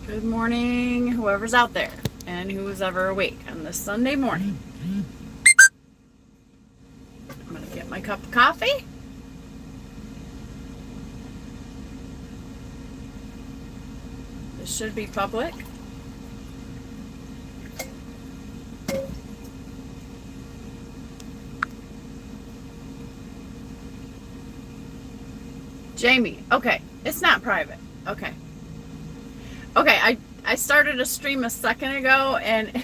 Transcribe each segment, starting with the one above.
Good morning, whoever's out there and who is ever awake on this Sunday morning. I'm going to get my cup of coffee. This should be public. Jamie, okay, it's not private. Okay. Okay, I started a stream a second ago and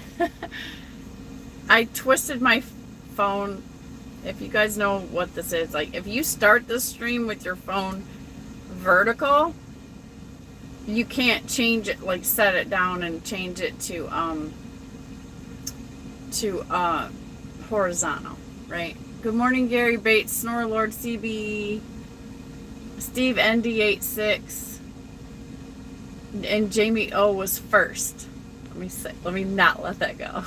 I twisted my phone. If you guys know what this is, like if you start the stream with your phone vertical, you can't change it, like set it down and change it to horizontal, right? Good morning, Gary Bates, Snore Lord CB, Steve ND86. And Jamie O was first. Let me not let that go.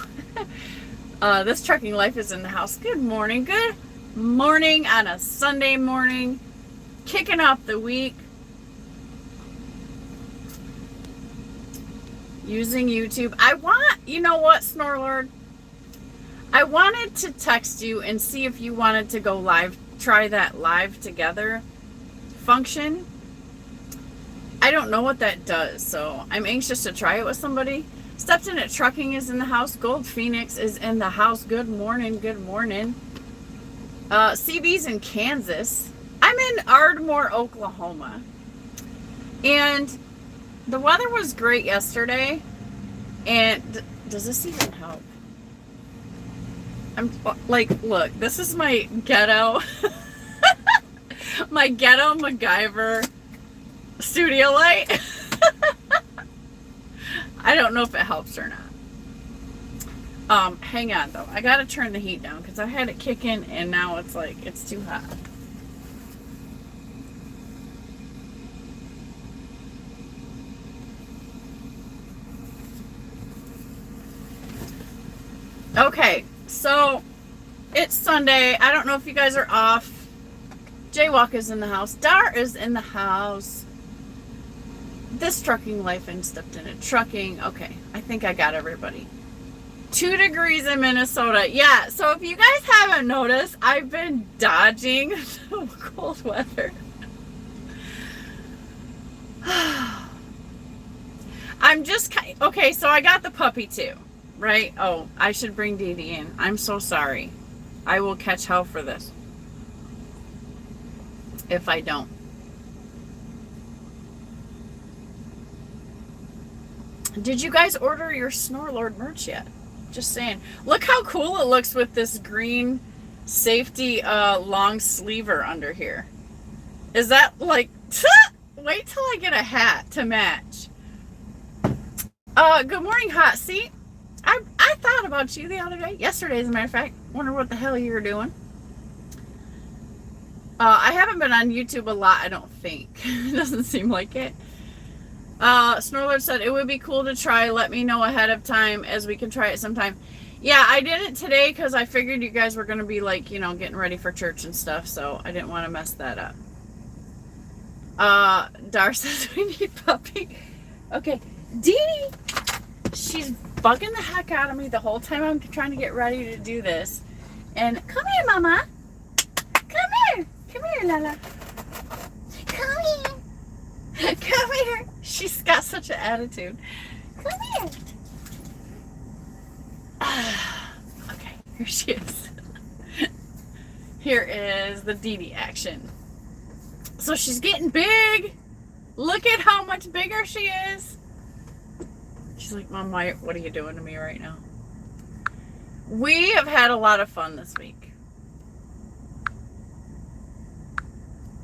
This trucking life is in the house. Good morning on a Sunday morning, kicking off the week using YouTube. You know what, Snorlord? I wanted to text you and see if you wanted to go live, try that live together function. I don't know what that does, so I'm anxious to try it with somebody. Stepped in at Trucking is in the house. Gold Phoenix is in the house. Good morning, good morning. CB's in Kansas. I'm in Ardmore, Oklahoma. And the weather was great yesterday. And does this even help? I'm like, look, this is my ghetto, my ghetto MacGyver studio light. I don't know if it helps or not. Hang on though. I gotta turn the heat down because I had it kick in and now it's like it's too hot. Okay, so it's Sunday. I don't know if you guys are off. Jaywalk is in the house. Dar is in the house. This trucking life and stepped in it. Trucking. Okay, I think I got everybody. 2 degrees in Minnesota. Yeah, so if you guys haven't noticed, I've been dodging the cold weather. I'm just okay, so I got the puppy too, right? Oh, I should bring Dee Dee in. I'm so sorry. I will catch hell for this if I don't. Did you guys order your Snorlord merch yet? Just saying. Look how cool it looks with this green safety long sleever under here. Is that like... Wait till I get a hat to match. Good morning, Hot Seat. I thought about you the other day. Yesterday, as a matter of fact. Wonder what the hell you were doing. I haven't been on YouTube a lot, I don't think. It doesn't seem like it. Snorlord said it would be cool to try. Let me know ahead of time as we can try it sometime. Yeah, I did it today because I figured you guys were going to be like, you know, getting ready for church and stuff, so I didn't want to mess that up. Dar says we need puppy. Okay, Dee Dee, she's bugging the heck out of me the whole time I'm trying to get ready to do this. And come here, Mama. Come here. Come here, Lala. Come here. Come here. She's got such an attitude. Come here. Okay, here she is. Here is the Dee Dee action. So she's getting big. Look at how much bigger she is. She's like, Mom, what are you doing to me right now? We have had a lot of fun this week.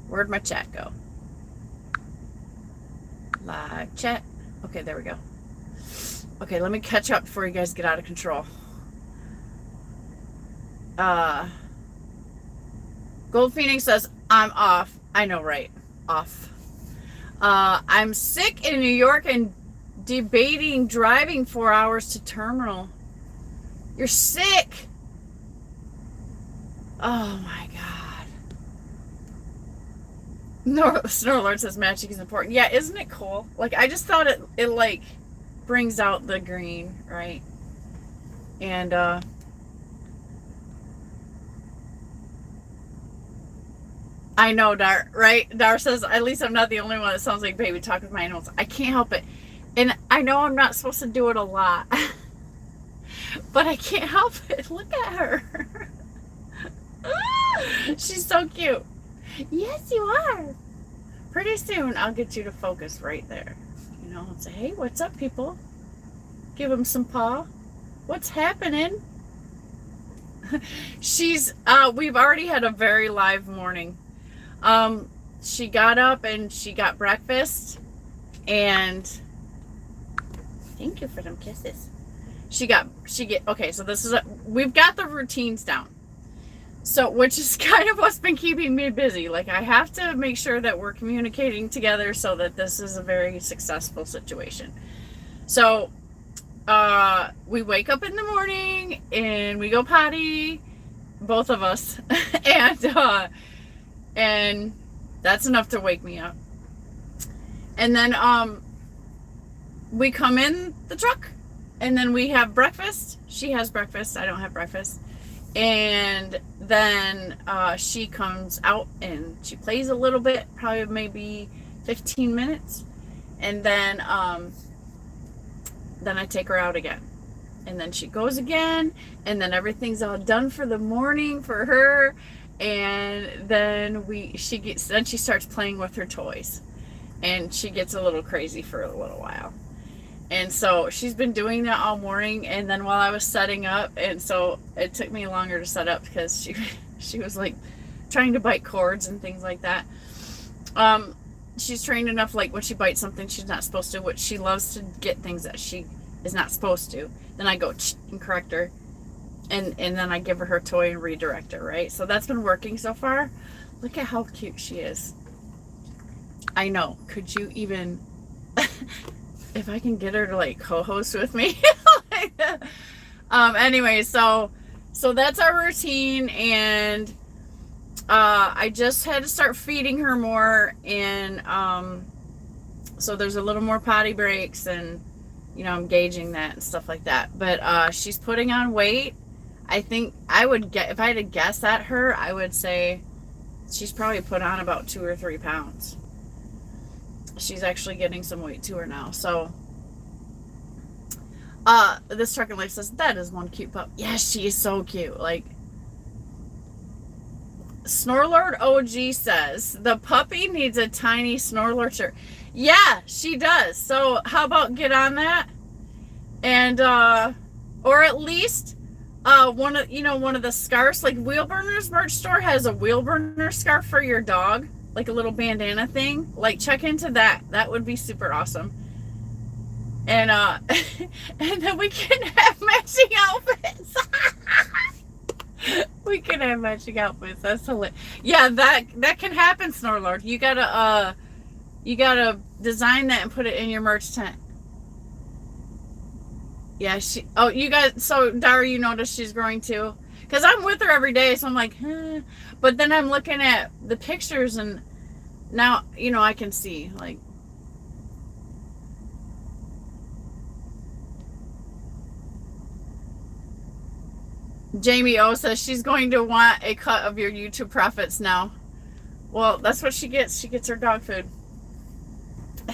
Where'd my chat go? Live chat. Okay, there we go. Okay, let me catch up before you guys get out of control. Gold Phoenix says, I'm off. I know, right? Off. I'm sick in New York and debating driving 4 hours to terminal. You're sick. Oh my God. Snorlord says magic is important. Yeah, isn't it cool? Like, I just thought it like, brings out the green, right? And I know, Dar, right? Dar says, at least I'm not the only one that sounds like baby talk with my animals. I can't help it. And I know I'm not supposed to do it a lot, but I can't help it. Look at her. She's so cute. Yes, you are. Pretty soon, I'll get you to focus right there. You know, and say, hey, what's up, people? Give them some paw. What's happening? We've already had a very live morning. She got up and she got breakfast, and thank you for them kisses. Okay, so we've got the routines down. So, which is kind of what's been keeping me busy. Like, I have to make sure that we're communicating together so that this is a very successful situation. So, we wake up in the morning and we go potty, both of us, and that's enough to wake me up. And then, we come in the truck, and then we have breakfast. She has breakfast. I don't have breakfast. And then she comes out and she plays a little bit, probably maybe 15 minutes. And then I take her out again. And then she goes again. And then everything's all done for the morning for her. And then she starts playing with her toys. And she gets a little crazy for a little while. And so she's been doing that all morning, and then while I was setting up, and so it took me longer to set up because she was like trying to bite cords and things like that. She's trained enough, like when she bites something she's not supposed to, which she loves to get things that she is not supposed to. Then I go and correct her, and then I give her toy and redirect her, right? So that's been working so far. Look at how cute she is. I know. Could you even... if I can get her to like co-host with me. Anyway, so that's our routine, and I just had to start feeding her more, and so there's a little more potty breaks, and you know, I'm gauging that and stuff like that. But she's putting on weight. I think if I had to guess at her, I would say she's probably put on about 2 or 3 pounds. She's actually getting some weight to her now. So this Truck and Life says, that is one cute pup. Yeah, she is so cute. Like, Snorlord OG says the puppy needs a tiny Snorlord shirt. Yeah, she does. So how about get on that? And or at least one of the scarves, like Wheelburner's merch store has a Wheelburner scarf for your dog, like a little bandana thing. Like, check into that. That would be super awesome. And and then we can have matching outfits. We can have matching outfits. That's hilarious. Yeah, that can happen, Snorlord. You gotta design that and put it in your merch tent. Yeah, you guys, so Dara, you notice she's growing too? Because I'm with her every day, so I'm like, but then I'm looking at the pictures, and now, I can see, like, Jamie O says she's going to want a cut of your YouTube profits now. Well, that's what she gets. She gets her dog food.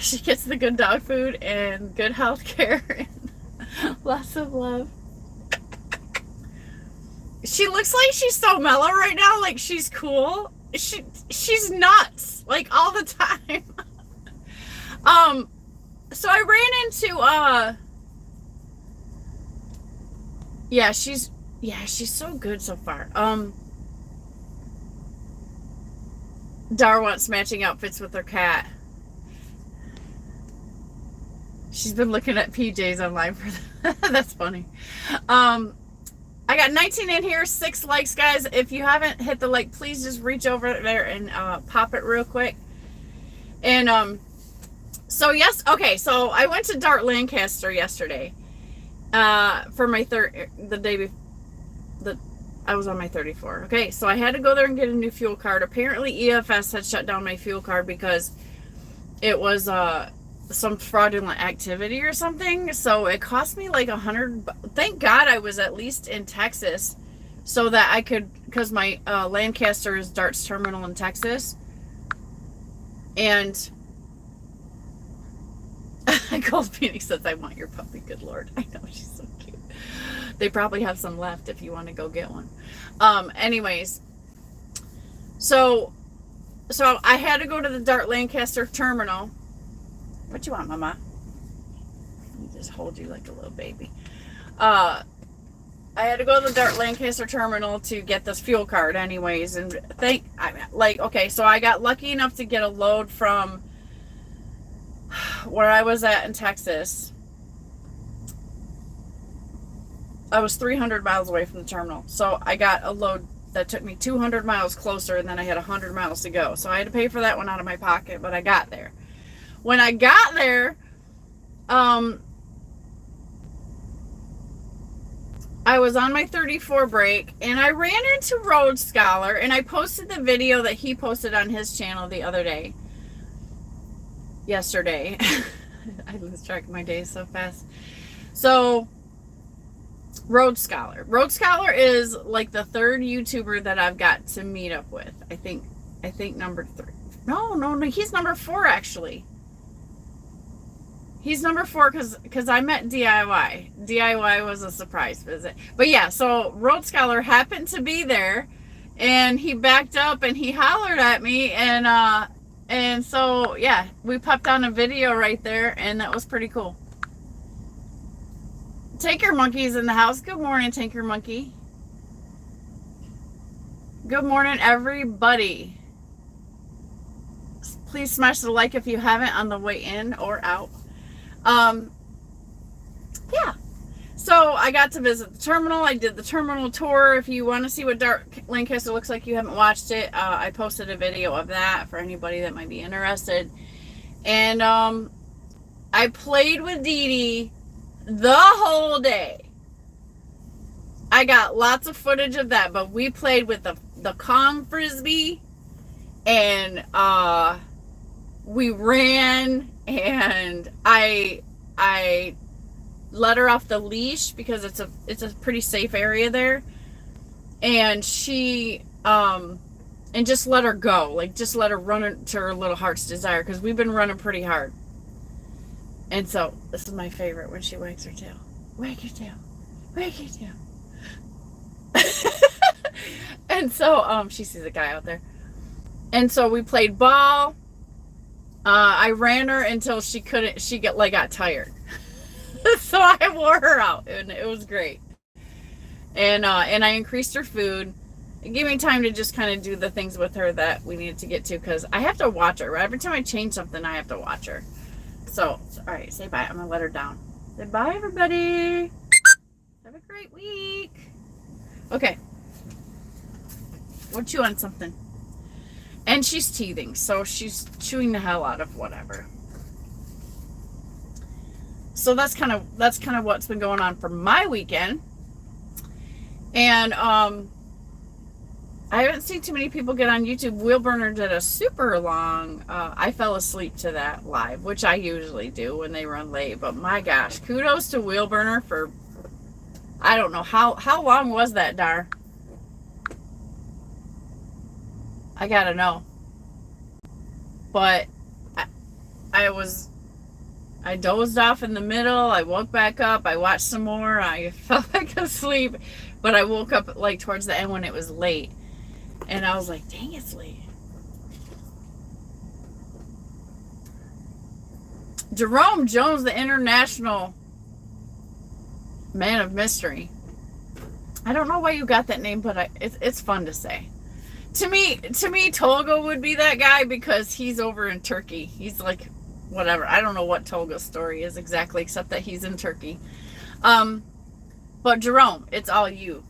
She gets the good dog food and good health care and lots of love. She looks like she's so mellow right now. Like, she's cool. She's nuts, like, all the time. So I ran into she's so good so far. Dar wants matching outfits with her cat. She's been looking at PJs online for that. That's funny. I got 19 in here, 6 likes, guys. If you haven't hit the like, please just reach over there and pop it real quick. And so I went to Dart Lancaster yesterday for my I was on my 34. Okay, so I had to go there and get a new fuel card. Apparently EFS had shut down my fuel card because it was some fraudulent activity or something. So it cost me like $100. Thank God I was at least in Texas so that I could, because my Lancaster is Dart's terminal in Texas. And I called Phoenix, says, I want your puppy. Good Lord. I know, she's so cute. They probably have some left if you want to go get one. Anyways, so I had to go to the Dart Lancaster terminal. What you want, Mama? Let me just hold you like a little baby. I had to go to the Dart Lancaster terminal to get this fuel card anyways. And okay, so I got lucky enough to get a load from where I was at in Texas. I was 300 miles away from the terminal. So I got a load that took me 200 miles closer, and then I had 100 miles to go. So I had to pay for that one out of my pocket, but I got there. When I got there, I was on my 34 break, and I ran into Road Scholar, and I posted the video that he posted on his channel the other day. Yesterday. I lose track of my days so fast. So, Road Scholar. Road Scholar is like the third YouTuber that I've got to meet up with. I think number 3. No, he's number 4 actually. He's number 4 because I met DIY. DIY was a surprise visit. But yeah, so Road Scholar happened to be there, and he backed up and he hollered at me, and so yeah, we popped on a video right there, and that was pretty cool. Tinker Monkey's in the house. Good morning, Tinker Monkey. Good morning, everybody. Please smash the like if you haven't on the way in or out. Yeah. So I got to visit the terminal. I did the terminal tour. If you want to see what Dart Lancaster looks like, you haven't watched it, I posted a video of that for anybody that might be interested. And I played with Dee Dee the whole day. I got lots of footage of that, but we played with the Kong Frisbee, and we ran, and I let her off the leash because it's a pretty safe area there, and she and just let her go, like just let her run to her little heart's desire, because we've been running pretty hard. And so this is my favorite, when she wags her tail. Wag your tail, wag your tail. And so she sees a guy out there, and so we played ball. I ran her until she got tired. So I wore her out, and it was great. And I increased her food. It gave me time to just kind of do the things with her that we needed to get to, because I have to watch her. Every time I change something, I have to watch her. So, all right, say bye. I'm going to let her down. Say bye, everybody. Have a great week. Okay. We'll chew on something. And she's teething, so she's chewing the hell out of whatever. So that's kind of what's been going on for my weekend. And I haven't seen too many people get on YouTube. Wheelburner did a super long, I fell asleep to that live, which I usually do when they run late. But my gosh, kudos to Wheelburner for, I don't know, how long was that, Dar? I gotta know. But I dozed off in the middle. I woke back up. I watched some more. I fell back asleep. But I woke up like towards the end when it was late. And I was like, dang, it's late. Jerome Jones, the international man of mystery. I don't know why you got that name, but it's fun to say. To me, Tolga would be that guy because he's over in Turkey. He's like, whatever. I don't know what Tolga's story is exactly, except that he's in Turkey. But Jerome, it's all you.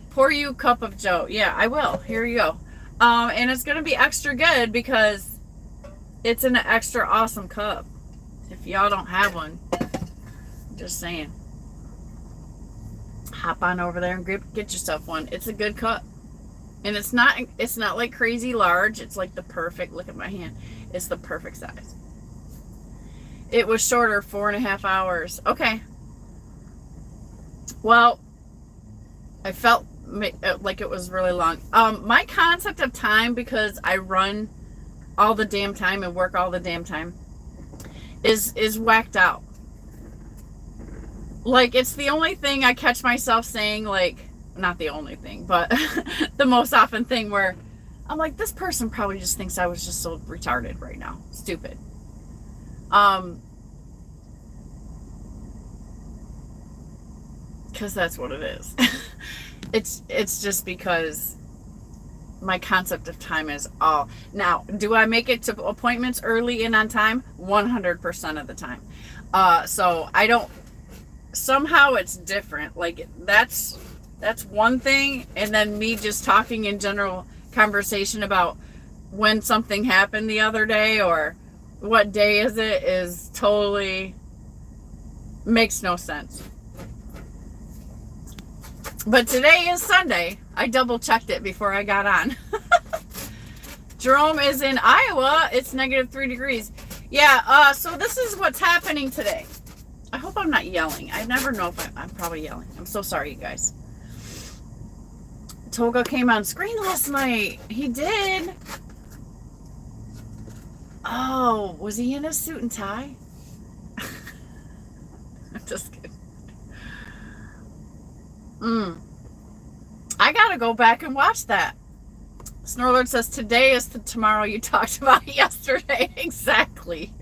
Pour you a cup of Joe. Yeah, I will. Here you go. And it's going to be extra good because it's in an extra awesome cup. If y'all don't have one, I'm just saying. Hop on over there and get yourself one. It's a good cup. And it's not like crazy large. It's like the perfect, look at my hand. It's the perfect size. It was shorter, 4.5 hours. Okay. Well, I felt like it was really long. My concept of time, because I run all the damn time and work all the damn time, is whacked out. Like, it's the only thing I catch myself saying, like, not the only thing, but the most often thing where I'm like, this person probably just thinks I was just so retarded right now. Stupid. Because that's what it is. It's just because my concept of time is all. Now, do I make it to appointments early and on time? 100% of the time. So I don't, somehow it's different. Like, that's one thing. And then me just talking in general conversation about when something happened the other day or what day is it is totally makes no sense. But today is Sunday. I double checked it before I got on. Jerome is in Iowa. It's -3 degrees. Yeah, so this is what's happening today. I hope I'm not yelling. I never know if I'm probably yelling. I'm so sorry, you guys. Tolga came on screen last night. He did. Oh, was he in a suit and tie? I'm just kidding. I gotta go back and watch that. Snorlord says today is the tomorrow you talked about yesterday. Exactly.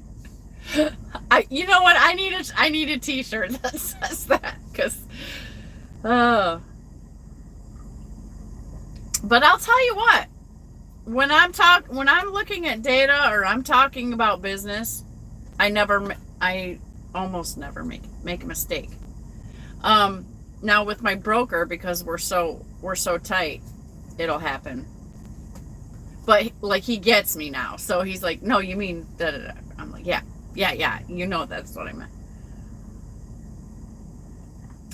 You know what? I need a t-shirt that says that, because but I'll tell you what, when I'm looking at data or I'm talking about business, I almost never make a mistake. Now with my broker, because we're so tight, it'll happen. But like, he gets me now, so he's like, no, you mean da da da. I'm like, yeah, you know that's what I meant.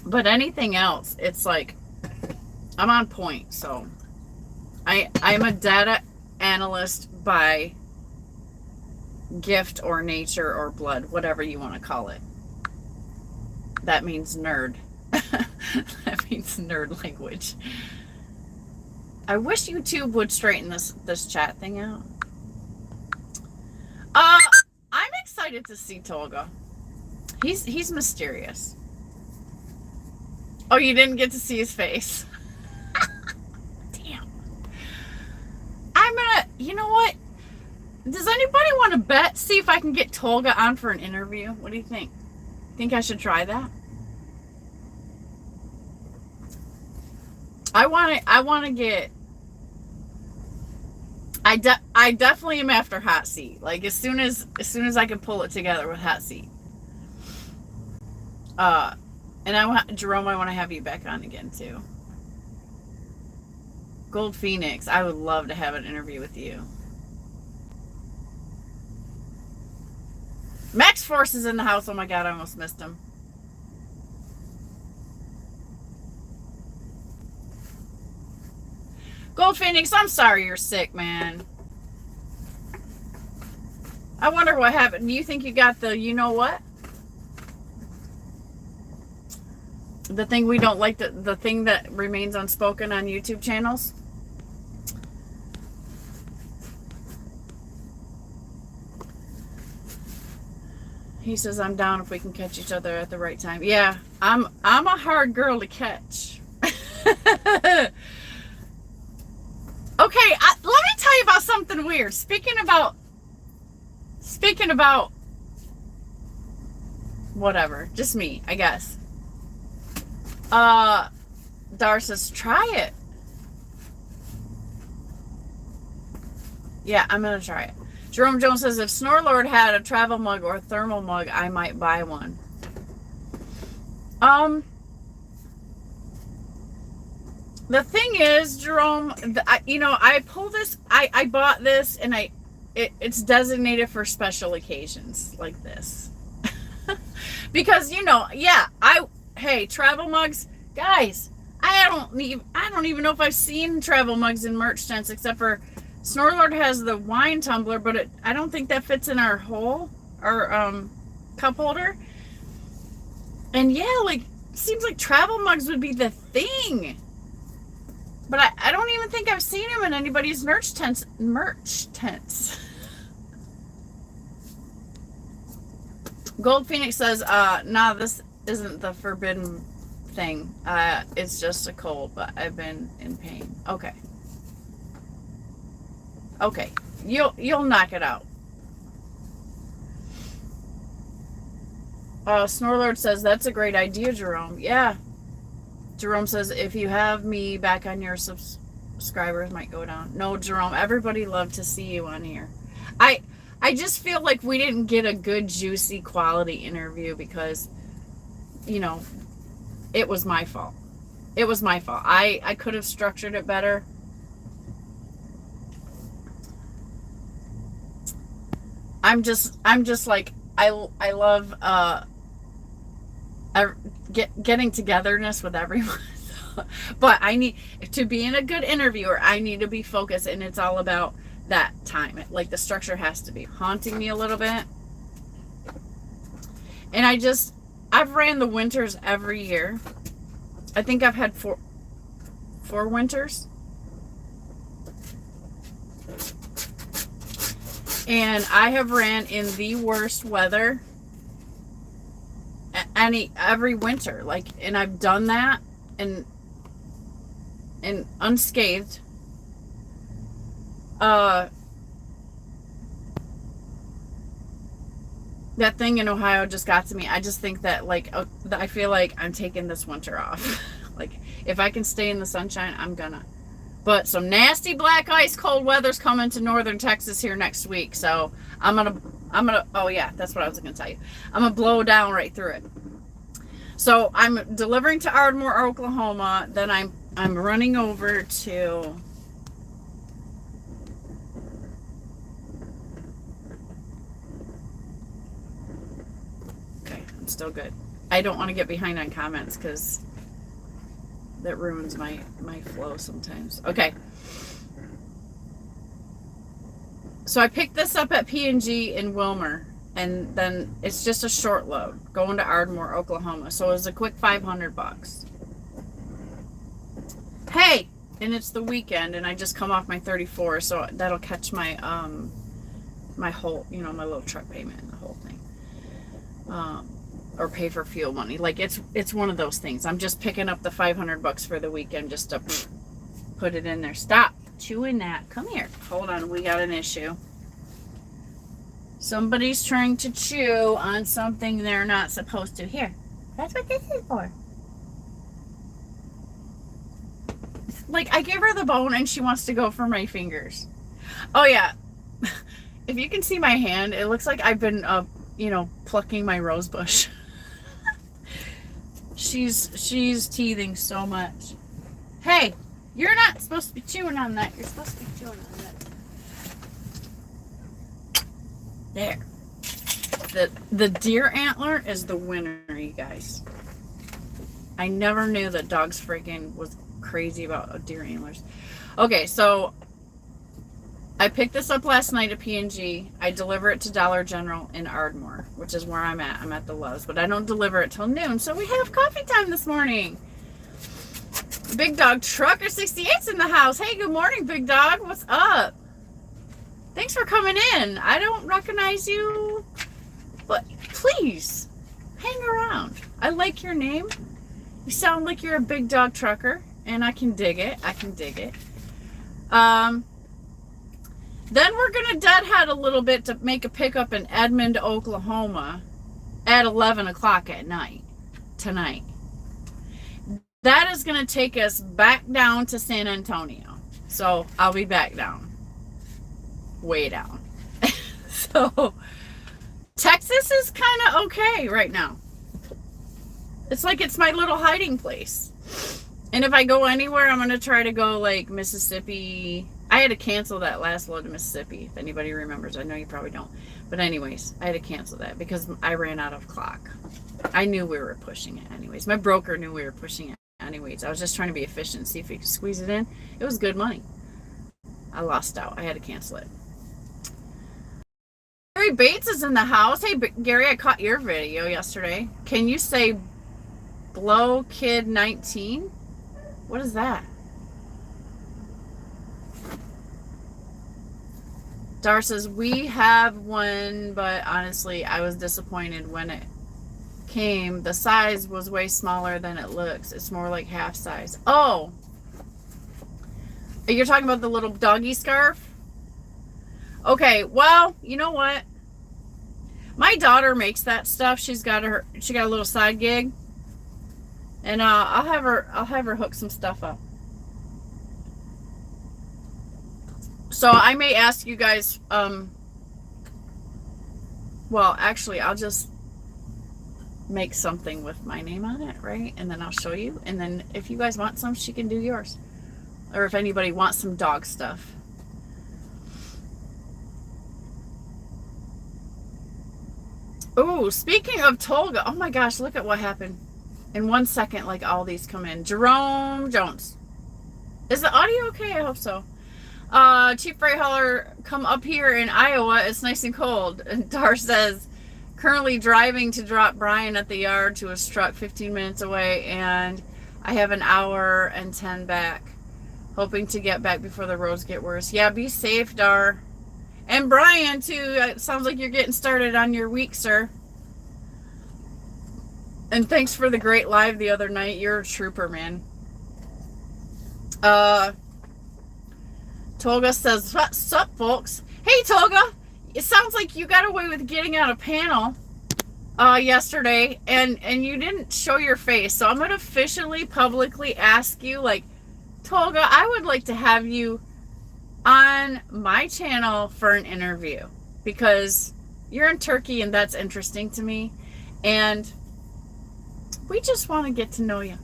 But anything else, it's like I'm on point. So I'm a data analyst by gift or nature or blood, whatever you want to call it. That means nerd. That means nerd language. I wish YouTube would straighten this chat thing out. I'm excited to see Tolga. He's mysterious. Oh, you didn't get to see his face. Damn. You know what? Does anybody want to bet? See if I can get Tolga on for an interview. What do you think? Think I should try that? I want to get. I definitely am after hot seat. Like, as soon as I can pull it together with hot seat. And Jerome, I want to have you back on again too. Gold Phoenix, I would love to have an interview with you. Max Force is in the house. Oh my God, I almost missed him. Gold Phoenix, I'm sorry you're sick, man. I wonder what happened. Do you think you got the, you know what? The thing we don't like, the thing that remains unspoken on YouTube channels? He says, I'm down if we can catch each other at the right time. Yeah, I'm a hard girl to catch. Okay, let me tell you about something weird. Speaking about whatever, just me, I guess. Dar says, try it. Yeah, I'm gonna try it. Jerome Jones says, if Snorlord had a travel mug or a thermal mug, I might buy one. The thing is, Jerome, I pull this, I bought this, and it's designated for special occasions like this. Because, hey, travel mugs, guys, I don't even know if I've seen travel mugs in merch tents, except for Snorlord has the wine tumbler, but I don't think that fits in our hole, or cup holder. And yeah, like, seems like travel mugs would be the thing. But I don't even think I've seen them in anybody's merch tents. Gold Phoenix says, nah, this isn't the forbidden thing. It's just a cold, but I've been in pain. Okay. Okay. You'll knock it out. Snorlord says, that's a great idea, Jerome. Yeah. Jerome says, if you have me back on your subscribers might go down. No, Jerome, everybody loved to see you on here. I just feel like we didn't get a good, juicy, quality interview because, you know, it was my fault. It was my fault. I could have structured it better. I'm just like, I love getting togetherness with everyone. But I need to be in a good interviewer. I need to be focused, and it's all about that time. Like, the structure has to be haunting me a little bit. And I've ran the winters every year. I think I've had four winters. And I have ran in the worst weather every winter. Like, and I've done that and unscathed. That thing in Ohio just got to me. I just think that, like, I feel like I'm taking this winter off. Like, if I can stay in the sunshine, I'm gonna. But some nasty black ice cold weather's coming to northern Texas here next week. So I'm gonna, oh yeah, that's what I was gonna tell you. I'm gonna blow down right through it. So I'm delivering to Ardmore, Oklahoma. Then I'm running over to, okay, I'm still good. I don't want to get behind on comments because that ruins my flow sometimes. Okay. So I picked this up at P&G in Wilmer, and then it's just a short load going to Ardmore, Oklahoma. So it was a quick $500. Hey, and it's the weekend, and I just come off my 34, so that'll catch my my whole, you know, my little truck payment and the whole thing. Or pay for fuel money. Like, it's one of those things. I'm just picking up the $500 for the weekend just to put it in there. Stop chewing that. Come here. Hold on. We got an issue. Somebody's trying to chew on something they're not supposed to. Here. That's what this is for. Like, I give her the bone and she wants to go for my fingers. Oh, yeah. If you can see my hand, it looks like I've been, you know, plucking my rose bush. She's teething so much. Hey, you're not supposed to be chewing on that. You're supposed to be chewing on that. There. The deer antler is the winner, you guys. I never knew that dogs freaking was crazy about deer antlers. Okay, so I picked this up last night at P&G. I deliver it to Dollar General in Ardmore, which is where I'm at. I'm at the Lowe's, but I don't deliver it till noon. So we have coffee time this morning. Big Dog Trucker 68's in the house. Hey, good morning, Big Dog. What's up? Thanks for coming in. I don't recognize you, but please hang around. I like your name. You sound like you're a big dog trucker, and I can dig it. I can dig it. Then we're going to deadhead a little bit to make a pickup in Edmond, Oklahoma at 11 o'clock at night tonight. That is going to take us back down to San Antonio. So I'll be back down. Way down. So Texas is kind of okay right now. It's like it's my little hiding place. And if I go anywhere, I'm going to try to go like Mississippi. I had to cancel that last load to Mississippi, if anybody remembers. I know you probably don't. But anyways, I had to cancel that because I ran out of clock. I knew we were pushing it anyways. My broker knew we were pushing it anyways. I was just trying to be efficient, see if we could squeeze it in. It was good money. I lost out. I had to cancel it. Very Bates is in the house. Hey, Gary, I caught your video yesterday. Can you say blow kid 19? What is that? Dar says, we have one, but honestly, I was disappointed when it came. The size was way smaller than it looks. It's more like half size. Oh, you're talking about the little doggy scarf? Okay, well, you know what? My daughter makes that stuff. She got a little side gig, and I'll have her hook some stuff up. So I may ask you guys, well, actually, I'll just make something with my name on it, right? And then I'll show you. And then if you guys want some, she can do yours. Or if anybody wants some dog stuff. Oh, speaking of Tolga, oh my gosh, look at what happened. In 1 second, like all these come in. Jerome Jones. Is the audio okay? I hope so. Chief Freight Hauler, come up here in Iowa. It's nice and cold. And Dar says, currently driving to drop Brian at the yard to his truck 15 minutes away, and I have an hour and 10 back. Hoping to get back before the roads get worse. Yeah, be safe, Dar. And Brian, too. It sounds like you're getting started on your week, sir. And thanks for the great live the other night. You're a trooper, man. Tolga says, what's up, folks? Hey, Tolga. It sounds like you got away with getting out a panel yesterday, and you didn't show your face. So I'm going to officially, publicly ask you, like, Tolga, I would like to have you on my channel for an interview, because you're in Turkey and that's interesting to me, and we just want to get to know you,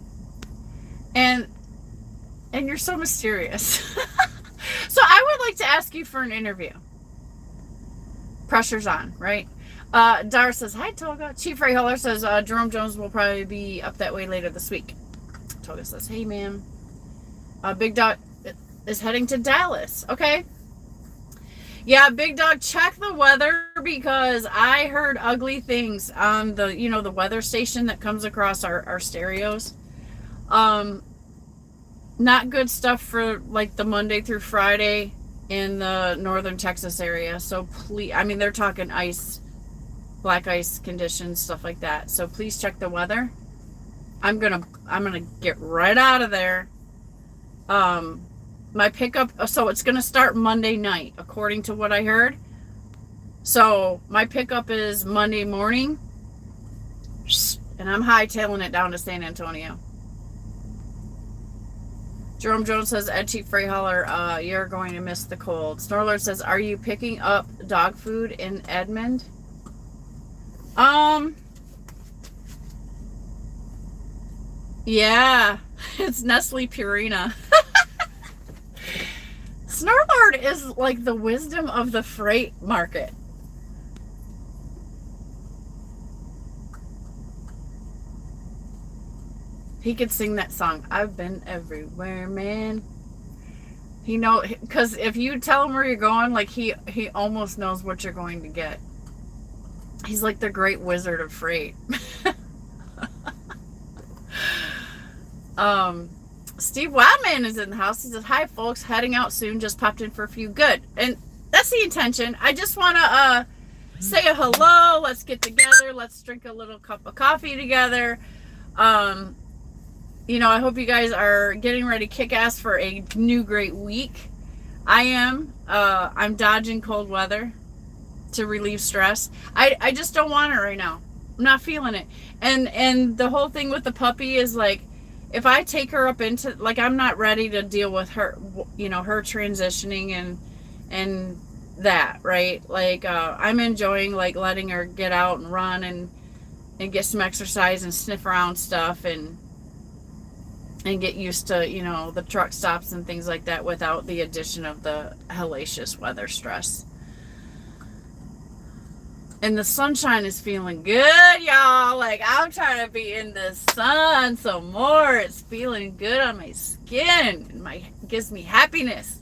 and you're so mysterious. So I would like to ask you for an interview. Pressure's on, right? Dar says, hi, Tolga. Chief Freight Hauler says, Jerome Jones will probably be up that way later this week. Tolga says, hey, ma'am. Big Dog is heading to Dallas. Okay. Yeah, Big Dog, check the weather, because I heard ugly things on the, the weather station that comes across our stereos. Not good stuff for like the Monday through Friday in the northern Texas area. So please, I mean, they're talking ice, black ice conditions, stuff like that. So please check the weather. I'm gonna get right out of there. My pickup, so it's gonna start Monday night, according to what I heard. So my pickup is Monday morning, and I'm hightailing it down to San Antonio. Jerome Jones says, Ed Chief Freight Hauler, you're going to miss the cold. Snorlord says, are you picking up dog food in Edmond? Yeah, it's Nestle Purina. Snorlord is like the wisdom of the freight market. He could sing that song. I've been everywhere, man. He know, because if you tell him where you're going, like he almost knows what you're going to get. He's like the great wizard of freight. Steve Wildman is in the house. He says, hi, folks. Heading out soon. Just popped in for a few. Good. And that's the intention. I just want to say a hello. Let's get together. Let's drink a little cup of coffee together. I hope you guys are getting ready to kick ass for a new great week. I am. I'm dodging cold weather to relieve stress. I just don't want it right now. I'm not feeling it. And the whole thing with the puppy is like, if I take her up into, like, I'm not ready to deal with her, her transitioning and that, right? Like, I'm enjoying, like, letting her get out and run and get some exercise and sniff around stuff and get used to, the truck stops and things like that without the addition of the hellacious weather stress. And the sunshine is feeling good, y'all. Like, I'm trying to be in the sun some more. It's feeling good on my skin. It gives me happiness.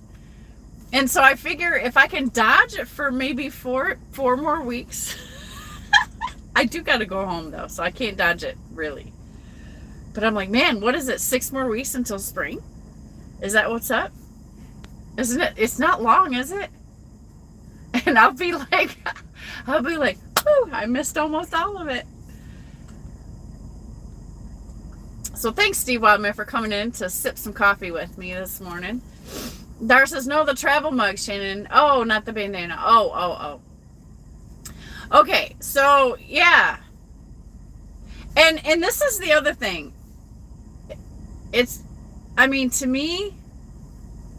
And so I figure if I can dodge it for maybe four more weeks, I do got to go home though, so I can't dodge it really. But I'm like, man, what is it? 6 more weeks until spring? Is that what's up? Isn't it? It's not long, is it? And I'll be like, whew, I missed almost all of it. So thanks, Steve Wildman, for coming in to sip some coffee with me this morning. Dar says, no, the travel mug, Shannon. Oh, not the bandana. Oh. Okay, so, yeah. And this is the other thing. To me,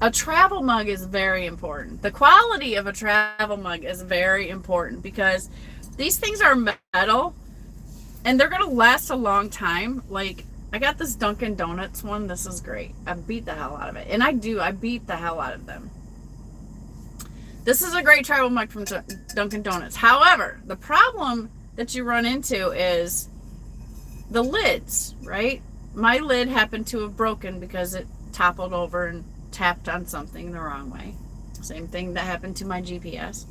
a travel mug is very important. The quality of a travel mug is very important because these things are metal and they're going to last a long time. Like, I got this Dunkin' Donuts one. This is great. I beat the hell out of it. And I beat the hell out of them. This is a great travel mug from Dunkin' Donuts. However, the problem that you run into is the lids, right? My lid happened to have broken because it toppled over and tapped on something the wrong way. Same thing that happened to my GPS.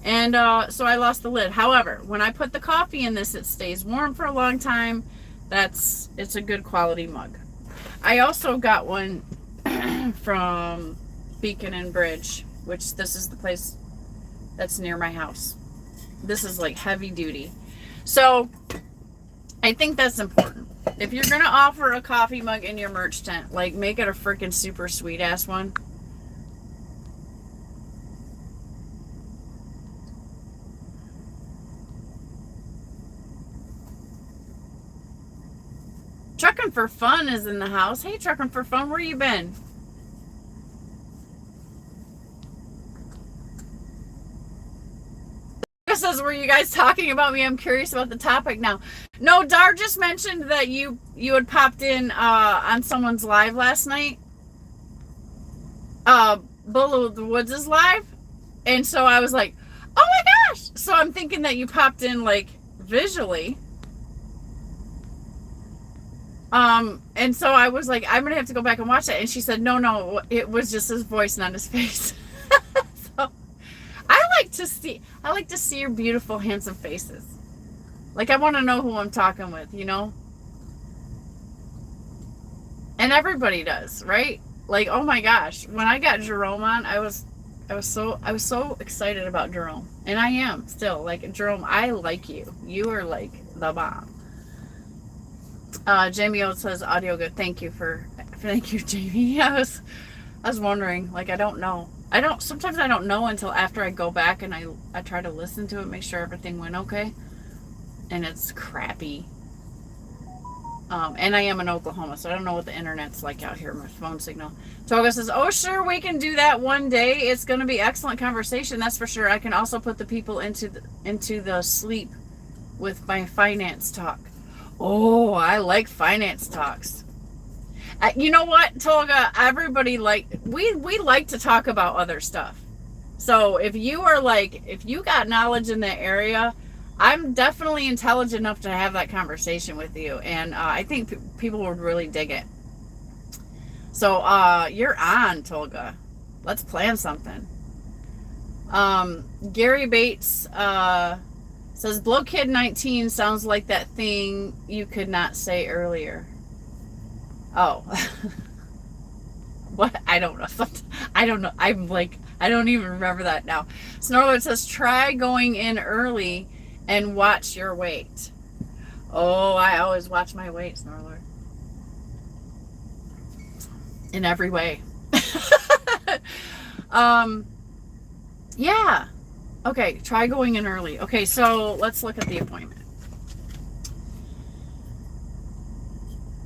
And so I lost the lid. However, when I put the coffee in this, it stays warm for a long time. It's a good quality mug. I also got one from Beacon and Bridge, which this is the place that's near my house. This is like heavy duty. So I think that's important. If you're going to offer a coffee mug in your merch tent, like, make it a freaking super sweet ass one. Trucking for Fun is in the house. Hey, Trucking for Fun, where you been? Says, were you guys talking about me? I'm curious about the topic now. No, Dar just mentioned that you had popped in on someone's live last night. Bull of the Woods is live. And so I was like, oh my gosh. So I'm thinking that you popped in like visually. And so I was like, I'm gonna have to go back and watch it. And she said, no, it was just his voice, not his face. So I like to see your beautiful, handsome faces. Like, I want to know who I'm talking with, you know? And everybody does, right? Like, oh my gosh, when I got Jerome on, I was so excited about Jerome. And I am still. Like, Jerome, I like you. You are like the bomb. Jamie O says audio good. Thank you, Jamie. I was wondering, like, I don't know. Sometimes I don't know until after I go back and I try to listen to it, make sure everything went okay. And it's crappy. And I am in Oklahoma, so I don't know what the internet's like out here, my phone signal. Toga says, oh, sure, we can do that one day. It's going to be excellent conversation, that's for sure. I can also put the people into the sleep with my finance talk. Oh, I like finance talks. You know what, Tolga? Everybody we like to talk about other stuff. So if you got knowledge in that area, I'm definitely intelligent enough to have that conversation with you, and I think people would really dig it. So you're on, Tolga. Let's plan something. Gary Bates says, Blow Kid 19 sounds like that thing you could not say earlier. Oh. What? I don't know. I don't know. I'm like, I don't even remember that now. Snorlord says, try going in early and watch your weight. Oh, I always watch my weight, Snorlord. In every way. Yeah. Okay, try going in early. Okay, so let's look at the appointment.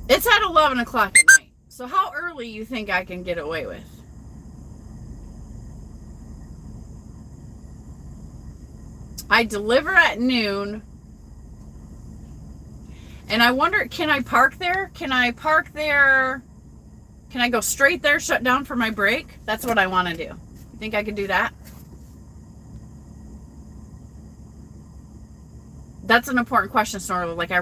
It's at 11 o'clock at night. So how early you think I can get away with? I deliver at noon. And I wonder, can I park there? Can I park there? Can I go straight there, shut down for my break? That's what I want to do. You think I could do that? That's an important question, Snorla. Like, I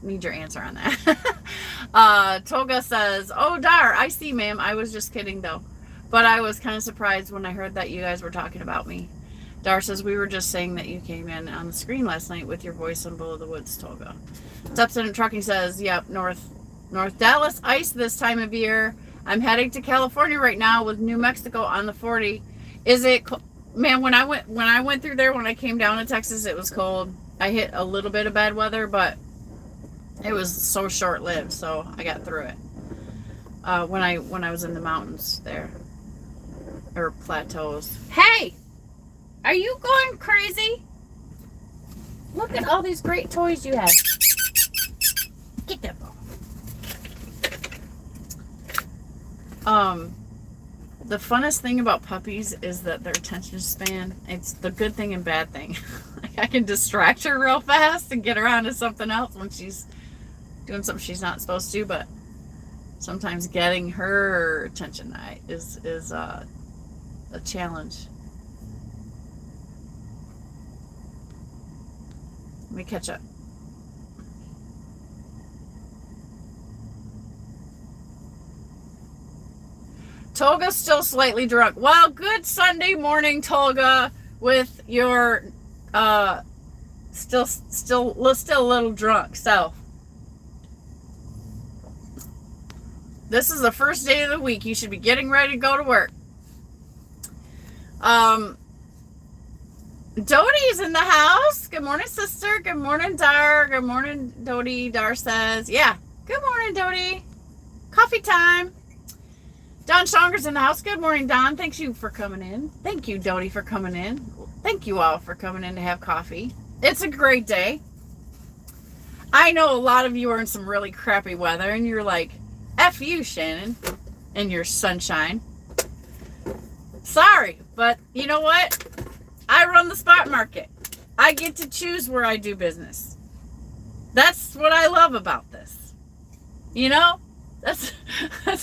need your answer on that. Toga says, oh, Dar, I see, ma'am. I was just kidding, though. But I was kind of surprised when I heard that you guys were talking about me. Dar says, we were just saying that you came in on the screen last night with your voice on Below the Woods, Tolga. Steps in Trucking says, yep, North Dallas ice this time of year. I'm heading to California right now with New Mexico on the 40. Is it, man, when I went through there, when I came down to Texas, it was cold. I hit a little bit of bad weather, but it was so short-lived, so I got through it. When I was in the mountains there, or plateaus. Hey! Are you going crazy? Look at all these great toys you have. Get that ball. The funnest thing about puppies is that their attention span, it's the good thing and bad thing. I can distract her real fast and get her onto something else when she's doing something she's not supposed to, but sometimes getting her attention is a challenge. Let me catch up. Tolga's still slightly drunk. Well, good Sunday morning, Tolga, with your still a little drunk self. This is the first day of the week. You should be getting ready to go to work. Dodie's in the house. Good morning, sister. Good morning, Dar. Good morning, Dodie. Dar says, yeah. Good morning, Dodie. Coffee time. Don Stronger's in the house. Good morning, Don. Thank you for coming in. Thank you, Dodie, for coming in. Thank you all for coming in to have coffee. It's a great day. I know a lot of you are in some really crappy weather, and you're like, F you, Shannon, and your sunshine. Sorry, but you know what? I run the spot market. I get to choose where I do business. That's what I love about this. You know? That's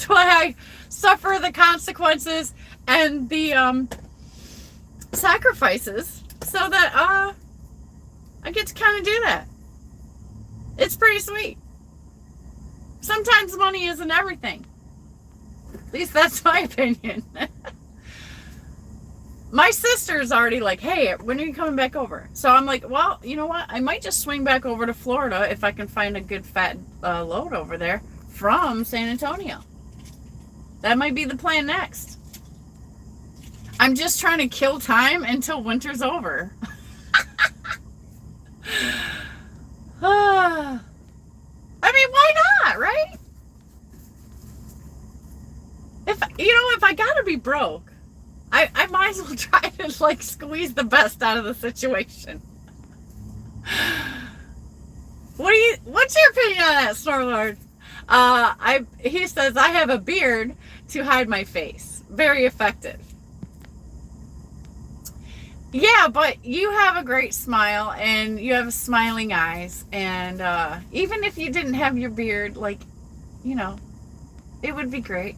why I suffer the consequences and the sacrifices so that I get to kind of do that. It's pretty sweet. Sometimes money isn't everything. At least that's my opinion. My sister's already like, hey, when are you coming back over? So I'm like, well, you know what? I might just swing back over to Florida if I can find a good fat load over there from San Antonio. That might be the plan next. I'm just trying to kill time until winter's over. I mean, why not, right? If I gotta be broke, I might as well try to like squeeze the best out of the situation. What's your opinion on that, Snorlord? He says, I have a beard to hide my face. Very effective. Yeah, but you have a great smile and you have smiling eyes. And even if you didn't have your beard, like, you know, it would be great.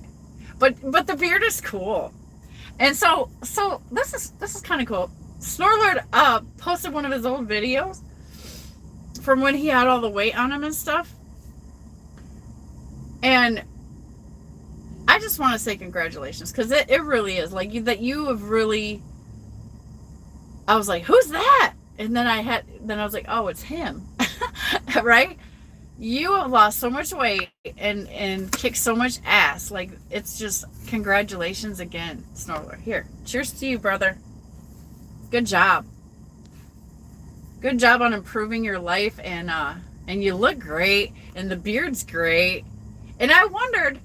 But the beard is cool. And so this is kind of cool. Snorlord posted one of his old videos from when he had all the weight on him and stuff. And I just want to say congratulations, because it really is like that you have really. I was like, who's that? And then I was like, oh, it's him. Right? You have lost so much weight and kicked so much ass. Like, it's just congratulations again, Snorler. Here, cheers to you, brother. Good job. Good job on improving your life, and you look great, and the beard's great. And I wondered,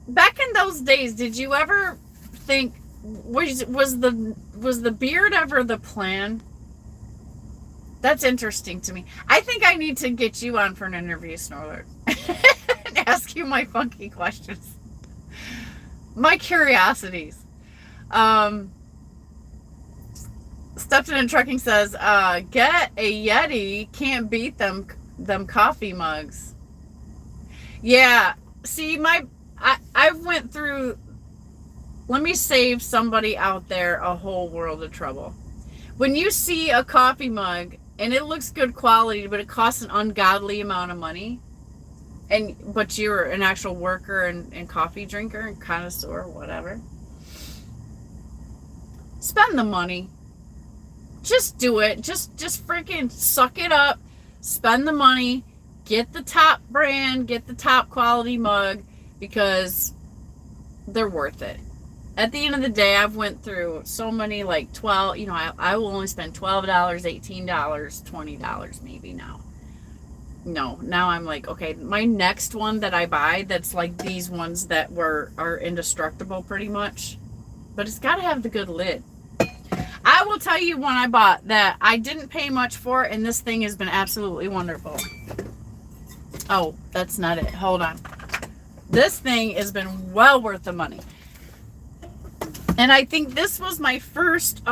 back in those days, did you ever think, was the beard ever the plan? That's interesting to me. I think I need to get you on for an interview, Snorler, and ask you my funky questions, my curiosities. Stepton in Trucking says, get a Yeti, can't beat them coffee mugs. Yeah, see, I went through, let me save somebody out there a whole world of trouble. When you see a coffee mug and it looks good quality, but it costs an ungodly amount of money, but you're an actual worker and coffee drinker and connoisseur, whatever, spend the money. Just do it. Just freaking suck it up. Spend the money. Get the top brand. Get the top quality mug, because they're worth it. At the end of the day, I've went through so many, like 12, I will only spend $12, $18, $20 maybe now. No, now I'm like, okay, my next one that I buy that's like these ones that are indestructible pretty much, but it's got to have the good lid. I will tell you one I bought that I didn't pay much for, and this thing has been absolutely wonderful. Oh, that's not it. Hold on. This thing has been well worth the money. And I think this was my first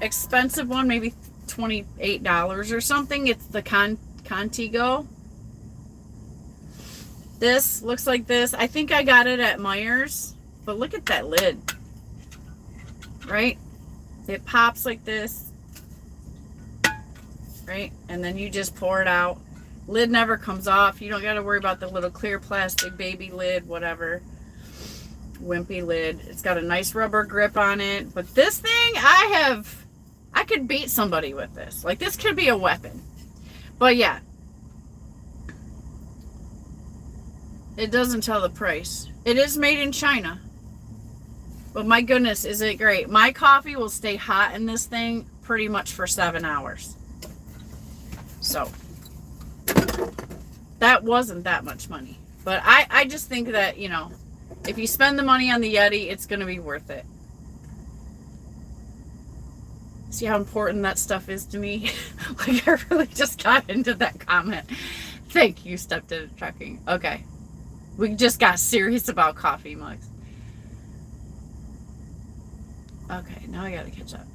expensive one, maybe $28 or something. It's the Contigo. This looks like this. I think I got it at Meijer's, but look at that lid. Right? It pops like this. Right? And then you just pour it out. Lid never comes off. You don't got to worry about the little clear plastic baby lid, whatever. Wimpy lid. It's got a nice rubber grip on it. But this thing, I could beat somebody with this. Like, this could be a weapon. But yeah. It doesn't tell the price. It is made in China. But my goodness, is it great. My coffee will stay hot in this thing pretty much for 7 hours. So, that wasn't that much money. But I just think that, if you spend the money on the Yeti, it's going to be worth it. See how important that stuff is to me? Like, I really just got into that comment. Thank you, Stepped Into Trucking. Okay. We just got serious about coffee mugs. Okay, now I gotta catch up.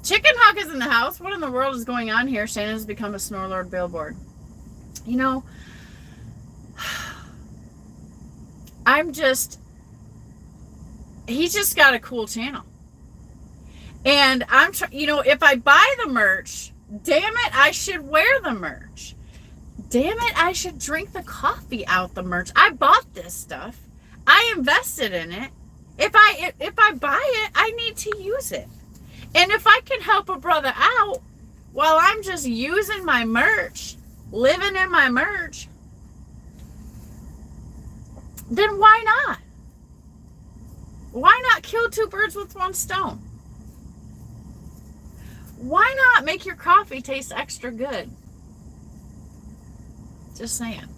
Chicken Hawk is in the house. What in the world is going on here? Shannon has become a Snorlord billboard. He's just got a cool channel. And if I buy the merch, damn it, I should wear the merch. Damn it, I should drink the coffee out the merch. I bought this stuff. I invested in it. If I buy it, I need to use it. And if I can help a brother out while I'm just using my merch, living in my merch, then why not? Why not kill two birds with one stone? Why not make your coffee taste extra good? Just saying.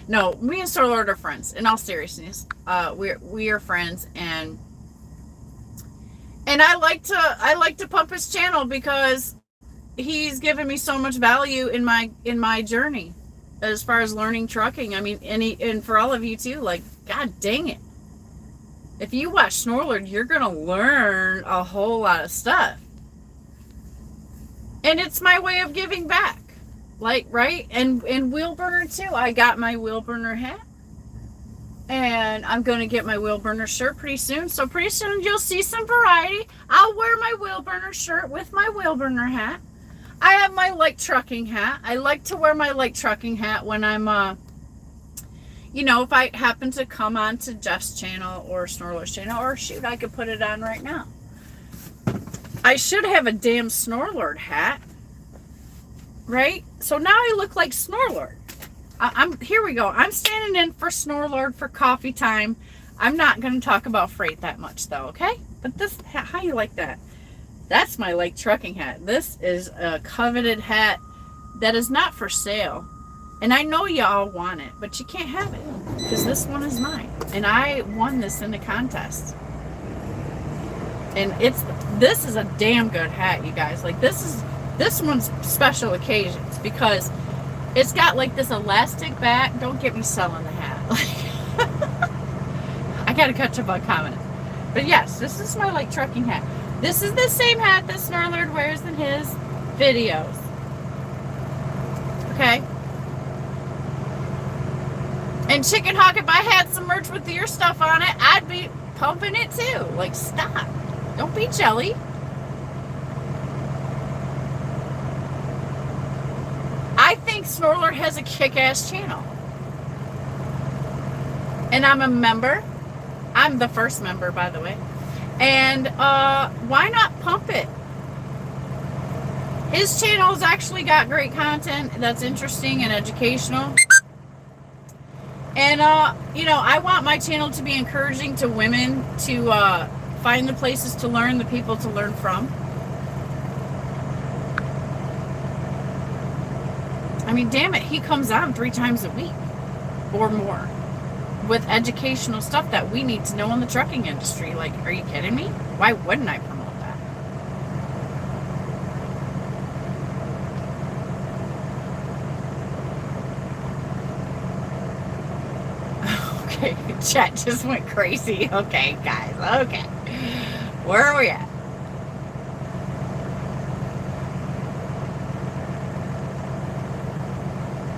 No, me and Snorlord are friends. In all seriousness, we are friends, and I like to pump his channel because he's given me so much value in my journey as far as learning trucking. I mean, and for all of you too, like, god dang it. If you watch Snorlord, you're going to learn a whole lot of stuff. And it's my way of giving back. Like, right? And wheel burner too. I got my wheel burner hat. And I'm going to get my wheel burner shirt pretty soon. So pretty soon you'll see some variety. I'll wear my wheel burner shirt with my wheel burner hat. I have my light trucking hat. I like to wear my light trucking hat when I'm, if I happen to come on to Jeff's channel or Snorler's channel, or shoot, I could put it on right now. I should have a damn Snorlord hat. Right? So now I look like Snorlord. Here we go. I'm standing in for Snorlord for coffee time. I'm not going to talk about freight that much though, okay? But this, how you like that? That's my light trucking hat. This is a coveted hat that is not for sale. And I know y'all want it, but you can't have it because this one is mine. And I won this in the contest. And this is a damn good hat, you guys. Like, this one's special occasions because it's got like this elastic back. Don't get me selling the hat. I gotta catch up on comments. But yes, this is my light trucking hat. This is the same hat that Snorlord wears in his videos. Okay? And Chicken Hawk, if I had some merch with your stuff on it, I'd be pumping it too. Like, stop. Don't be jelly. I think Snorlord has a kick-ass channel. and I'm a member. I'm the first member, by the way. And why not pump it? His channel's actually got great content that's interesting and educational. And, I want my channel to be encouraging to women to find the places to learn, the people to learn from. I mean, damn it, he comes on 3 times a week or more with educational stuff that we need to know in the trucking industry. Like, are you kidding me? Why wouldn't I promote that? Okay, chat just went crazy. Okay, guys, okay. Where are we at?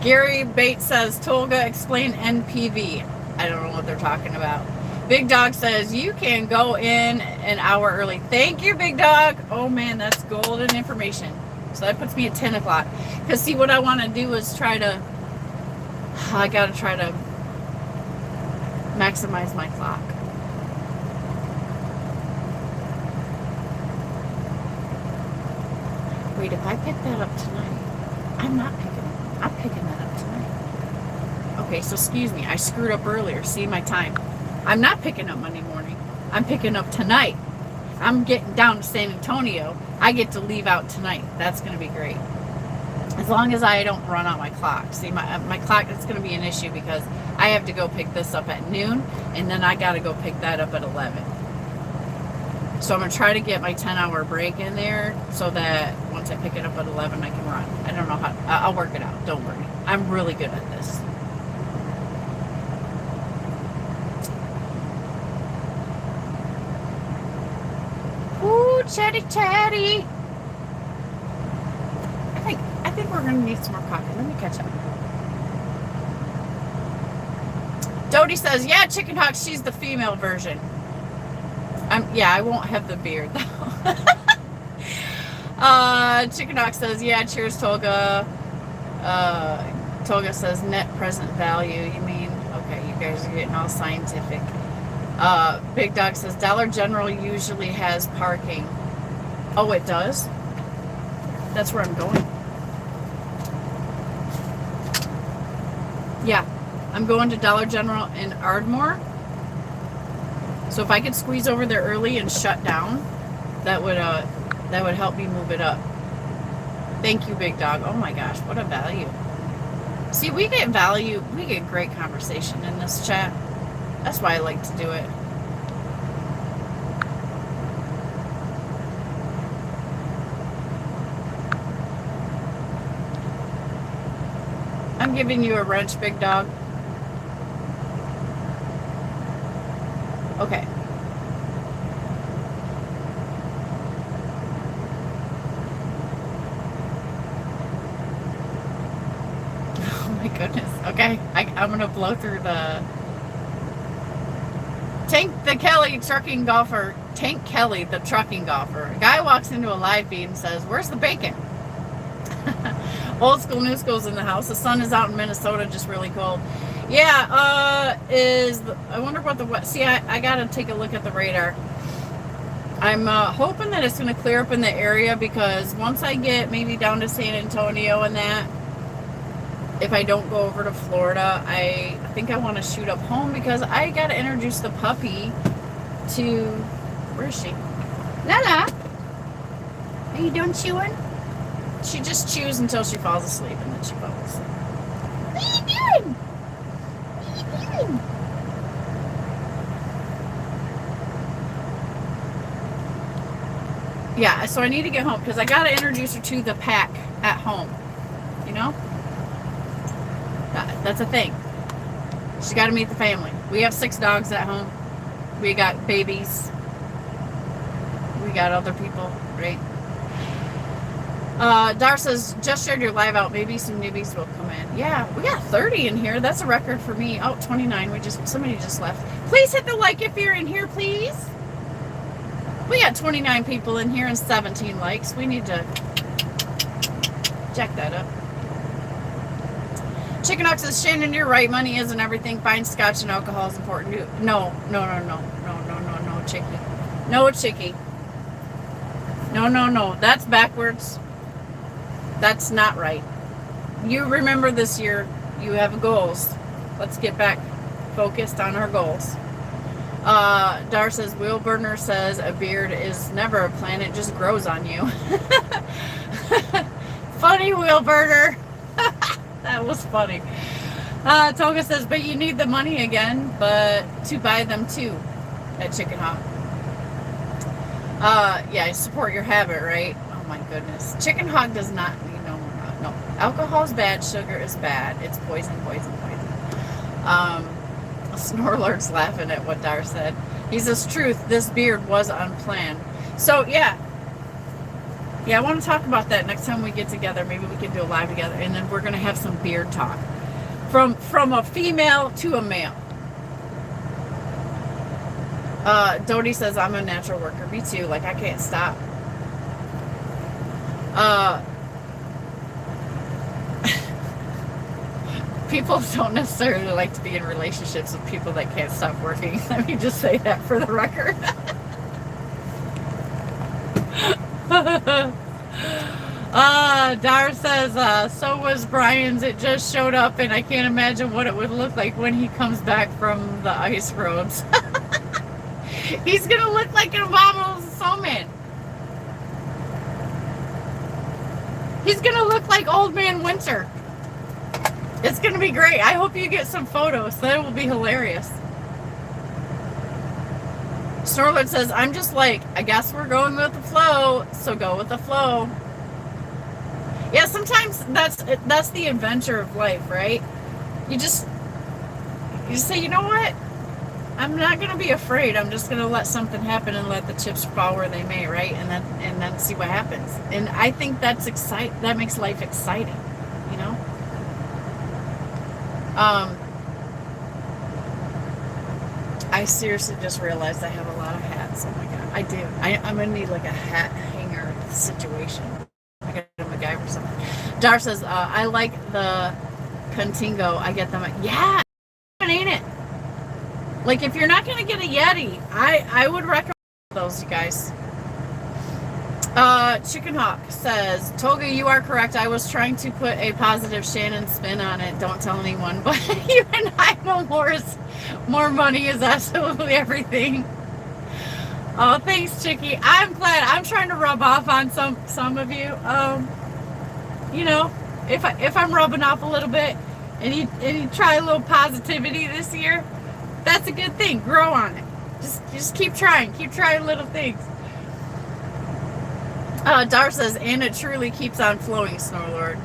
Gary Bates says, Tolga, explain NPV. I don't know what they're talking about. Big Dog says, you can go in an hour early. Thank you, Big Dog. Oh, man, that's golden information. So that puts me at 10 o'clock. Because, see, what I want to do is I got to try to maximize my clock. Wait, if I pick that up tonight, I'm not picking it. I'm picking that up tonight. Okay, so excuse me. I screwed up earlier. See my time. I'm not picking up Monday morning. I'm picking up tonight. I'm getting down to San Antonio. I get to leave out tonight. That's going to be great. As long as I don't run out my clock. See, my clock, it's going to be an issue because I have to go pick this up at noon, and then I got to go pick that up at 11. So I'm going to try to get my 10-hour break in there so that once I pick it up at 11, I can run. I don't know how. I'll work it out. Don't worry. I'm really good at this. Ooh, chatty. I think we're going to need some more coffee. Let me catch up. Dodie says, yeah, Chicken Hawk, she's the female version. Yeah, I won't have the beard though. Chicken Hawk says, yeah, cheers, Tolga. Tolga says, net present value. You mean, okay, you guys are getting all scientific. Big Dog says, Dollar General usually has parking. Oh, it does? That's where I'm going. Yeah, I'm going to Dollar General in Ardmore. So if I could squeeze over there early and shut down, that would help me move it up. Thank you, Big Dog. Oh my gosh, what a value. See, we get value, we get great conversation in this chat. That's why I like to do it. I'm giving you a wrench, Big Dog. Okay. Oh my goodness. Okay. I'm going to blow through the... Tank Kelly, the trucking golfer. A guy walks into a live feed and says, where's the bacon? Old school, new school's in the house. The sun is out in Minnesota, just really cold. Yeah, I wonder what the... See, I got to take a look at the radar. I'm hoping that it's going to clear up in the area because once I get maybe down to San Antonio and that, if I don't go over to Florida, I think I want to shoot up home because I got to introduce the puppy to... Where is she? Lala! Are you done chewing? She just chews until she falls asleep and then she falls asleep. What are you doing? Yeah, so I need to get home because I got to introduce her to the pack at home. You know? That's a thing. She's got to meet the family. We have 6 dogs at home. We got babies. We got other people, right? Dar says, just shared your live out. Maybe some newbies will come in. Yeah, we got 30 in here. That's a record for me. Oh, 29. Somebody just left. Please hit the like if you're in here, please. We got 29 people in here and 17 likes. We need to jack that up. Chicken Hawk says, Shannon, you're right. Money isn't everything. Fine scotch and alcohol is important too. No, Chicky. No, Chicky. No. That's backwards. That's not right. You remember this year, you have goals. Let's get back focused on our goals. Dar says, Wheel Burner says, a beard is never a plan. It just grows on you. Funny, Wheel Burner. That was funny. Toga says, but you need the money again, but to buy them too at Chicken Hawk. Yeah, support your habit, right? Oh my goodness. Chicken Hawk does not, no. Alcohol's bad, sugar is bad. It's poison. Snorlord's laughing at what Dar said. He says, truth, this beard was unplanned. So, yeah, I want to talk about that next time we get together. Maybe we can do a live together, and then we're going to have some beard talk. From a female to a male. Dodie says, I'm a natural worker. Me too. Like, I can't stop. People don't necessarily like to be in relationships with people that can't stop working. Let me just say that for the record. Dar says, so was Brian's. It just showed up, and I can't imagine what it would look like when he comes back from the ice roads. He's going to look like an abominable snowman. He's going to look like Old Man Winter. It's going to be great. I hope you get some photos. That will be hilarious. Snorlord says, I'm just like, I guess we're going with the flow, so go with the flow. Yeah, sometimes that's the adventure of life, right? You just say, you know what? I'm not going to be afraid. I'm just going to let something happen and let the chips fall where they may, right? And then see what happens. And I think that's that makes life exciting, you know? I seriously just realized I have a lot of hats. Oh my god, I do. I'm gonna need like a hat hanger situation. I got a MacGyver or something. Dar says, I like the Contigo. I get them. Yeah, ain't it? Like, if you're not gonna get a Yeti, I would recommend those, you guys. Chicken Hawk says, Toga, you are correct. I was trying to put a positive Shannon spin on it. Don't tell anyone, but you and I know more money is absolutely everything. Oh, thanks, Chicky. I'm glad. I'm trying to rub off on some of you. You know, if I'm rubbing off a little bit and you try a little positivity this year, that's a good thing. Grow on it. Just keep trying little things. Dar says, and it truly keeps on flowing, Snorlord.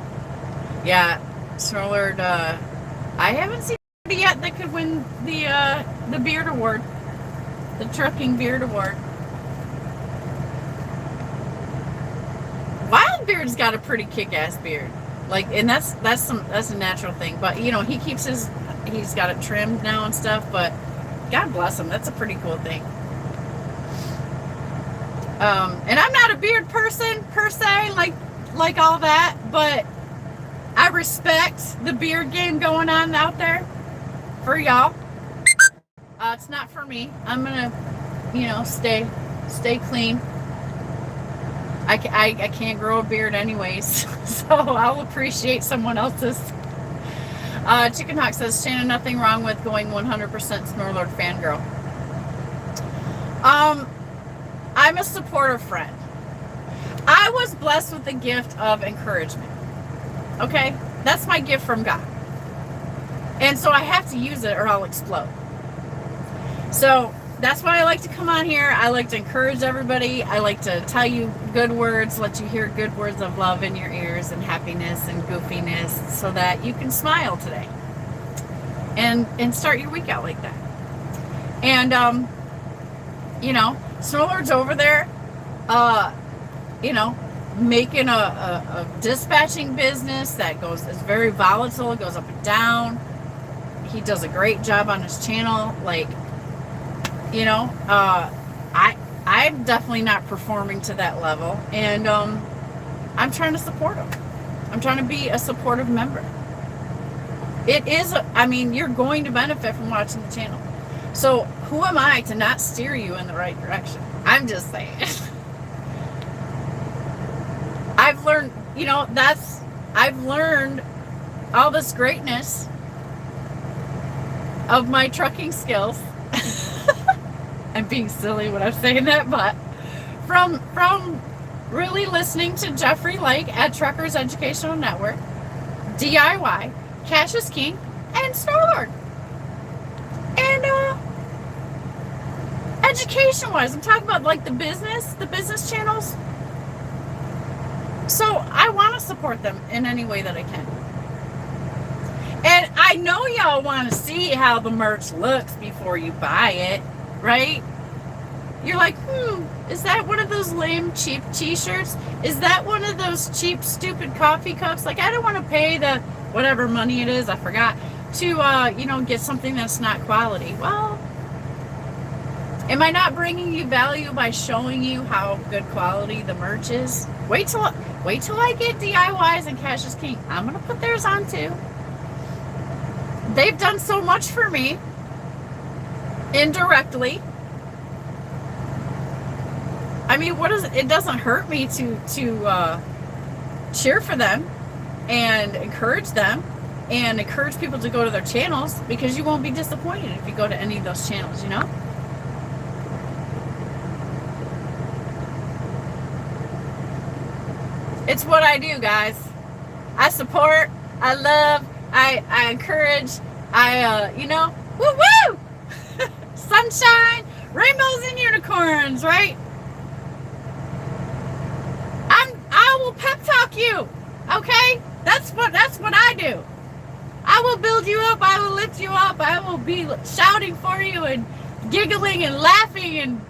Yeah, Snorlord, I haven't seen anybody yet that could win the beard award. The trucking beard award. Wildbeard's got a pretty kick-ass beard. Like, and that's a natural thing. But, you know, he's got it trimmed now and stuff, but God bless him. That's a pretty cool thing. And I'm not a beard person per se, like all that, but I respect the beard game going on out there for y'all. It's not for me. I'm gonna, you know, stay clean. I can't grow a beard anyways, so I'll appreciate someone else's. Chicken Hawk says, Shannon, nothing wrong with going 100% Snorlord fangirl. I'm a supportive friend. I was blessed with the gift of encouragement. Okay? That's my gift from God. And so I have to use it or I'll explode. So that's why I like to come on here. I like to encourage everybody. I like to tell you good words, let you hear good words of love in your ears and happiness and goofiness so that you can smile today. And start your week out like that. And, you know, Snorlord's over there, you know, making a dispatching business that is very volatile. It goes up and down. He does a great job on his channel. Like, you know, I'm definitely not performing to that level. And I'm trying to support him. I'm trying to be a supportive member. It is, I mean, you're going to benefit from watching the channel. So who am I to not steer you in the right direction? I'm just saying. I've learned, I've learned all this greatness of my trucking skills. I'm being silly when I'm saying that, but from really listening to Jeffrey Lake at Truckers Educational Network, DIY, Cash is King, and Snowlord. And education-wise, I'm talking about like the business channels. So I want to support them in any way that I can. And I know y'all want to see how the merch looks before you buy it, right? You're like, is that one of those lame, cheap t-shirts? Is that one of those cheap, stupid coffee cups? Like, I don't want to pay the whatever money it is, I forgot, to, get something that's not quality. Well, am I not bringing you value by showing you how good quality the merch is? Wait till I get DIYs and Cash is King. I'm going to put theirs on too. They've done so much for me indirectly. I mean, it doesn't hurt me to cheer for them and encourage them and encourage people to go to their channels, because you won't be disappointed if you go to any of those channels, It's what I do, guys. I support, I love, I encourage, woo woo! Sunshine, rainbows and unicorns, right? I will pep talk you, okay? That's what I do. I will build you up, I will lift you up, I will be shouting for you and giggling and laughing and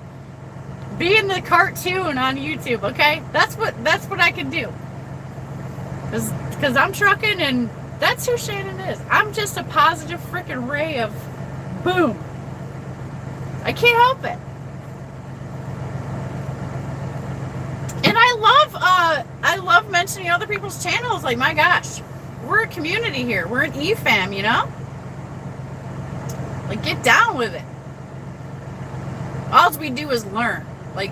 be in the cartoon on YouTube, okay? That's what I can do. Because I'm trucking, and that's who Shannon is. I'm just a positive freaking ray of boom. I can't help it. And I love mentioning other people's channels. Like, my gosh, we're a community here. We're an Efam, Like, get down with it. All we do is learn. Like,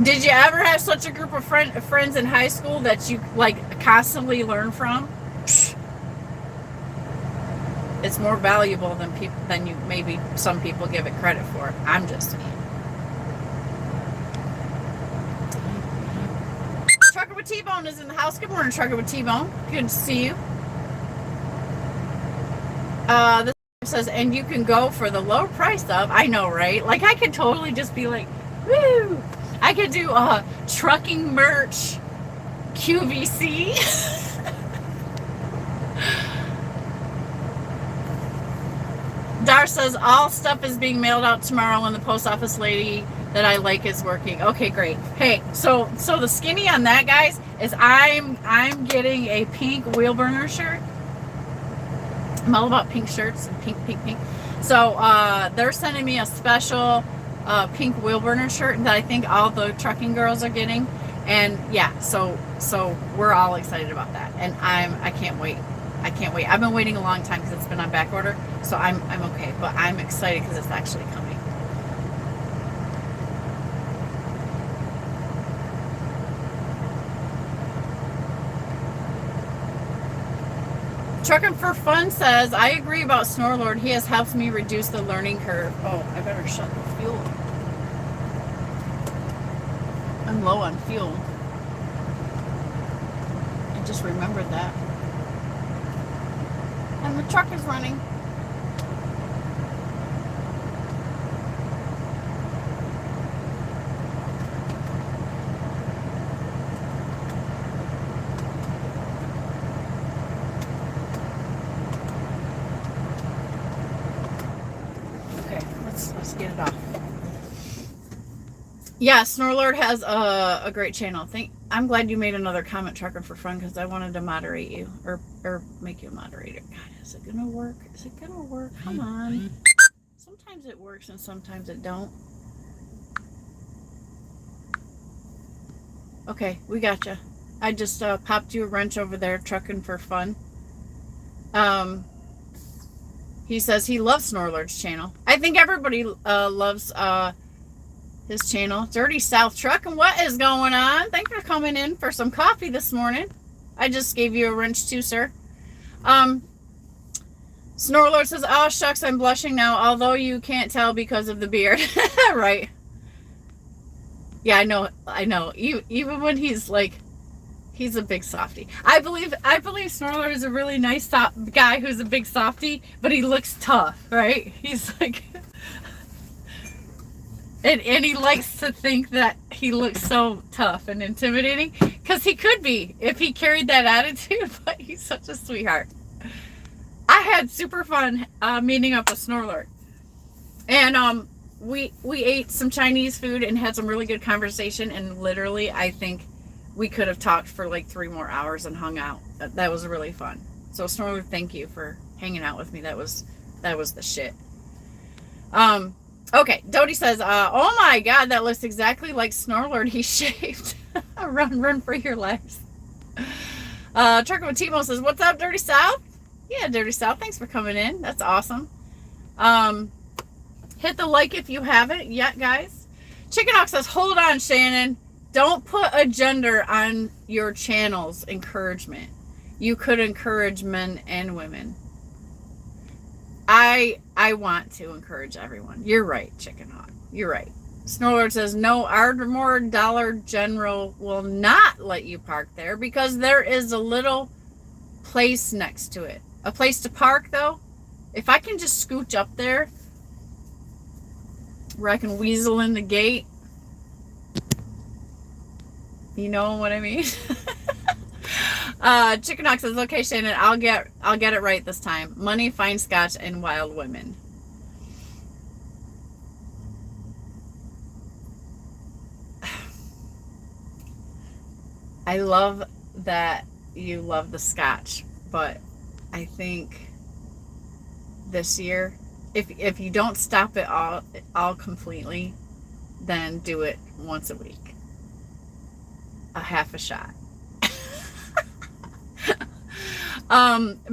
did you ever have such a group of friends in high school that you, like, constantly learn from? It's more valuable than you maybe some people give it credit for. I'm just saying. Trucker with T-Bone is in the house. Good morning, Trucker with T-Bone. Good to see you. This says, and you can go for the low price of, I know, right? Like, I could totally just be like, woo! I could do trucking merch QVC. Dar says, all stuff is being mailed out tomorrow when the post office lady that I like is working. Okay, great. Hey, so the skinny on that, guys, is I'm getting a pink wheel burner shirt. I'm all about pink shirts and pink. So they're sending me a special pink wheel burner shirt that I think all the trucking girls are getting. And yeah, so we're all excited about that. And I can't wait. I've been waiting a long time because it's been on back order. So I'm okay, but I'm excited because it's actually coming. Trucking for Fun says, I agree about Snorlord. He has helped me reduce the learning curve. Oh, I better shut the fuel. I'm low on fuel. I just remembered that. And the truck is running. Let's get it off. Yeah, Snorlord has a great channel. I'm glad you made another comment, Trucker for Fun, because I wanted to moderate you or make you a moderator. God, is it gonna work? Is it gonna work? Come on. Sometimes it works and sometimes it don't. Okay, we gotcha. I just popped you a wrench over there, Trucking for Fun. He says he loves Snorlord's channel. I think everybody loves his channel. Dirty South Truck. And what is going on? Thanks for coming in for some coffee this morning. I just gave you a wrench too, sir. Snorlord says, oh, shucks, I'm blushing now, although you can't tell because of the beard. Right. Yeah, I know. Even when he's like, he's a big softie. I believe Snorlord is a really nice guy who's a big softie, but he looks tough, right? He's like, and he likes to think that he looks so tough and intimidating, because he could be if he carried that attitude, but he's such a sweetheart. I had super fun meeting up with Snorlord, and we ate some Chinese food and had some really good conversation, and literally I think we could have talked for like 3 more hours and hung out. That was really fun. So Snorlord, thank you for hanging out with me. That was the shit. Okay, Dodie says, oh my god, that looks exactly like Snorlord. He shaved. Run for your lives. Trucker with Timo says, what's up, Dirty South? Yeah, Dirty South, thanks for coming in. That's awesome. Hit the like if you haven't yet, guys. Chicken Hawk says, hold on, Shannon. Don't put a gender on your channel's encouragement. You could encourage men and women. I want to encourage everyone. You're right, Chicken Hawk. You're right. Snorlord says, no, Ardmore Dollar General will not let you park there because there is a little place next to it. A place to park, though. If I can just scooch up there where I can weasel in the gate. You know what I mean? Chicken Hawk says, okay, Shannon, I'll get it right this time. Money, fine scotch, and wild women. I love that you love the scotch, but I think this year, if you don't stop it all completely, then do it once a week. A half a shot.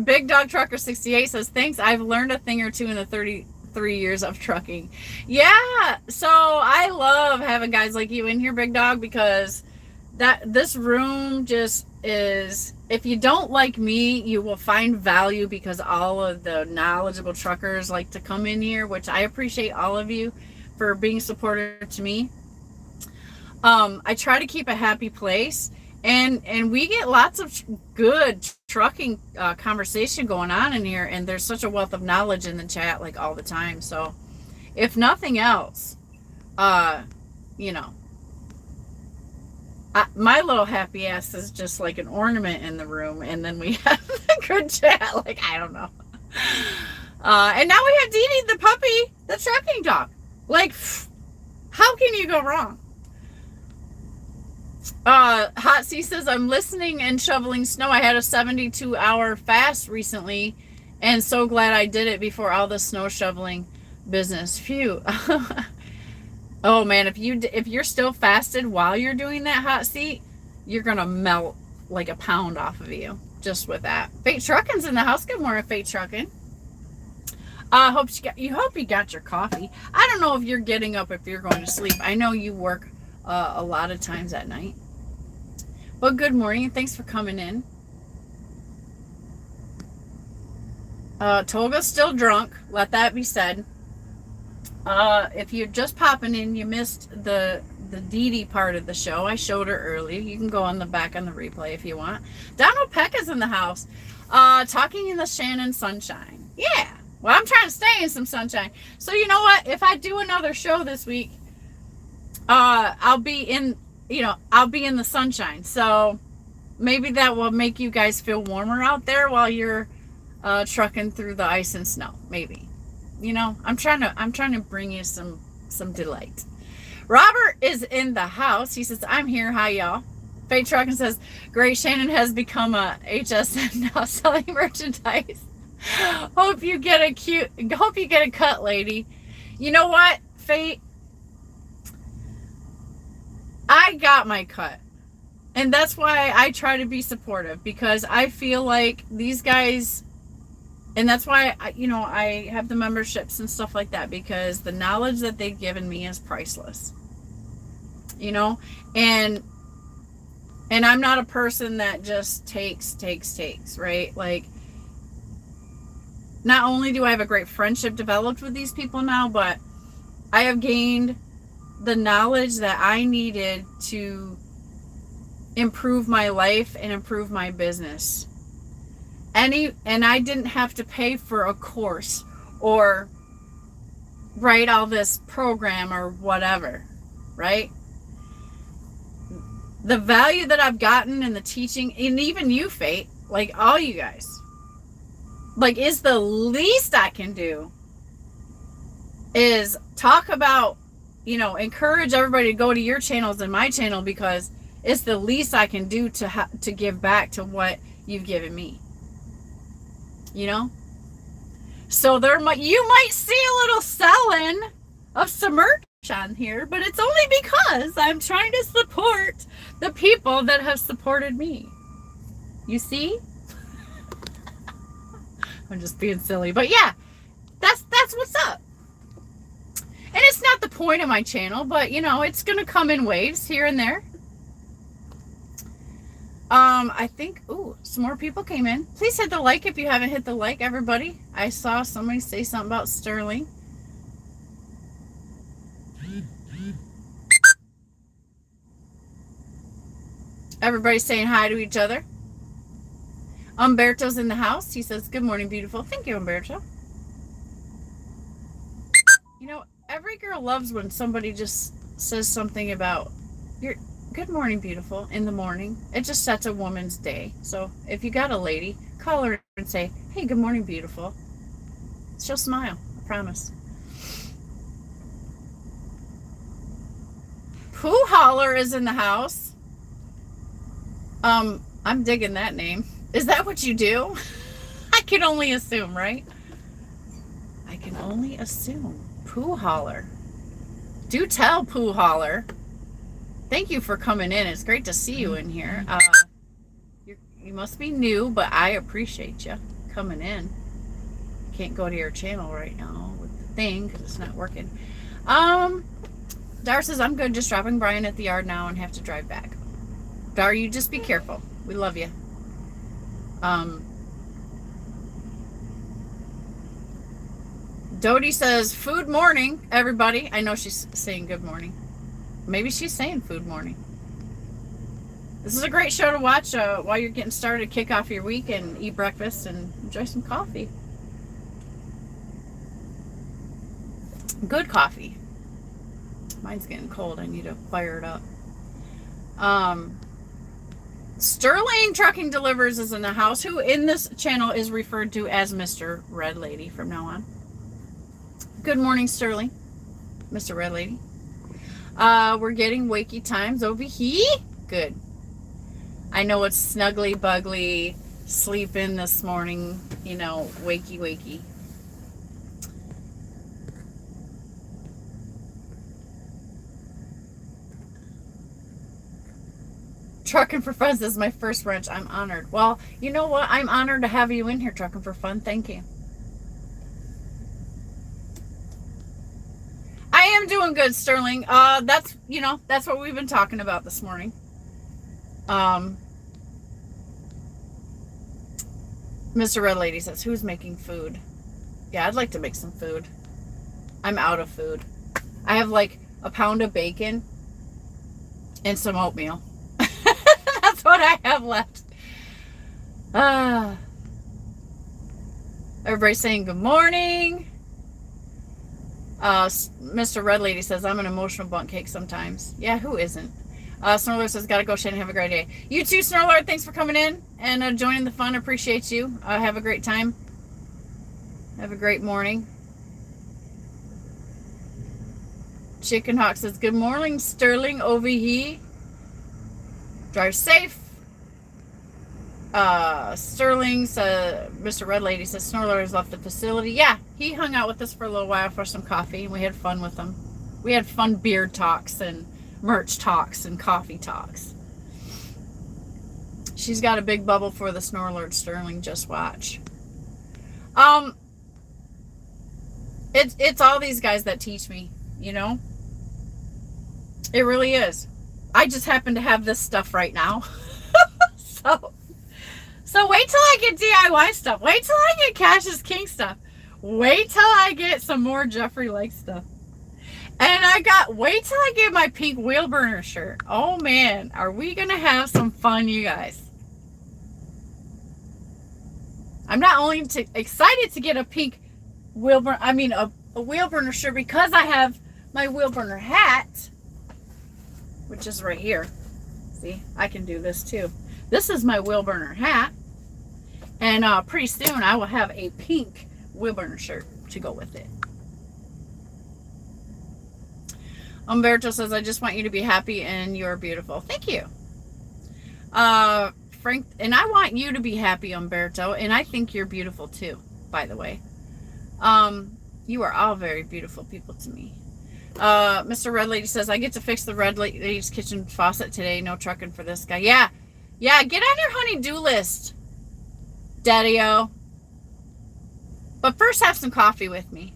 Big Dog Trucker 68 says, thanks, I've learned a thing or two in the 33 years of trucking. Yeah, so I love having guys like you in here, Big Dog, because this room just is, if you don't like me, you will find value because all of the knowledgeable truckers like to come in here, which I appreciate all of you for being supportive to me. I try to keep a happy place, and we get lots of good trucking conversation going on in here, and there's such a wealth of knowledge in the chat like all the time. So if nothing else, you know, my little happy ass is just like an ornament in the room, and then we have a good chat. Like, I don't know. And now we have Dee Dee, the puppy, the trucking dog. Like, how can you go wrong? Hot C says, I'm listening and shoveling snow. I had a 72-hour fast recently, and so glad I did it before all the snow shoveling business. Phew. Oh man, if you're still fasted while you're doing that, Hot Seat, you're gonna melt like a pound off of you just with that. Fate Trucking's in the house. Good morning, Fate Trucking. Hope you got your coffee. I don't know if you're getting up if you're going to sleep. I know you work a lot of times at night. But good morning. Thanks for coming in. Tolga's still drunk. Let that be said. If you're just popping in, you missed the Dee Dee part of the show. I showed her earlier. You can go on the back on the replay if you want. Donald Peck is in the house. Talking in the Shannon sunshine. Yeah. Well, I'm trying to stay in some sunshine. So you know what? If I do another show this week, I'll be in the sunshine. So maybe that will make you guys feel warmer out there while you're trucking through the ice and snow. Maybe. You know, I'm trying to bring you some delight. Robert is in the house. He says, I'm here. Hi, y'all. Fate Trucking says, great, Shannon has become a HSN now selling merchandise. Hope you get a cut, lady. You know what, Fate? I got my cut. And that's why I try to be supportive, because I feel like these guys, And that's why I have the memberships and stuff like that, because the knowledge that they've given me is priceless. And I'm not a person that just takes, right? Like, not only do I have a great friendship developed with these people now, but I have gained the knowledge that I needed to improve my life and improve my business. And I didn't have to pay for a course or write all this program or whatever, right? The value that I've gotten in the teaching, and even you, Fate, like all you guys, like, is the least I can do is talk about, encourage everybody to go to your channels and my channel, because it's the least I can do to give back to what you've given me. So you might see a little selling of some merch on here, but it's only because I'm trying to support the people that have supported me. You see? I'm just being silly, but yeah, that's what's up. And it's not the point of my channel, but it's gonna come in waves here and there. I think, some more people came in. Please hit the like if you haven't hit the like, everybody. I saw somebody say something about Sterling. Everybody's saying hi to each other. Umberto's in the house. He says, good morning, beautiful. Thank you, Umberto. Every girl loves when somebody just says something about your good morning, beautiful, in the morning. It just sets a woman's day. So if you got a lady, call her and say, hey, good morning, beautiful. She'll smile, I promise. Pooh Holler is in the house. I'm digging that name. Is that what you do? I can only assume, right? I can only assume. Pooh Holler. Do tell, Pooh Holler. Thank you for coming in. It's great to see you in here. You must be new, but I appreciate you coming in. Can't go to your channel right now with the thing because it's not working. Dar says, I'm good. Just dropping Brian at the yard now and have to drive back. Dar, you just be careful. We love you. Dodie says, food morning, everybody. I know she's saying good morning. Maybe she's saying food morning. This is a great show to watch while you're getting started. Kick off your week and eat breakfast and enjoy some coffee. Good coffee. Mine's getting cold. I need to fire it up. Sterling Trucking Delivers is in the house, who in this channel is referred to as Mr. Red Lady from now on. Good morning, Sterling. Mr. Red Lady. We're getting wakey times over here. Good. I know it's snuggly, bugly, sleeping this morning, wakey. Trucking for Fun is my first wrench. I'm honored. Well, you know what? I'm honored to have you in here, Trucking for Fun. Thank you. I am doing good, Sterling. That's what we've been talking about this morning. Mr. Red Lady says, who's making food? Yeah, I'd like to make some food. I'm out of food. I have like a pound of bacon and some oatmeal. That's what I have left. Everybody's saying good morning. Mr. Red Lady says, I'm an emotional bunk cake sometimes. Yeah, who isn't? Snorlord says, gotta go, Shannon. Have a great day. You too, Snorlord. Thanks for coming in and joining the fun. Appreciate you. Have a great time. Have a great morning. Chicken Hawk says, good morning, Sterling over here. Drive safe. Sterling says, Mr. Red Lady says, Snorlord has left the facility. Yeah, he hung out with us for a little while for some coffee, and we had fun with him. We had fun beard talks and merch talks and coffee talks. She's got a big bubble for the Snorlord, Sterling. Just watch. Um, it's all these guys that teach me, you know? It really is. I just happen to have this stuff right now. so wait till I get DIY stuff. Wait till I get Cash is King stuff. Wait till I get some more Jeffrey Lake stuff. And wait till I get my pink wheel burner shirt. Oh man, are we going to have some fun, you guys? I'm not only excited to get a pink wheel burner, a wheel burner shirt, because I have my wheel burner hat, which is right here. See, I can do this too. This is my wheel burner hat. And pretty soon I will have a pink wheel burner shirt to go with it. Umberto says, I just want you to be happy and you're beautiful. Thank you. Frank, and I want you to be happy, Umberto, and I think you're beautiful too, by the way. You are all very beautiful people to me. Mr. Red Lady says, I get to fix the Red Lady's kitchen faucet today. No trucking for this guy. Yeah, get on your honey-do list, Daddy-o. But first have some coffee with me.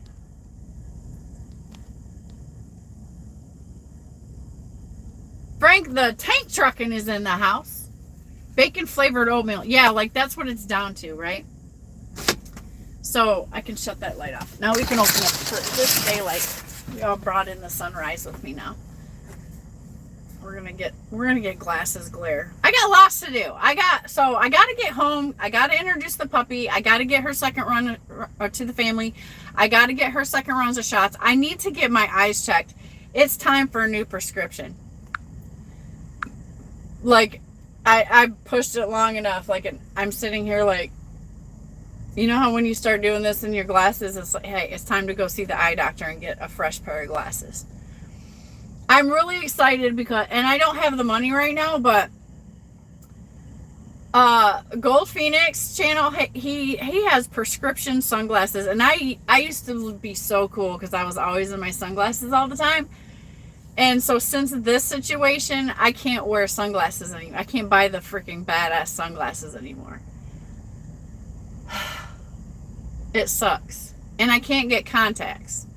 Frank, the tank trucking is in the house. Bacon flavored oatmeal. Yeah, like that's what it's down to, right? So I can shut that light off. Now we can open up for this daylight. We all brought in the sunrise with me now. We're gonna get glasses glare. I got lots to do. I gotta get home. I gotta introduce the puppy. I gotta get her second run to the family. I gotta get her second runs of shots. I need to get my eyes checked. It's time for a new prescription. Like, I pushed it long enough. Like, I'm sitting here like, you know how when you start doing this in your glasses, it's like, hey, it's time to go see the eye doctor and get a fresh pair of glasses. I'm really excited because, and I don't have the money right now, but Gold Phoenix channel, he has prescription sunglasses, and I used to be so cool because I was always in my sunglasses all the time. And so since this situation, I can't wear sunglasses anymore. I can't buy the freaking badass sunglasses anymore. It sucks. And I can't get contacts.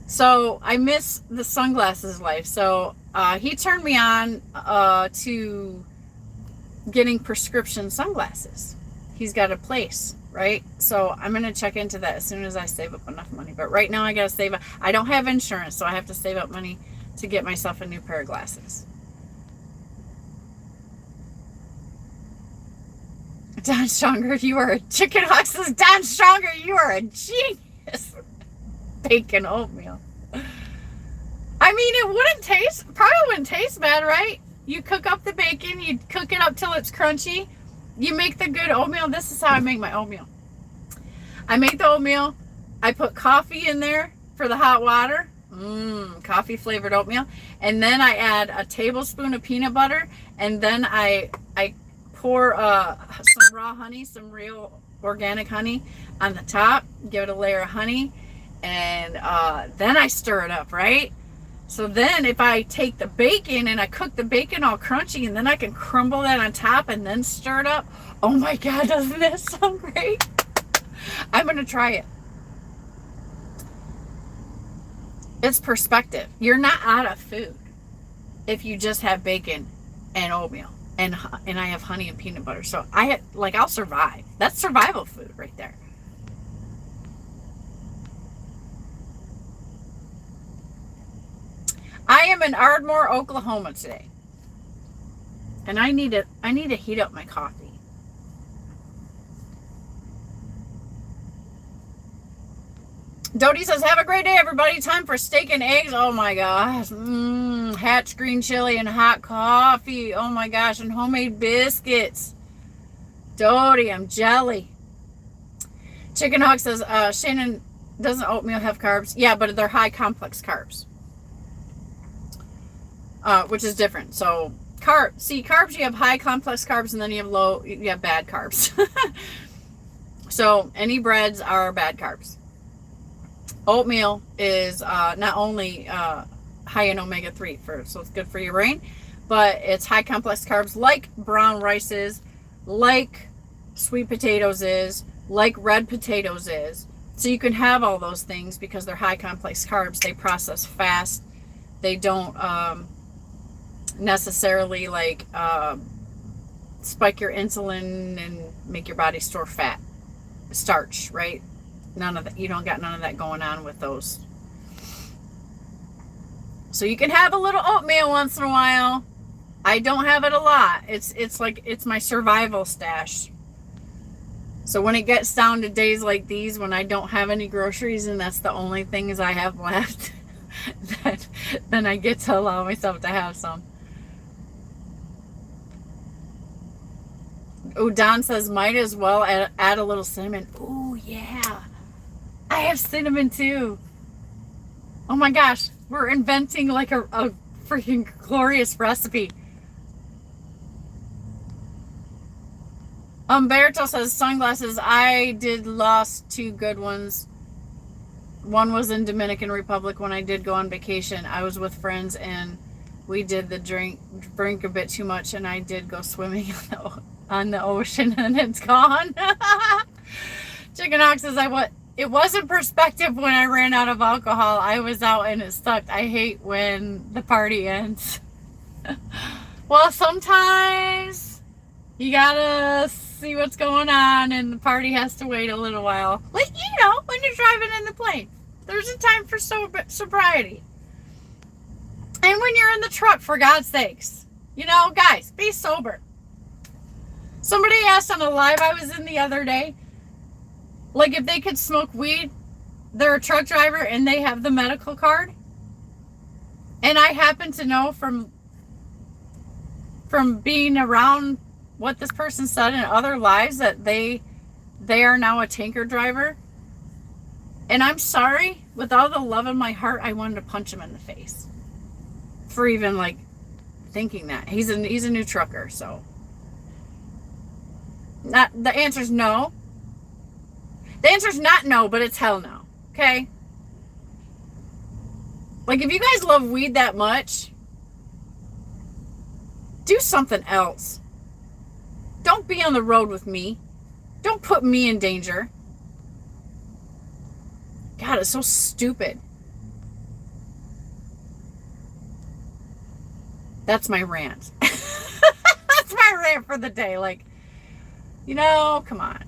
So I miss the sunglasses life. So he turned me on to getting prescription sunglasses. He's got a place, right? So I'm going to check into that as soon as I save up enough money. But right now I got to save up. I don't have insurance, so I have to save up money to get myself a new pair of glasses. Don Stronger, you are a chicken hawk says, Don Stronger, you are a genius. Bacon oatmeal. I mean, it probably wouldn't taste bad, right? You cook up the bacon, you cook it up till it's crunchy. You make the good oatmeal. This is how I make my oatmeal. I make the oatmeal. I put coffee in there for the hot water. Coffee flavored oatmeal. And then I add a tablespoon of peanut butter. And then I pour some raw honey, some real organic honey on the top. Give it a layer of honey. And then I stir it up, right? So then if I take the bacon and I cook the bacon all crunchy, and then I can crumble that on top and then stir it up. Oh my God, doesn't that sound great? I'm going to try it. It's perspective. You're not out of food if you just have bacon and oatmeal and I have honey and peanut butter. So I'll survive. That's survival food right there. I am in Ardmore, Oklahoma today. And I need to heat up my coffee. Dodie says, have a great day, everybody. Time for steak and eggs. Oh, my gosh. Hatch green chili and hot coffee. Oh, my gosh. And homemade biscuits. Dodie, I'm jelly. Chicken Hawk says, Shannon, doesn't oatmeal have carbs? Yeah, but they're high complex carbs. Which is different. So, carbs, you have high complex carbs, and then you have bad carbs. So, any breads are bad carbs. Oatmeal is not only high in omega-3, so it's good for your brain, but it's high complex carbs like brown rice is, like sweet potatoes is, like red potatoes is. So you can have all those things because they're high complex carbs. They process fast. They don't necessarily like spike your insulin and make your body store fat, starch, right? None of that. You don't got none of that going on with those. So you can have a little oatmeal once in a while. I don't have it a lot. It's like it's my survival stash. So when it gets down to days like these when I don't have any groceries and that's the only things I have left, then I get to allow myself to have some. Oh, Don says might as well add a little cinnamon. Oh yeah, I have cinnamon too. Oh my gosh, we're inventing like a freaking glorious recipe. Umberto says sunglasses. I did lost 2 good ones. One was in Dominican Republic when I did go on vacation. I was with friends and we did the drink a bit too much, and I did go swimming on the ocean and it's gone. Chicken Hawk says it wasn't perspective when I ran out of alcohol. I was out and it sucked. I hate when the party ends. Well, sometimes you gotta see what's going on and the party has to wait a little while. Like, when you're driving in the plane, there's a time for sobriety. And when you're in the truck, for God's sakes, guys, be sober. Somebody asked on a live I was in the other day, like if they could smoke weed, they're a truck driver and they have the medical card. And I happen to know from being around what this person said in other lives that they are now a tanker driver. And I'm sorry, with all the love in my heart, I wanted to punch him in the face for even like thinking that. He's a new trucker, so not the answer's no. The answer's not no, but it's hell no. Okay? Like if you guys love weed that much, do something else. Don't be on the road with me. Don't put me in danger. God, it's so stupid. That's my rant. That's my rant for the day. Like, come on.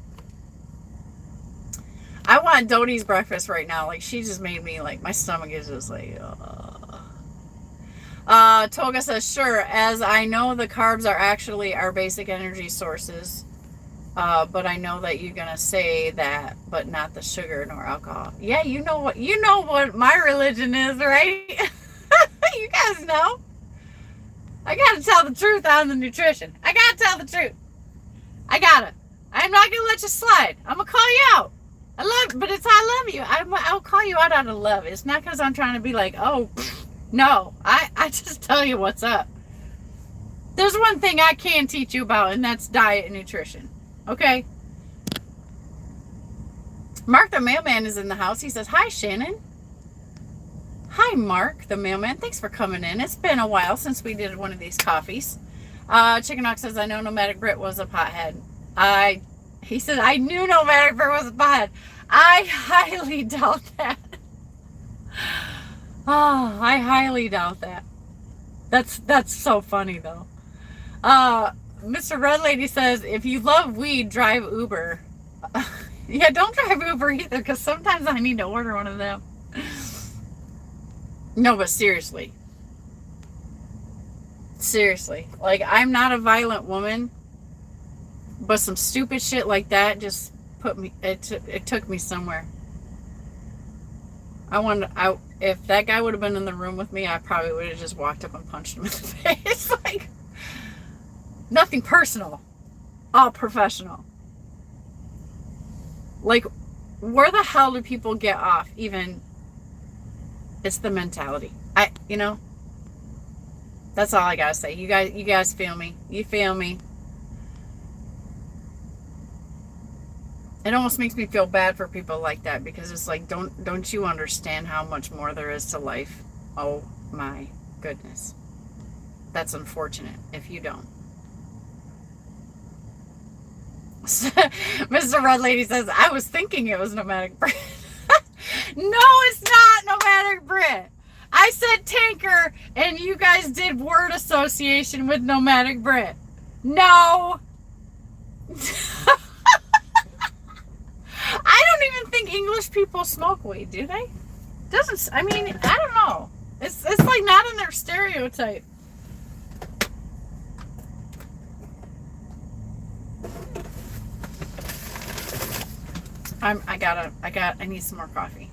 I want Dodie's breakfast right now. Like, she just made me, like, my stomach is just like, Toga says, sure, as I know the carbs are actually our basic energy sources, but I know that you're going to say that, but not the sugar nor alcohol. Yeah, you know what my religion is, right? You guys know. I got to tell the truth on the nutrition. I got to tell the truth. I got to. I'm not going to let you slide. I'm going to call you out. But I love you. I'll call you out of love. It's not because I'm trying to be like, oh, no. I just tell you what's up. There's one thing I can teach you about, and that's diet and nutrition. Okay? Mark the mailman is in the house. He says, hi, Shannon. Hi, Mark the mailman. Thanks for coming in. It's been a while since we did one of these coffees. Chicken Hawk says, I know Nomadic Brit was a pothead. He said, I knew Nomadic Brit was a pothead. I highly doubt that. Oh, I highly doubt that. That's so funny, though. Mr. Red Lady says, if you love weed, drive Uber. Yeah, don't drive Uber either, because sometimes I need to order one of them. No, but seriously. Seriously. Like, I'm not a violent woman, but some stupid shit like that just it took me somewhere. If that guy would have been in the room with me, I probably would have just walked up and punched him in the face. Like, nothing personal. All professional. Like, where the hell do people get off even? It's the mentality. That's all I gotta say. You guys feel me. You feel me. It almost makes me feel bad for people like that, because it's like, don't you understand how much more there is to life? Oh my goodness. That's unfortunate if you don't. Mr. Red Lady says, I was thinking it was Nomadic Brit. No, it's not Nomadic Brit. I said tanker, and you guys did word association with Nomadic Brit. No. I don't even think English people smoke weed, do they? Doesn't, I mean, I don't know. It's like not in their stereotype. I need some more coffee.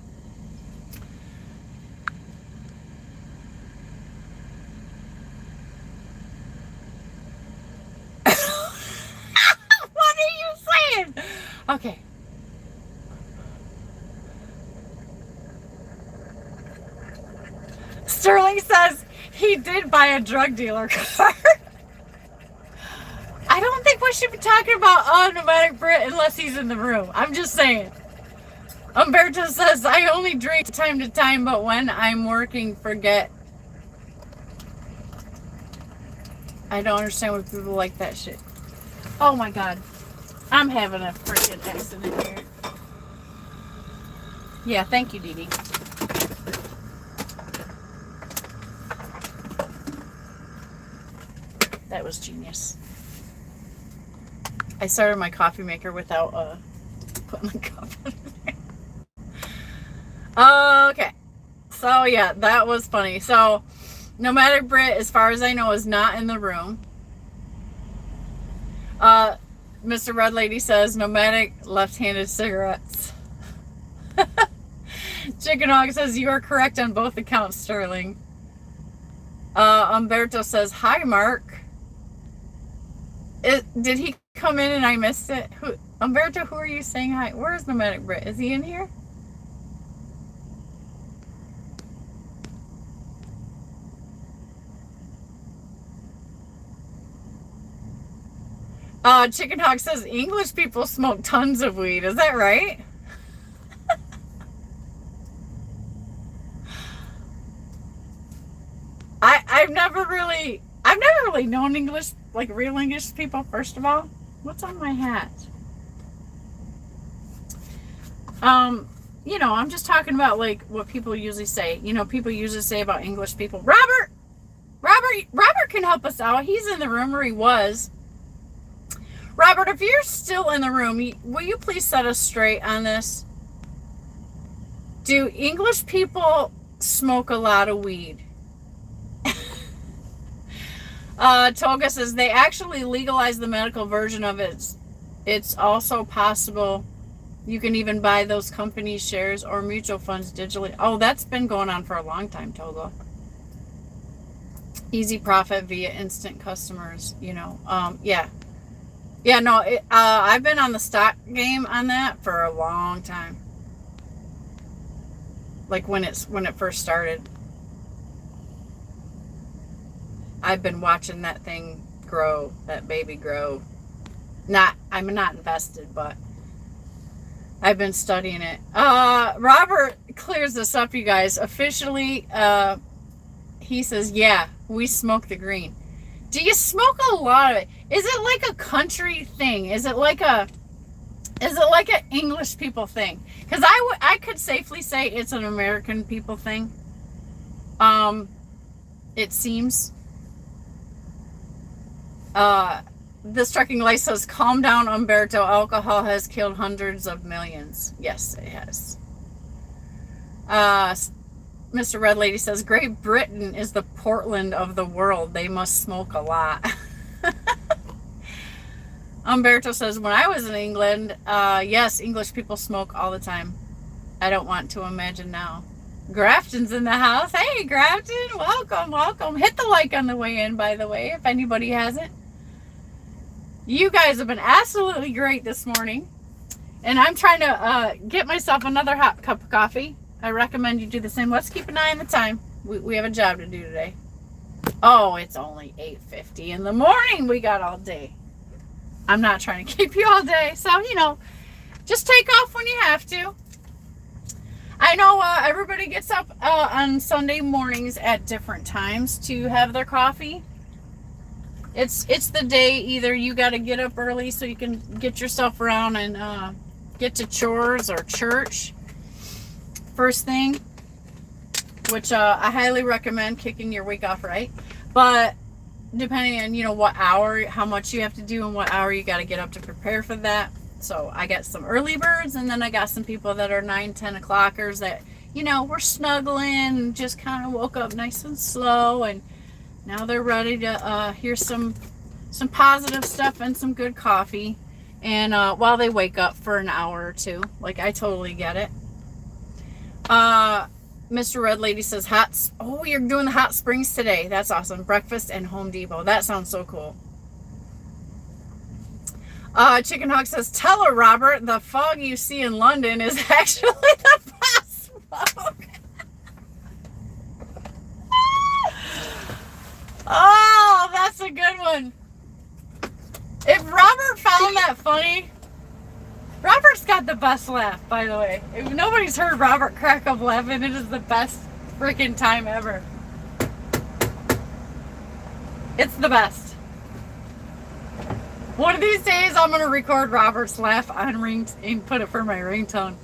What are you saying? Okay. Sterling says he did buy a drug dealer card. I don't think we should be talking about Nomadic Brit unless he's in the room. I'm just saying. Umberto says, I only drink time to time, but when I'm working, forget. I don't understand why people like that shit. Oh my God. I'm having a freaking accident here. Yeah, thank you, Dee Dee. That was genius. I started my coffee maker without putting the cup in there. Okay. So yeah, that was funny. So Nomadic Brit, as far as I know, is not in the room. Mr. Red Lady says nomadic left-handed cigarettes. Chicken Hog says you are correct on both accounts, Sterling. Umberto says hi, Mark. Did he come in and I missed it? Umberto, who are you saying hi? Where is Nomadic Brit? Is he in here? Chicken Hawk says English people smoke tons of weed. Is that right? I've never really known English, like real English people, first of all. What's on my hat? You know, I'm just talking about like what people usually say. You know, people usually say about English people. Robert can help us out. He's in the room, or he was. Robert, if you're still in the room, will you please set us straight on this? Do English people smoke a lot of weed? Toga says they actually legalized the medical version of it. It's also possible you can even buy those company shares or mutual funds digitally. Oh, that's been going on for a long time, Toga. Easy profit via instant customers, you know. Yeah. Yeah, no, I've been on the stock game on that for a long time. Like when it first started. I've been watching that thing grow, that baby grow. I'm not invested, but I've been studying it. Robert clears this up, you guys. Officially, he says, yeah, we smoke the green. Do you smoke a lot of it? Is it like a country thing? Is it like an English people thing? Because I could safely say it's an American people thing. It seems. This trucking light says, calm down, Umberto. Alcohol has killed hundreds of millions. Yes, it has. Mr. Red Lady says, Great Britain is the Portland of the world. They must smoke a lot. Umberto says, when I was in England, yes, English people smoke all the time. I don't want to imagine now. Grafton's in the house. Hey, Grafton, welcome, welcome. Hit the like on the way in, by the way, if anybody hasn't. You guys have been absolutely great this morning. And I'm trying to get myself another hot cup of coffee. I recommend you do the same. Let's keep an eye on the time. We have a job to do today. Oh, it's only 8:50 in the morning. We got all day. I'm not trying to keep you all day. So, you know, just take off when you have to. I know everybody gets up on Sunday mornings at different times to have their coffee. It's the day either you got to get up early so you can get yourself around and get to chores or church first thing, which I highly recommend kicking your week off right. But depending on, what hour, how much you have to do and what hour you got to get up to prepare for that. So I got some early birds, and then I got some people that are 9-10 o'clockers that, we're snuggling, just kind of woke up nice and slow, and now they're ready to hear some positive stuff and some good coffee. And while they wake up for an hour or two, like I totally get it. Mr. Red Lady says you're doing the hot springs today. That's awesome. Breakfast and Home Depot. That sounds so cool. Chicken Hawk says, tell her, Robert, the fog you see in London is actually the best smoke. Oh, that's a good one. If Robert found that funny, Robert's got the best laugh, by the way. If nobody's heard Robert crack up laughing, it is the best freaking time ever. It's the best. One of these days, I'm going to record Robert's laugh on ring and put it for my ringtone.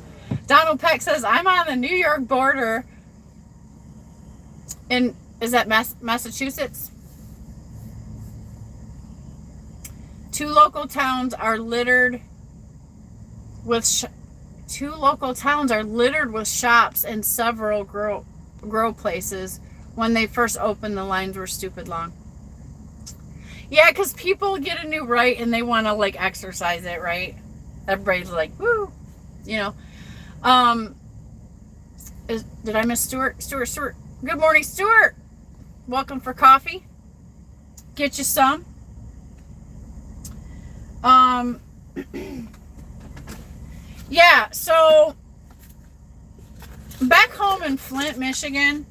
Donald Peck says, I'm on the New York border. Is that Massachusetts? Two local towns are littered with shops and several grow places. When they first opened, the lines were stupid long. Yeah, because people get a new right and they want to exercise it, right? Everybody's like, woo, Did I miss Stuart? Stuart. Good morning, Stuart. Welcome for coffee. Get you some. Yeah, so back home in Flint, Michigan,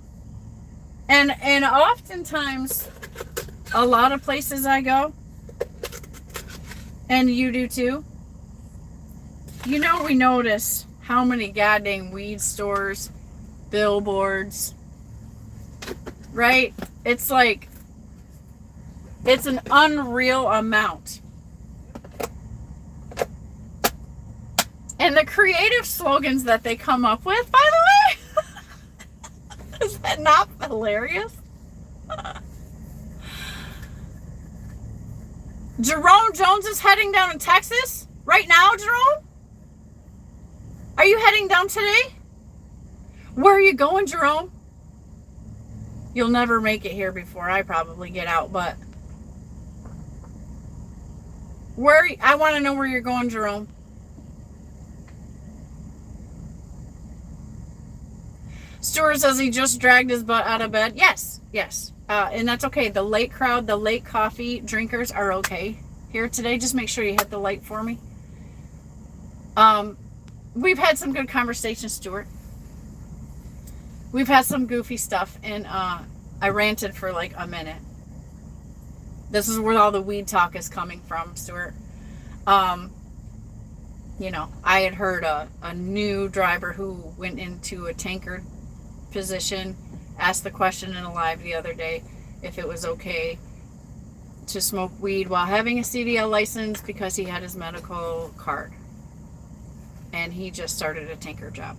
and oftentimes a lot of places I go, and you do too, we notice how many goddamn weed stores, billboards, right? It's like, it's an unreal amount. And the creative slogans that they come up with, by the way, is that not hilarious? Jerome Jones is heading down to Texas right now, Jerome? Are you heading down today? Where are you going, Jerome? You'll never make it here before I probably get out, but I want to know where you're going, Jerome. Stuart says he just dragged his butt out of bed. Yes. And that's okay. The late crowd, the late coffee drinkers are okay here today. Just make sure you hit the light for me. We've had some good conversations, Stuart. We've had some goofy stuff, and I ranted for a minute. This is where all the weed talk is coming from, Stuart. I had heard a new driver who went into a tanker position asked the question in a live the other day if it was okay to smoke weed while having a CDL license because he had his medical card. And he just started a tanker job.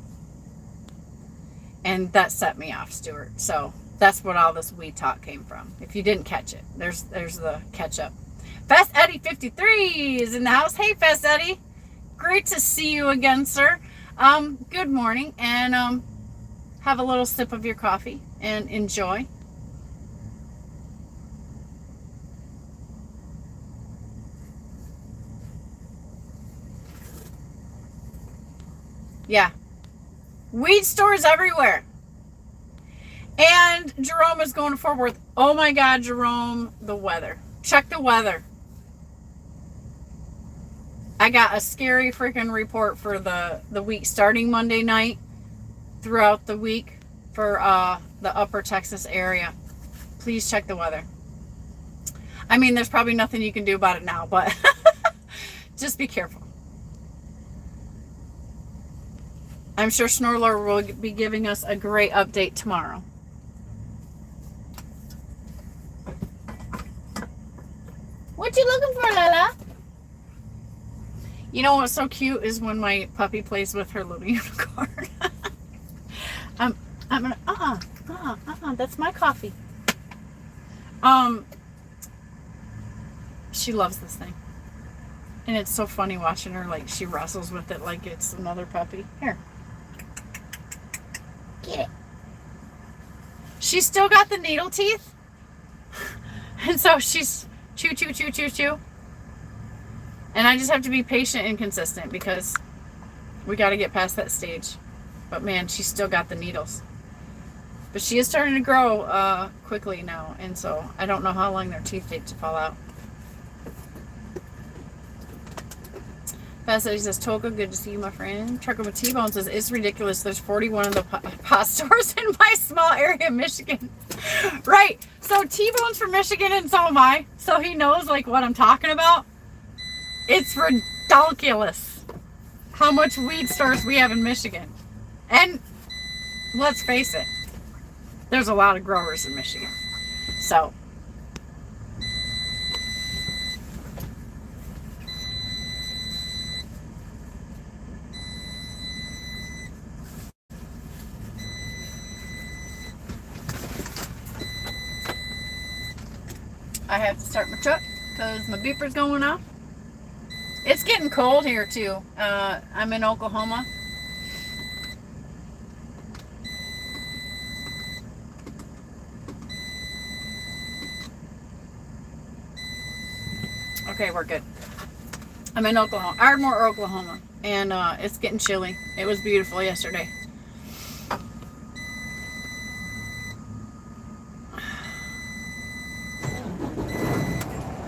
And that set me off, Stuart. So that's what all this weed talk came from. If you didn't catch it, there's the catch up. Fast Eddie 53 is in the house. Hey, Fast Eddie. Great to see you again, sir. Good morning. And have a little sip of your coffee and enjoy. Yeah. Weed stores everywhere. And Jerome is going to Fort Worth. Oh my God, Jerome, the weather. Check the weather. I got a scary freaking report for the week starting Monday night throughout the week for the upper Texas area. Please check the weather. I mean, there's probably nothing you can do about it now, but just be careful. I'm sure Snorlor will be giving us a great update tomorrow. What you looking for, Lala? You know what's so cute is when my puppy plays with her little unicorn. I'm gonna, that's my coffee. She loves this thing. And it's so funny watching her, like, she wrestles with it like it's another puppy. Here. Get it. She's still got the needle teeth. And so she's chew, chew, chew, chew, chew. And I just have to be patient and consistent because we got to get past that stage. But man, she's still got the needles. But she is starting to grow quickly now. And so I don't know how long their teeth take to fall out. He says, Toga, good to see you, my friend. Trucker with T-Bone says, it's ridiculous. There's 41 of the pot stores in my small area of Michigan. Right. So T-Bone's from Michigan and so am I. So he knows like what I'm talking about. It's ridiculous how much weed stores we have in Michigan. And let's face it, there's a lot of growers in Michigan. So I have to start my truck because my beeper's going off. It's getting cold here too. I'm in Oklahoma. Okay, we're good. I'm in Oklahoma, Ardmore, Oklahoma, and it's getting chilly. It was beautiful yesterday.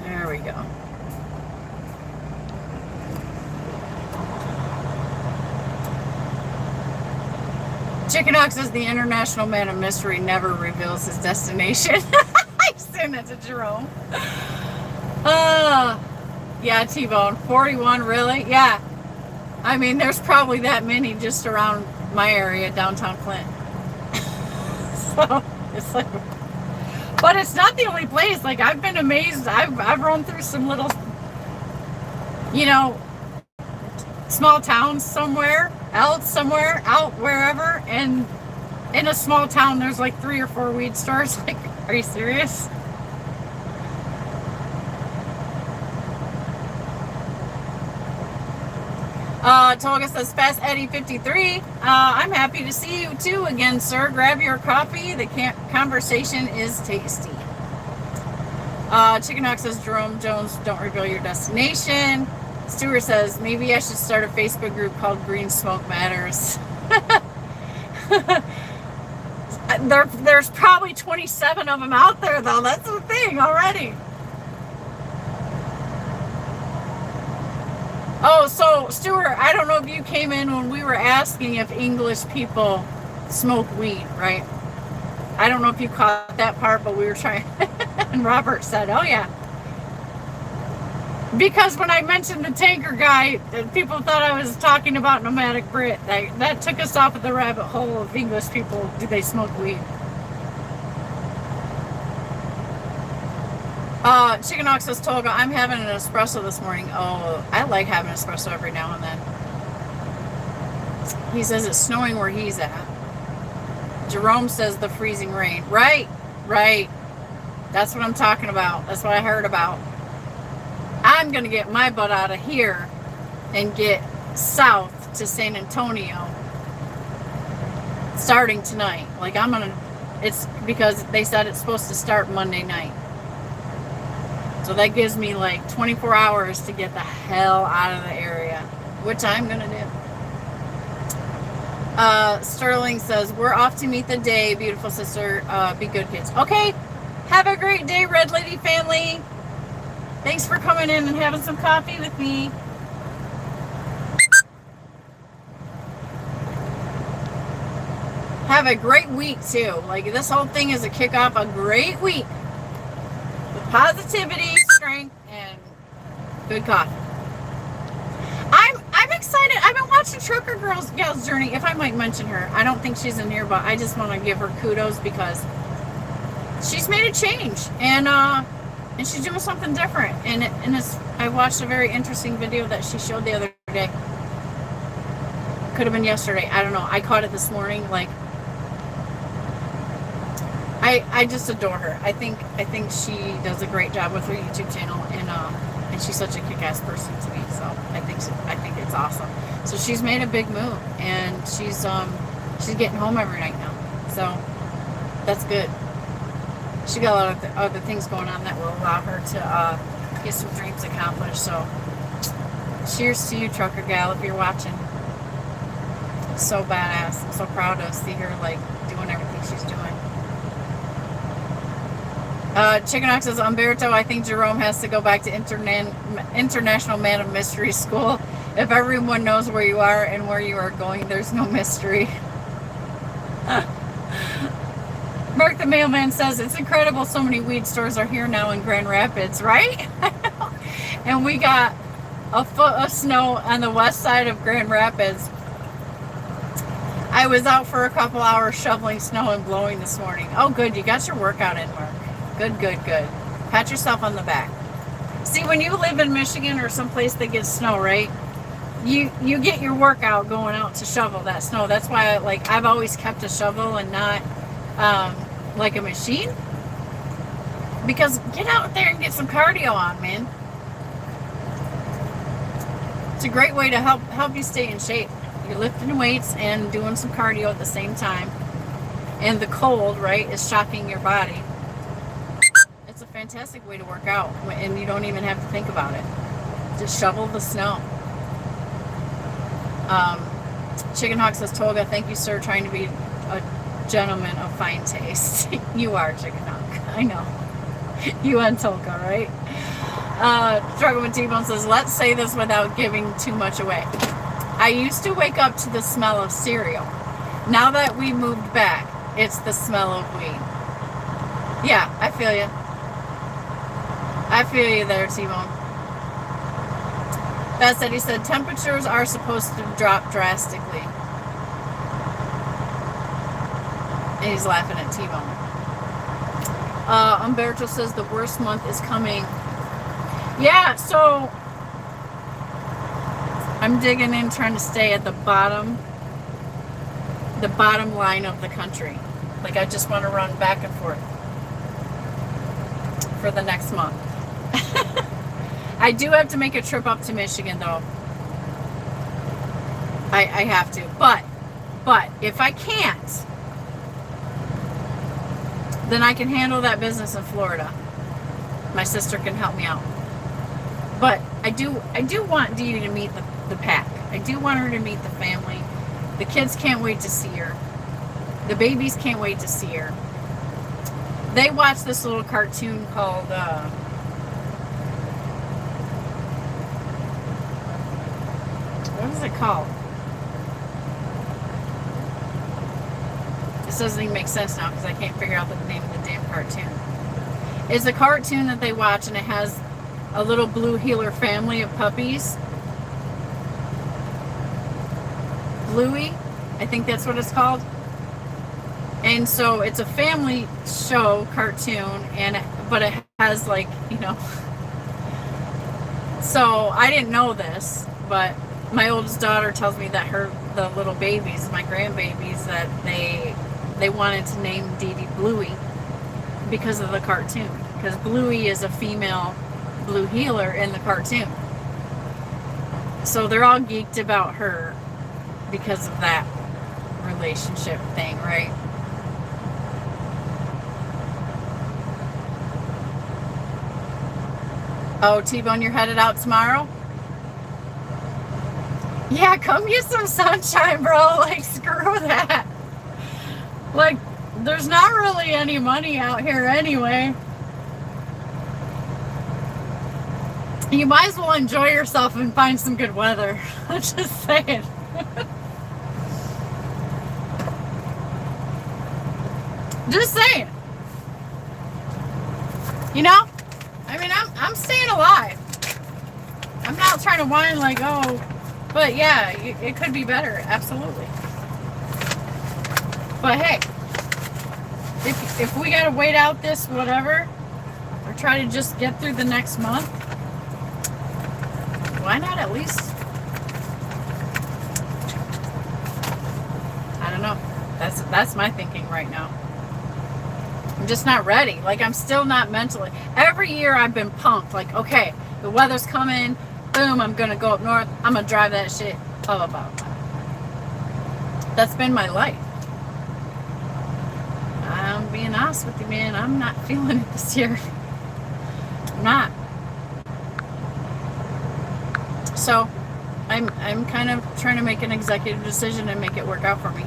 There we go. Chicken Ox says the international man of mystery never reveals his destination. I sent it to Jerome. Yeah, T-Bone. 41, really? Yeah. I mean, there's probably that many just around my area, downtown Flint. So, it's like... But it's not the only place. Like, I've been amazed. I've run through some little, you know, small towns somewhere else, out wherever, and in a small town there's like 3 or 4 weed stores. Like, are you serious? Toga says, Fast Eddie 53. I'm happy to see you too again, sir. Grab your coffee. The conversation is tasty. Chicken Hawk says, Jerome Jones, don't reveal your destination. Stuart says, maybe I should start a Facebook group called Green Smoke Matters. There's probably 27 of them out there, though. That's the thing already. Oh, so, Stuart, I don't know if you came in when we were asking if English people smoke weed, right? I don't know if you caught that part, but we were trying. And Robert said, oh, yeah. Because when I mentioned the tanker guy, people thought I was talking about nomadic Brit. That took us off of the rabbit hole of English people. Do they smoke weed? Chicken Ox says, Toga, I'm having an espresso this morning. Oh, I like having espresso every now and then. He says it's snowing where he's at. Jerome says the freezing rain. Right. That's what I'm talking about. That's what I heard about. I'm going to get my butt out of here and get south to San Antonio starting tonight. Like, it's because they said it's supposed to start Monday night. So that gives me like 24 hours to get the hell out of the area, which I'm going to do. Sterling says, we're off to meet the day, beautiful sister. Be good, kids. Okay. Have a great day, Red Lady family. Thanks for coming in and having some coffee with me. Have a great week, too. Like, this whole thing is a kickoff a great week. Positivity, strength, and good coffee. I'm excited. I've been watching Trucker Gal's Journey, if I might mention her. I don't think she's in here, but I just want to give her kudos because she's made a change. And And she's doing something different. And I watched a very interesting video that she showed the other day. Could have been yesterday. I don't know. I caught it this morning. Like, I just adore her. I think she does a great job with her YouTube channel, and she's such a kick-ass person to me. So I think it's awesome. So she's made a big move, and she's getting home every night now. So that's good. She got a lot of other things going on that will allow her to get some dreams accomplished. So cheers to you, trucker gal, if you're watching. So badass. I'm so proud to see her like doing everything she's doing. Chicken Ox says, Umberto, I think Jerome has to go back to International Man of Mystery School. If everyone knows where you are and where you are going, there's no mystery. Mark the Mailman says, it's incredible so many weed stores are here now in Grand Rapids, right? And we got a foot of snow on the west side of Grand Rapids. I was out for a couple hours shoveling snow and blowing this morning. Oh, good. You got your workout in, Mark. Good, good, good. Pat yourself on the back. See, when you live in Michigan or someplace that gets snow, right? You get your workout going out to shovel that snow. That's why, like, I've always kept a shovel and not like a machine. Because get out there and get some cardio on, man. It's a great way to help you stay in shape. You're lifting weights and doing some cardio at the same time. And the cold, right, is shocking your body. It's a fantastic way to work out, and you don't even have to think about it. Just shovel the snow. Chicken Hawk says, Toga, thank you, sir, trying to be a gentleman of fine taste. You are, Chicken Hawk. I know. You and Tolka, right? Struggle with T-Bone says, let's say this without giving too much away. I used to wake up to the smell of cereal. Now that we moved back, it's the smell of weed. Yeah, I feel you. I feel you there, T-Bone. Beth said, he said, temperatures are supposed to drop drastically. And he's laughing at T-Bone. Umberto says, the worst month is coming. Yeah, so I'm digging in, trying to stay at the bottom line of the country. Like, I just want to run back and forth for the next month. I do have to make a trip up to Michigan, though. I have to. But if I can't, then I can handle that business in Florida. My sister can help me out. But I do want Dee Dee to meet the pack. I do want her to meet the family. The kids can't wait to see her. The babies can't wait to see her. They watch this little cartoon called what is it called? This doesn't even make sense now because I can't figure out the name of the damn cartoon. It's a cartoon that they watch, and it has a little blue heeler family of puppies. Bluey, I think that's what it's called. And so it's a family show cartoon, but it has, like, you know. So I didn't know this, but my oldest daughter tells me that the little babies, my grandbabies, that they wanted to name Dee Dee Bluey because of the cartoon. Because Bluey is a female blue heeler in the cartoon. So they're all geeked about her because of that relationship thing, right? Oh, T-Bone, you're headed out tomorrow? Yeah, come get some sunshine, bro. Like, screw that. Like, there's not really any money out here anyway. You might as well enjoy yourself and find some good weather. I'm just saying. Just saying. You know? I mean, I'm staying alive. I'm not trying to whine like, oh, but yeah, it could be better. Absolutely. But hey, if we gotta wait out this whatever, or try to just get through the next month. Why not at least? I don't know. That's my thinking right now. I'm just not ready. Like, I'm still not mentally. Every year I've been pumped. Like, okay, the weather's coming. Boom, I'm going to go up north. I'm going to drive that shit. Blah, blah, blah. That's been my life. I'm being honest with you, man. I'm not feeling it this year. I'm not. So, I'm kind of trying to make an executive decision and make it work out for me.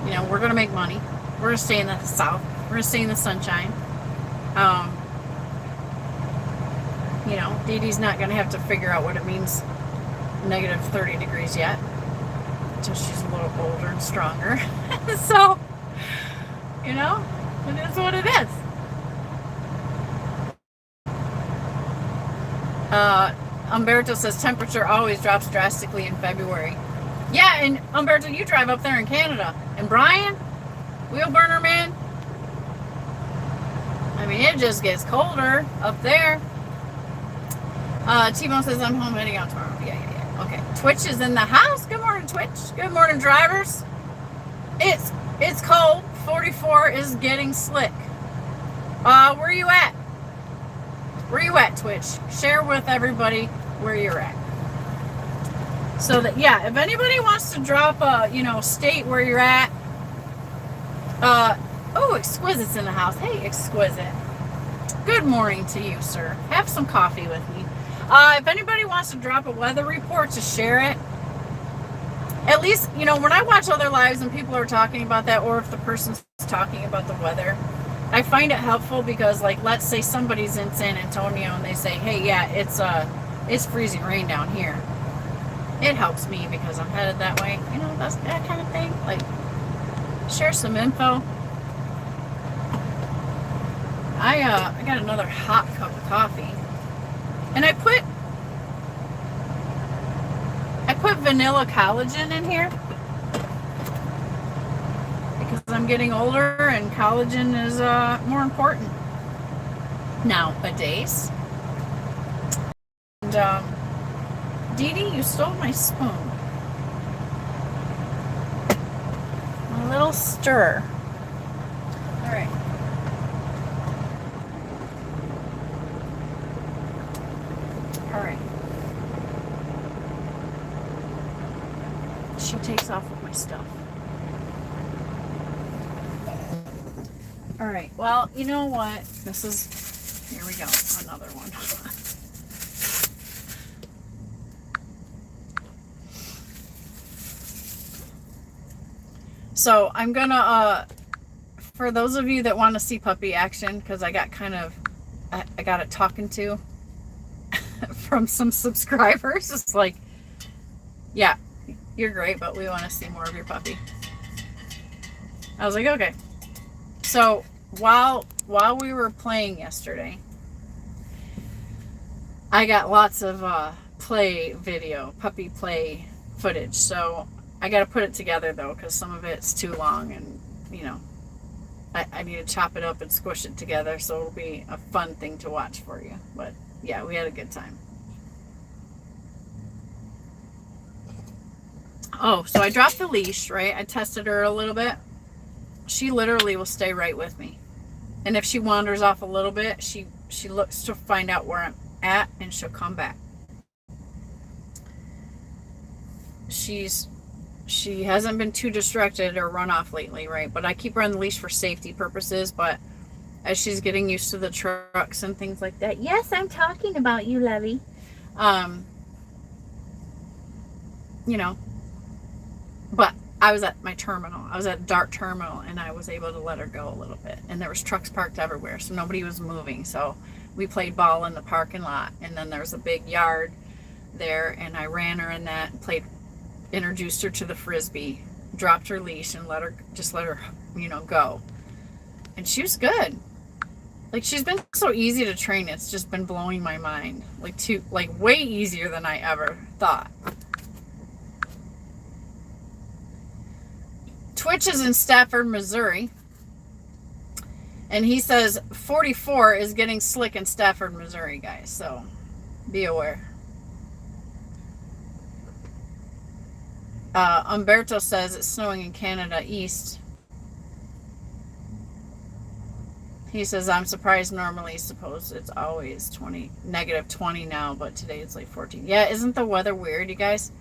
You know, we're going to make money. We're going to stay in the south. We're going to stay in the sunshine. You know, Dee Dee's not going to have to figure out what it means negative 30 degrees yet. Until she's a little older and stronger. So, you know, it is what it is. Umberto says temperature always drops drastically in February. Yeah, and Umberto, you drive up there in Canada. And Brian, wheel burner man, I mean, it just gets colder up there. T-Bone says I'm home heading out tomorrow. Yeah. Okay. Twitch is in the house. Good morning, Twitch. Good morning, drivers. It's cold. 44 is getting slick. Where you at? Where you at, Twitch? Share with everybody where you're at. So that, yeah, if anybody wants to drop a, you know, state where you're at. Oh, Exquisite's in the house. Hey, Exquisite. Good morning to you, sir. Have some coffee with me. If anybody wants to drop a weather report to share it, at least, you know, when I watch other lives and people are talking about that, or if the person's talking about the weather, I find it helpful because, like, let's say somebody's in San Antonio and they say, hey, yeah, it's freezing rain down here. It helps me because I'm headed that way. You know, that's that kind of thing. Like, share some info. I got another hot cup of coffee. And I put vanilla collagen in here because I'm getting older and collagen is more important nowadays. And Dee Dee, you stole my spoon. A little stir. All right. She takes off with my stuff. All right. Well, you know what? This is, here we go. Another one. So I'm gonna, for those of you that want to see puppy action, because I got it talking to from some subscribers. It's like, yeah, you're great, but we want to see more of your puppy. I was like, okay. So while we were playing yesterday, I got lots of puppy play footage. So I got to put it together though, because some of it's too long, and you know, I need to chop it up and squish it together so it'll be a fun thing to watch for you. But yeah, we had a good time. Oh, so I dropped the leash, right? I tested her a little bit. She literally will stay right with me. And if she wanders off a little bit, she looks to find out where I'm at and she'll come back. She hasn't been too distracted or run off lately, right? But I keep her on the leash for safety purposes. But as she's getting used to the trucks and things like that, yes, I'm talking about you, Levy. You know, but I was at my terminal. I was at Dart Terminal, and I was able to let her go a little bit. And there was trucks parked everywhere, so nobody was moving. So we played ball in the parking lot, and then there was a big yard there, and I ran her in that and introduced her to the frisbee, dropped her leash, and let her, you know, go. And she was good. Like, she's been so easy to train. It's just been blowing my mind. Like way easier than I ever thought. Twitch is in Stafford, Missouri. And he says 44 is getting slick in Stafford, Missouri, guys. So be aware. Umberto says it's snowing in Canada East. He says, I'm surprised. Normally, suppose it's always negative 20 now, but today it's like 14. Yeah, isn't the weather weird, you guys?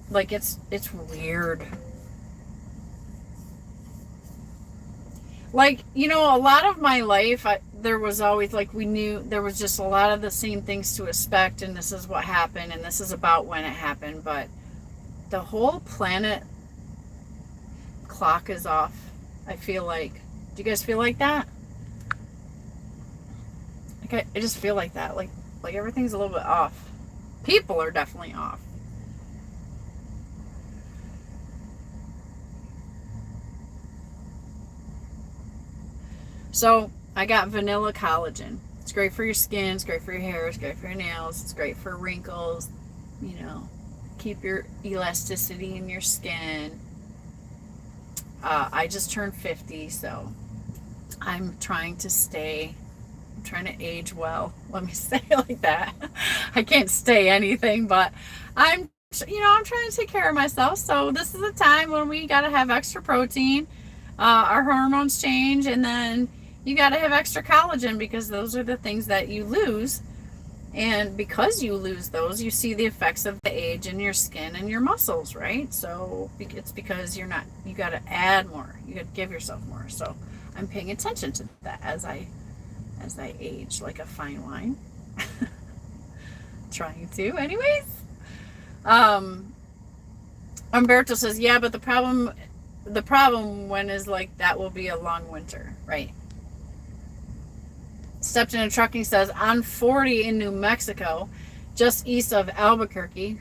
Like, it's weird. Like, you know, a lot of my life, there was always, like, we knew there was just a lot of the same things to expect, and this is what happened, and this is about when it happened, but the whole planet clock is off, I feel like. Do you guys feel like that? Like, I just feel like that. Like everything's a little bit off. People are definitely off. So I got vanilla collagen. It's great for your skin. It's great for your hair. It's great for your nails. It's great for wrinkles. You know, keep your elasticity in your skin. I just turned 50, so I'm trying to age well. Let me say it like that. I can't stay anything, but I'm trying to take care of myself. So this is a time when we got to have extra protein. Our hormones change, and then you got to have extra collagen because those are the things that you lose. And because you lose those, you see the effects of the age in your skin and your muscles, right? So it's because you got to add more. You got to give yourself more. So I'm paying attention to that as I age, like a fine wine. Trying to, anyways. Umberto says, yeah, but the problem when is like that will be a long winter, right? Stepped in a Trucking says, on 40 in New Mexico, just east of Albuquerque,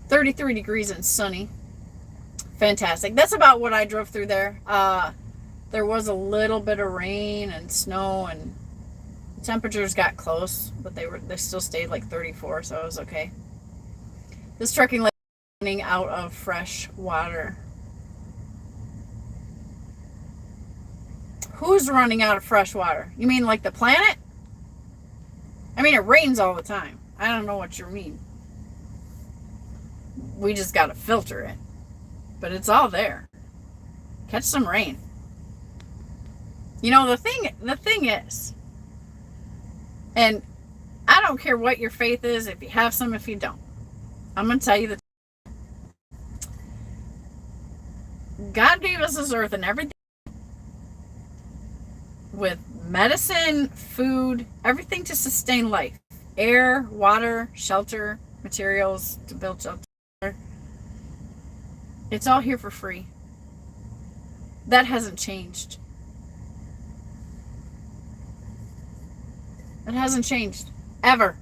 33 degrees and sunny. Fantastic. That's about what I drove through there. There was a little bit of rain and snow, and temperatures got close, but they still stayed like 34, so it was okay. This trucking lake is running out of fresh water. Who's running out of fresh water? You mean like the planet? I mean, it rains all the time. I don't know what you mean. We just got to filter it. But it's all there. Catch some rain. You know, the thing is, and I don't care what your faith is, if you have some, if you don't. I'm going to tell you the God gave us this earth and everything with medicine, food, everything to sustain life. Air, water, shelter, materials to build shelter. It's all here for free. That hasn't changed. It hasn't changed. Ever.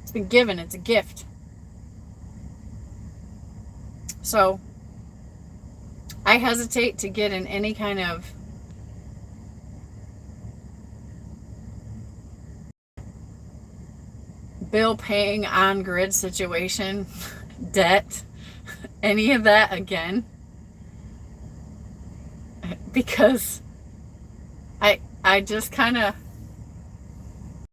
It's been given. It's a gift. So, I hesitate to get in any kind of bill paying on grid situation, debt, any of that again. Because I just kind of,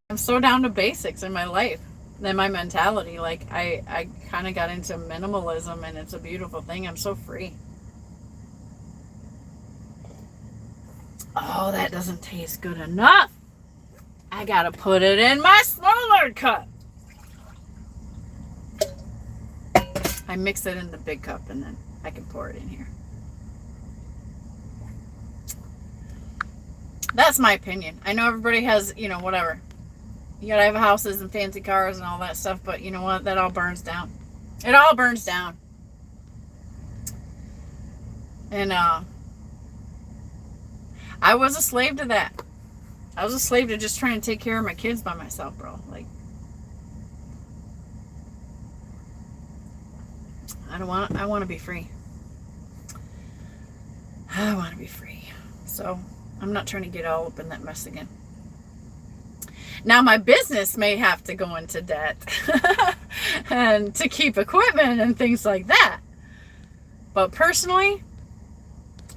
I'm so down to basics in my life and my mentality. Like I kind of got into minimalism, and it's a beautiful thing. I'm so free. Oh, that doesn't taste good enough. I gotta put it in my smaller cup. I mix it in the big cup, and then I can pour it in here. That's my opinion. I know everybody has, whatever. You gotta have houses and fancy cars and all that stuff, but you know what? That all burns down. It all burns down. And I was a slave to that. I was a slave to just trying to take care of my kids by myself, bro. Like, I want to be free. I want to be free. So, I'm not trying to get all up in that mess again. Now my business may have to go into debt and to keep equipment and things like that. But personally,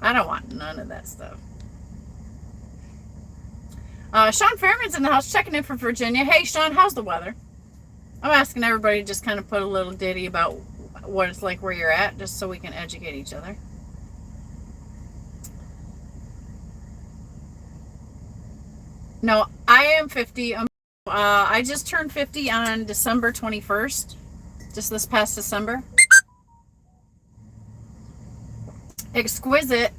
I don't want none of that stuff. Sean Fairman's in the house checking in from Virginia. Hey, Sean, how's the weather? I'm asking everybody to just kind of put a little ditty about what it's like where you're at, just so we can educate each other. No, I am 50. I just turned 50 on December 21st, just this past December. Exquisite.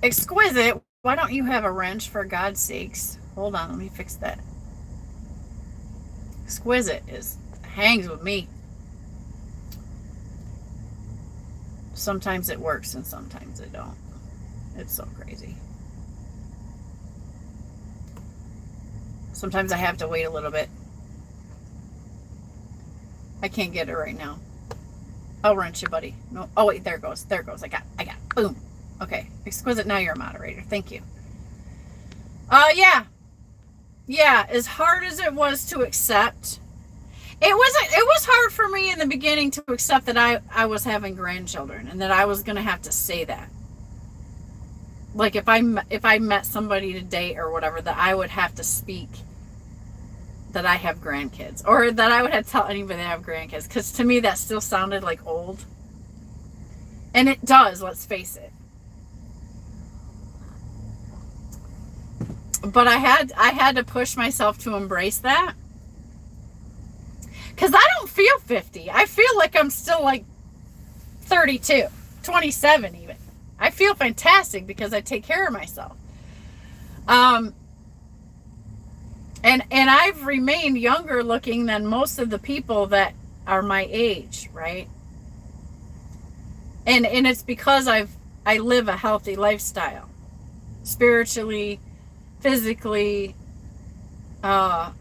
Why don't you have a wrench, for God's sakes? Hold on, let me fix that. Exquisite hangs with me. Sometimes it works and sometimes it don't. It's so crazy. Sometimes I have to wait a little bit. I can't get it right now. I'll wrench you, buddy. No. Oh, wait, there it goes. There it goes. I got it. Boom. Okay. Exquisite, now you're a moderator. Thank you. Yeah. Yeah, as hard as it was to accept, it was hard for me in the beginning to accept that I was having grandchildren and that I was going to have to say that. Like if I met somebody to date or whatever, that I would have to speak that I have grandkids, or that I would have to tell anybody that I have grandkids, because to me that still sounded like old. And it does, let's face it. But I had to push myself to embrace that. Because I don't feel 50. I feel like I'm still like 32, 27 even. I feel fantastic because I take care of myself. And I've remained younger looking than most of the people that are my age, right? And it's because I live a healthy lifestyle. Spiritually, physically, I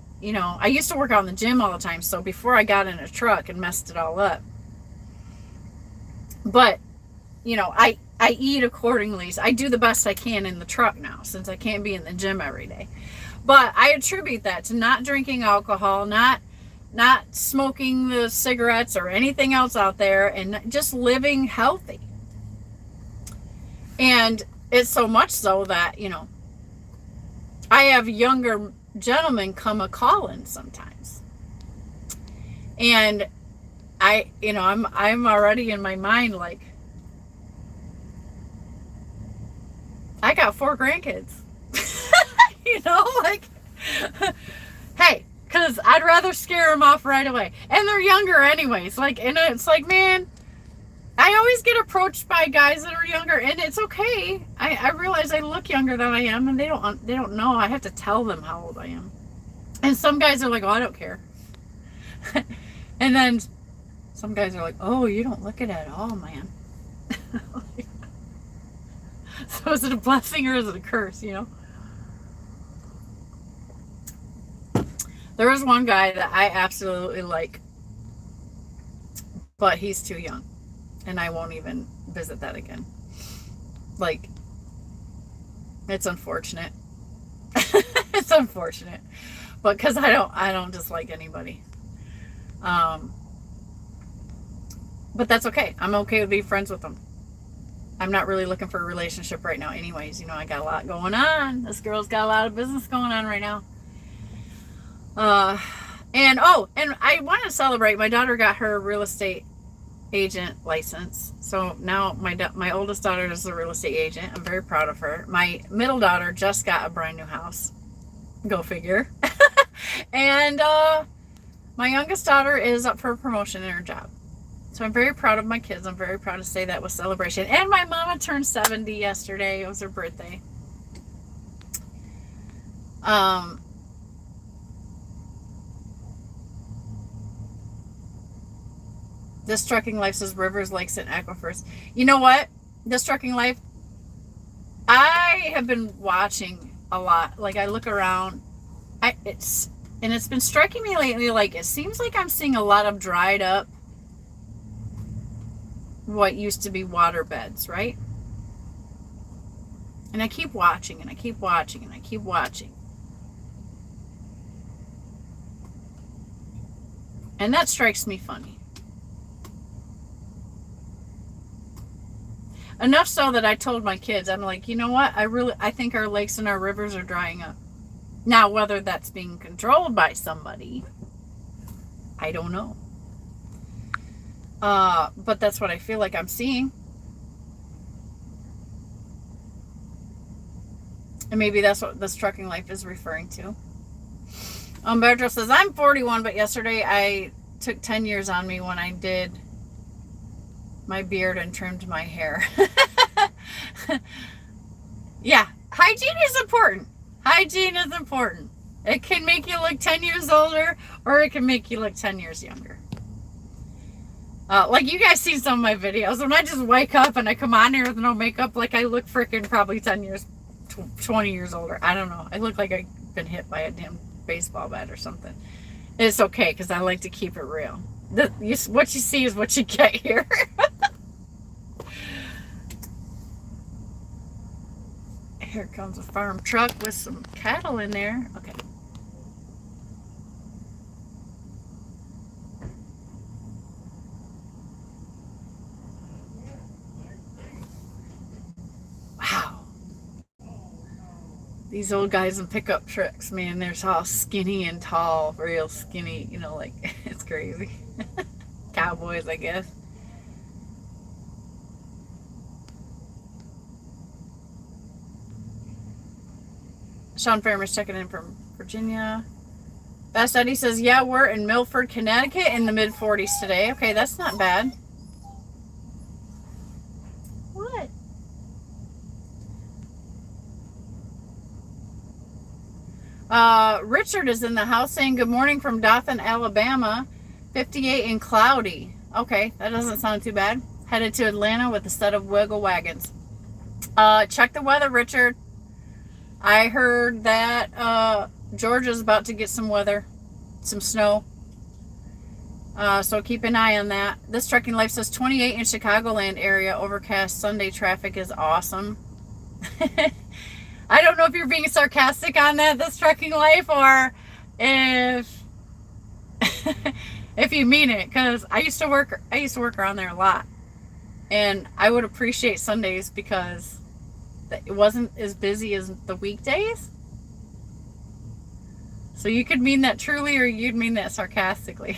used to work out in the gym all the time, so before I got in a truck and messed it all up. But, I eat accordingly. So I do the best I can in the truck now, since I can't be in the gym every day. But I attribute that to not drinking alcohol, not smoking the cigarettes or anything else out there, and just living healthy. And it's so much so that, I have younger gentlemen come a calling sometimes. And I'm already in my mind like, I got 4 grandkids. Hey, because I'd rather scare them off right away. And they're younger anyways. And it's like, man, I always get approached by guys that are younger, and it's okay. I realize I look younger than I am, and they don't know. I have to tell them how old I am. And some guys are like, oh, I don't care. And then some guys are like, oh, you don't look it at all, man. So is it a blessing or is it a curse, There was one guy that I absolutely like, but he's too young, and I won't even visit that again. It's unfortunate. It's unfortunate, but because I don't dislike anybody. But that's okay. I'm okay with being friends with them. I'm not really looking for a relationship right now anyways. I got a lot going on. This girl's got a lot of business going on right now. And I want to celebrate. My daughter got her real estate agent license. So now my oldest daughter is a real estate agent. I'm very proud of her. My middle daughter just got a brand new house. Go figure. And my youngest daughter is up for a promotion in her job. So I'm very proud of my kids. I'm very proud to say that with celebration. And my mama turned 70 yesterday. It was her birthday. This Trucking Life says rivers, lakes, and aquifers. You know what? This Trucking Life, I have been watching a lot. I look around. It's been striking me lately, it seems like I'm seeing a lot of dried up what used to be water beds, right? And I keep watching, and I keep watching, and I keep watching. And that strikes me funny. Enough so that I told my kids, I'm like, you know what? I think our lakes and our rivers are drying up. Now, whether that's being controlled by somebody, I don't know. But that's what I feel like I'm seeing. And maybe that's what this trucking life is referring to. Umberto says, I'm 41, but yesterday I took 10 years on me when I did my beard and trimmed my hair. Yeah, hygiene is important. Hygiene is important. It can make you look 10 years older, or it can make you look 10 years younger. Like you guys see some of my videos, when I just wake up and I come on here with no makeup, like I look freaking probably 10 years, 20 years older. I don't know. I look like I've been hit by a damn baseball bat or something. It's okay, because I like to keep it real. What you see is what you get here. Here comes a farm truck with some cattle in there. Okay. Wow. These old guys in pickup trucks, man, they're all skinny and tall, real skinny, you know, like, it's crazy. Cowboys, I guess. Sean Farmer's checking in from Virginia. Best Eddie says, yeah, we're in Milford, Connecticut in the mid-40s today. Okay, that's not bad. What? Richard is in the house saying good morning from Dothan, Alabama. 58 and cloudy. Okay, that doesn't sound too bad. Headed to Atlanta with a set of wiggle wagons. Check the weather, Richard. I heard that Georgia's about to get some weather, some snow. So keep an eye on that. This Trucking Life says 28 in Chicagoland area. Overcast Sunday traffic is awesome. I don't know if you're being sarcastic on that, This Trucking Life, or if if you mean it, because I used to work around there a lot, and I would appreciate Sundays because it wasn't as busy as the weekdays. So you could mean that truly, or you'd mean that sarcastically.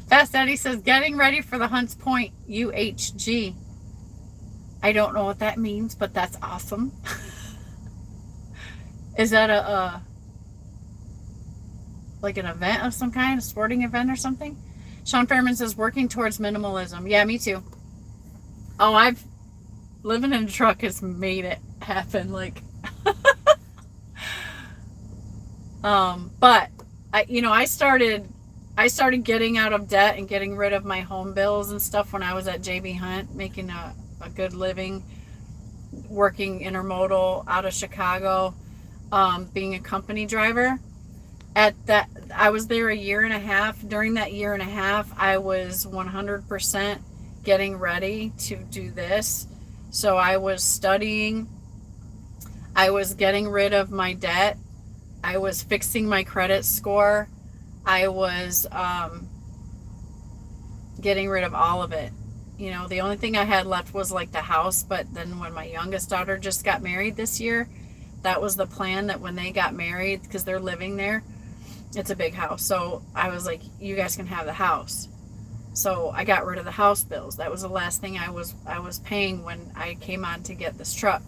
Fast Eddie says, getting ready for the Hunts Point UHG. I don't know what that means, but that's awesome. Is that like an event of some kind, a sporting event or something? Sean Fairman says, working towards minimalism. Yeah, me too. Oh, living in a truck has made it happen. Like, but I started getting out of debt and getting rid of my home bills and stuff when I was at JB Hunt, making a good living, working intermodal out of Chicago, being a company driver. I was there a year and a half. During that year and a half, I was 100% getting ready to do this. So I was studying. I was getting rid of my debt. I was fixing my credit score. I was getting rid of all of it. The only thing I had left was like the house. But then when my youngest daughter just got married this year, that was the plan, that when they got married, because they're living there, it's a big house. So I was like, you guys can have the house. So I got rid of the house bills. That was the last thing I was paying when I came on to get this truck.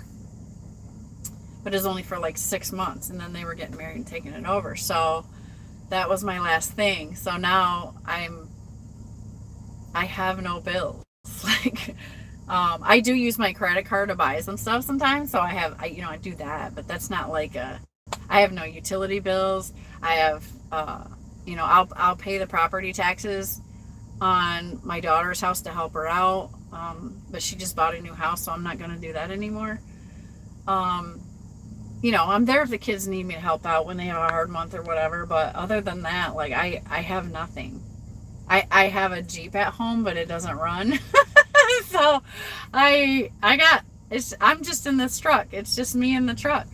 But it was only for like 6 months, and then they were getting married and taking it over. So that was my last thing. So now I have no bills. Like, I do use my credit card to buy some stuff sometimes. So I do that, but that's not like I have no utility bills. I have, I'll pay the property taxes on my daughter's house to help her out. But she just bought a new house, so I'm not going to do that anymore. I'm there if the kids need me to help out when they have a hard month or whatever. But other than that, like, I have nothing. I have a Jeep at home, but it doesn't run. So I'm just in this truck. It's just me in the truck.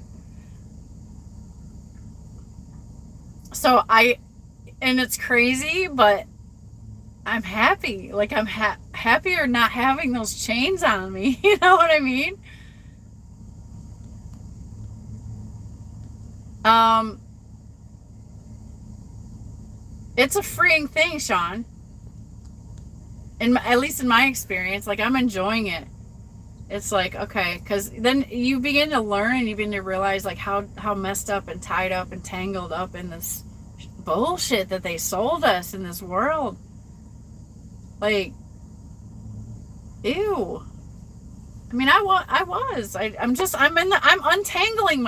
So and it's crazy, but I'm happy. Like I'm happier not having those chains on me. You know what I mean? It's a freeing thing, Sean. At least in my experience, like I'm enjoying it. It's like, okay, because then you begin to learn and you begin to realize like how messed up and tied up and tangled up in this bullshit that they sold us in this world. Like, ew. I mean, I'm untangling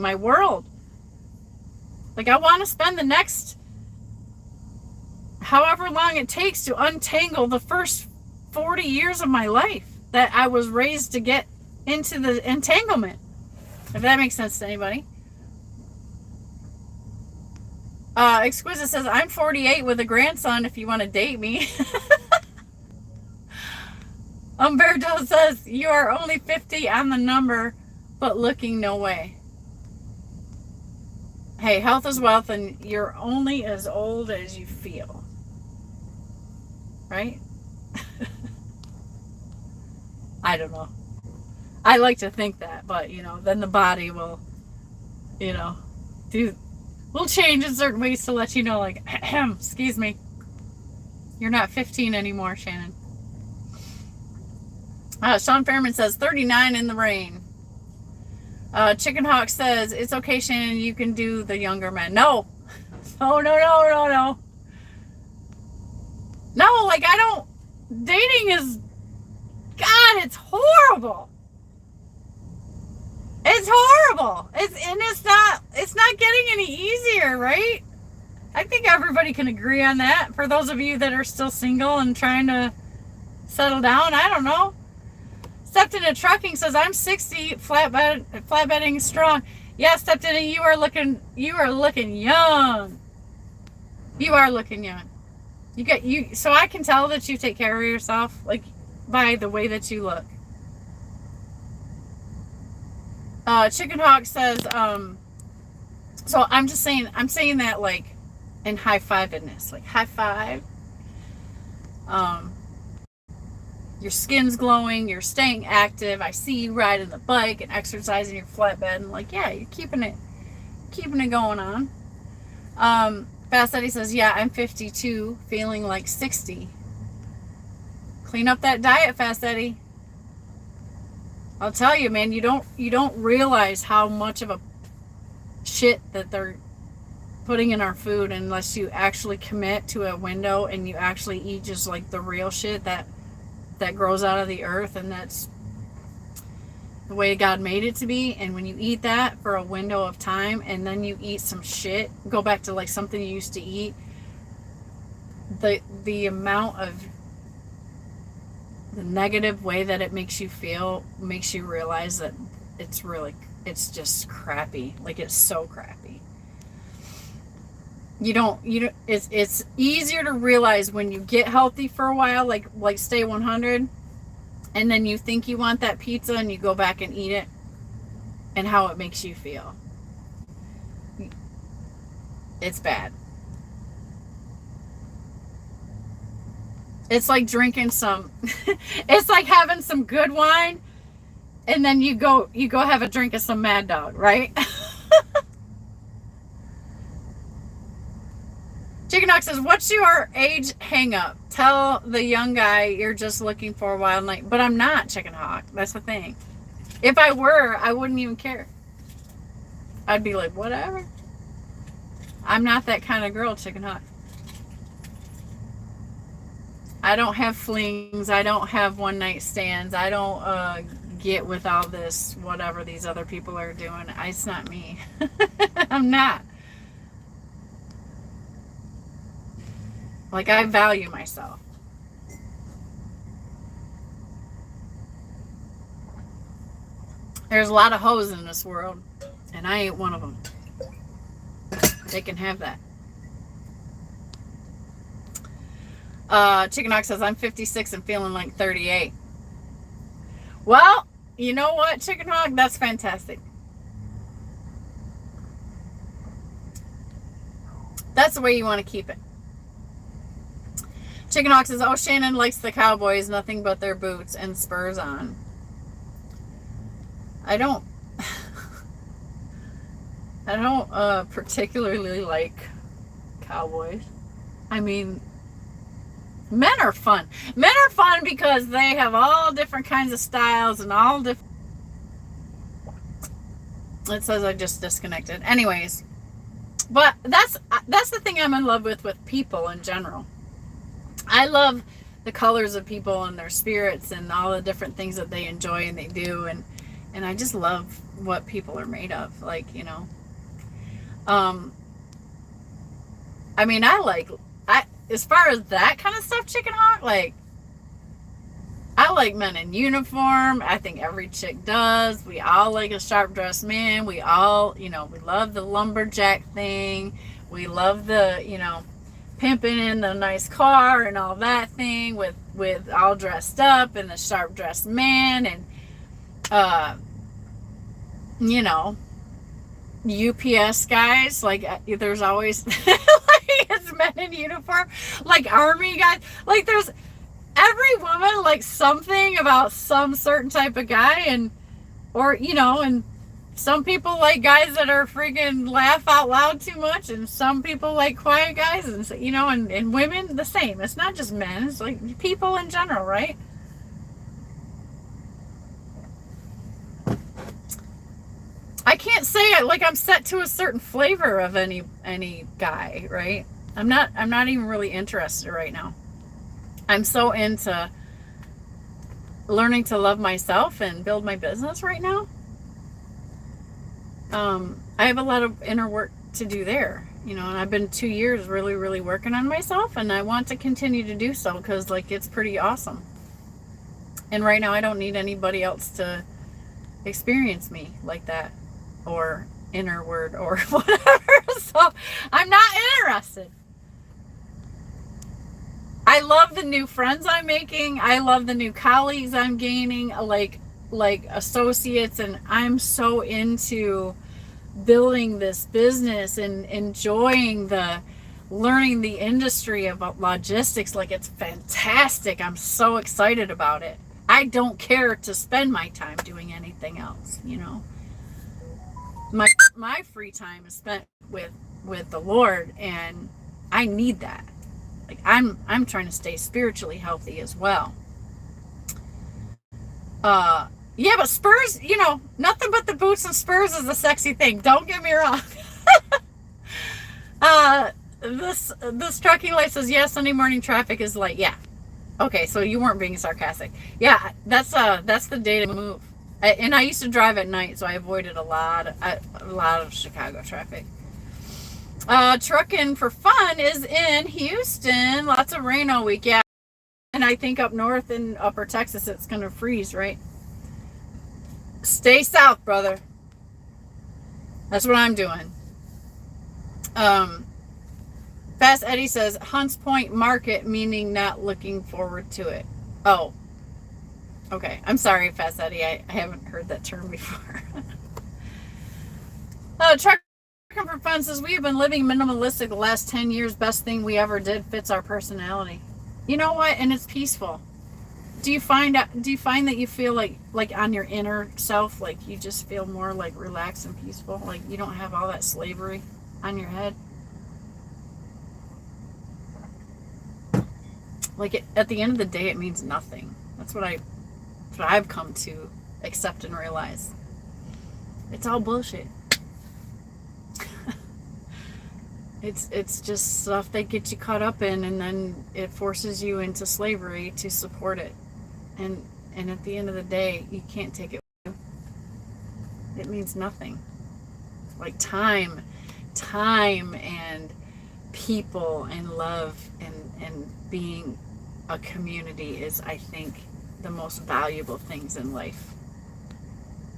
my world. Like I want to spend the next however long it takes to untangle the first 40 years of my life that I was raised to get into the entanglement. If that makes sense to anybody. Exquisite says, I'm 48 with a grandson if you want to date me. Umberto says, you are only 50 on the number, but looking no way. Hey, health is wealth, and you're only as old as you feel. Right? I don't know. I like to think that, but, then the body will, will change in certain ways to let you know, like, excuse me, you're not 15 anymore, Shannon. Sean Fairman says, 39 in the rain. Chicken Hawk says, it's okay, Shannon, you can do the younger men. No. Oh, no. No, like, dating is, God, it's horrible. It's horrible. It's not getting any easier, right? I think everybody can agree on that. For those of you that are still single and trying to settle down, I don't know. Stepped into trucking says, I'm 60, flatbedding strong. Yeah, stepped in, you are looking young. You are looking young. So I can tell that you take care of yourself, like, by the way that you look. Chicken Hawk says, so I'm saying that, like, in high-fivedness, like, high five. Your skin's glowing, you're staying active. I see you riding the bike and exercising your flatbed, and like, yeah, you're keeping it going on. Fast Eddie says, yeah, I'm 52, feeling like 60. Clean up that diet, Fast Eddie. I'll tell you, man, you don't realize how much of a shit that they're putting in our food unless you actually commit to a window and you actually eat just like the real shit that grows out of the earth, and that's the way God made it to be. And when you eat that for a window of time and then you eat some shit, go back to like something you used to eat, the amount of the negative way that it makes you feel makes you realize that it's just crappy. Like, it's so crappy. It's easier to realize when you get healthy for a while, like stay 100, and then you think you want that pizza and you go back and eat it, and how it makes you feel. It's bad. It's like drinking it's like having some good wine and then you go have a drink of some Mad Dog, right? Chicken Hawk says, what's your age hang up? Tell the young guy you're just looking for a wild night. But I'm not, Chicken Hawk. That's the thing. If I were, I wouldn't even care. I'd be like, whatever. I'm not that kind of girl, Chicken Hawk. I don't have flings. I don't have one night stands. I don't get with all this, whatever these other people are doing. It's not me. I'm not. Like, I value myself. There's a lot of hoes in this world, and I ain't one of them. They can have that. Chicken Hawk says, I'm 56 and feeling like 38. Well, you know what, Chicken Hawk? That's fantastic. That's the way you want to keep it. Chicken Hawk says, oh, Shannon likes the Cowboys, nothing but their boots and spurs on. I don't particularly like Cowboys. I mean, men are fun. Men are fun because they have all different kinds of styles and all different. It says I just disconnected. Anyways, but that's the thing I'm in love with people in general. I love the colors of people and their spirits and all the different things that they enjoy and they do, and I just love what people are made of. Like, you know, I mean, as far as that kind of stuff, Chicken Hawk, like, I like men in uniform. I think every chick does. We all like a sharp dressed man. We all, you know, we love the lumberjack thing. We love the, you know, pimping in the nice car and all that thing with all dressed up and the sharp dressed man and, you know, UPS guys. Like, there's always, like, it's men in uniform, like army guys. Like, there's, every woman likes something about some certain type of guy, and, or, you know, and some people like guys that are freaking laugh out loud too much, and some people like quiet guys, and, you know, and women the same. It's not just men, it's like people in general, right? I can't say like I'm set to a certain flavor of any guy, right? I'm not even really interested right now. I'm so into learning to love myself and build my business right now. I have a lot of inner work to do there, you know, and I've been 2 years really, really working on myself, and I want to continue to do so because, like, it's pretty awesome. And right now I don't need anybody else to experience me like that, or inner word or whatever. So I'm not interested. I love the new friends I'm making. I love the new colleagues I'm gaining, like associates, and I'm so into building this business and enjoying learning the industry of logistics. Like, it's fantastic. I'm so excited about it. I don't care to spend my time doing anything else, you know. My free time is spent with the Lord, and I need that. Like, I'm trying to stay spiritually healthy as well. Yeah, but spurs, you know, nothing but the boots and spurs is a sexy thing. Don't get me wrong. This trucking light says, yeah, Sunday morning traffic is light. Yeah. Okay, so you weren't being sarcastic. Yeah, that's the day to move. And I used to drive at night, so I avoided a lot of Chicago traffic. Trucking for fun is in Houston. Lots of rain all week. Yeah. And I think up north in upper Texas, it's going to freeze, right? Stay south, brother. That's what I'm doing. Fast Eddie says, Hunts Point Market, meaning not looking forward to it. Oh. Okay. I'm sorry, Fast Eddie. I haven't heard that term before. Truck for fun says, we have been living minimalistic the last 10 years. Best thing we ever did, fits our personality. You know what? And it's peaceful. Do you find that you feel like on your inner self, like you just feel more like relaxed and peaceful? Like you don't have all that slavery on your head? Like at the end of the day, it means nothing. That's what I've come to accept and realize. It's all bullshit. It's just stuff they get you caught up in, and then it forces you into slavery to support it. And at the end of the day, you can't take it with you. It means nothing. Like time and people and love and being a community is, I think, the most valuable things in life.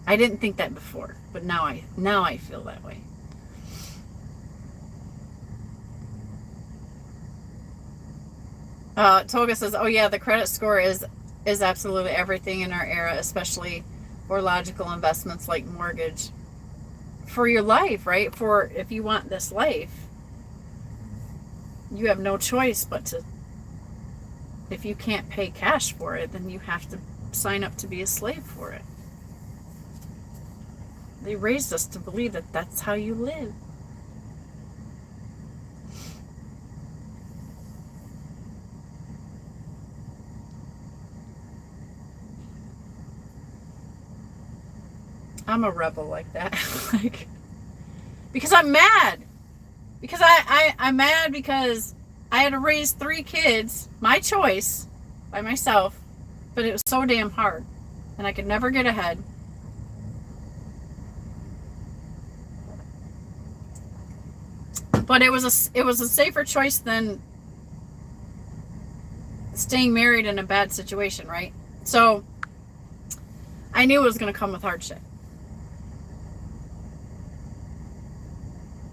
I didn't think that before, but now I feel that way. Toga says, oh yeah, the credit score is absolutely everything in our era, especially for logical investments like mortgage for your life, right? For if you want this life, you have no choice but to if you can't pay cash for it, then you have to sign up to be a slave for it. They raised us to believe that that's how you live. I'm a rebel like that. Like, because I'm mad. Because I'm mad because I had to raise 3 kids, my choice, by myself, but it was so damn hard, and I could never get ahead. But it was a safer choice than staying married in a bad situation, right? So I knew it was going to come with hardship.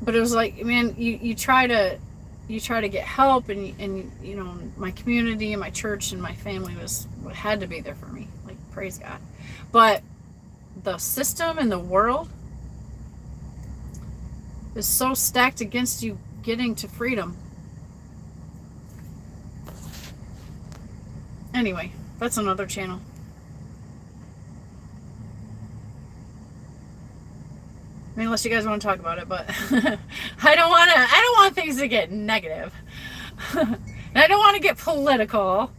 But it was like, man, you try to get help, and you know, my community and my church and my family had to be there for me. Like, praise God. But the system and the world is so stacked against you getting to freedom. Anyway, that's another channel. I mean, unless you guys want to talk about it, but I don't want things to get negative. And I don't want to get political.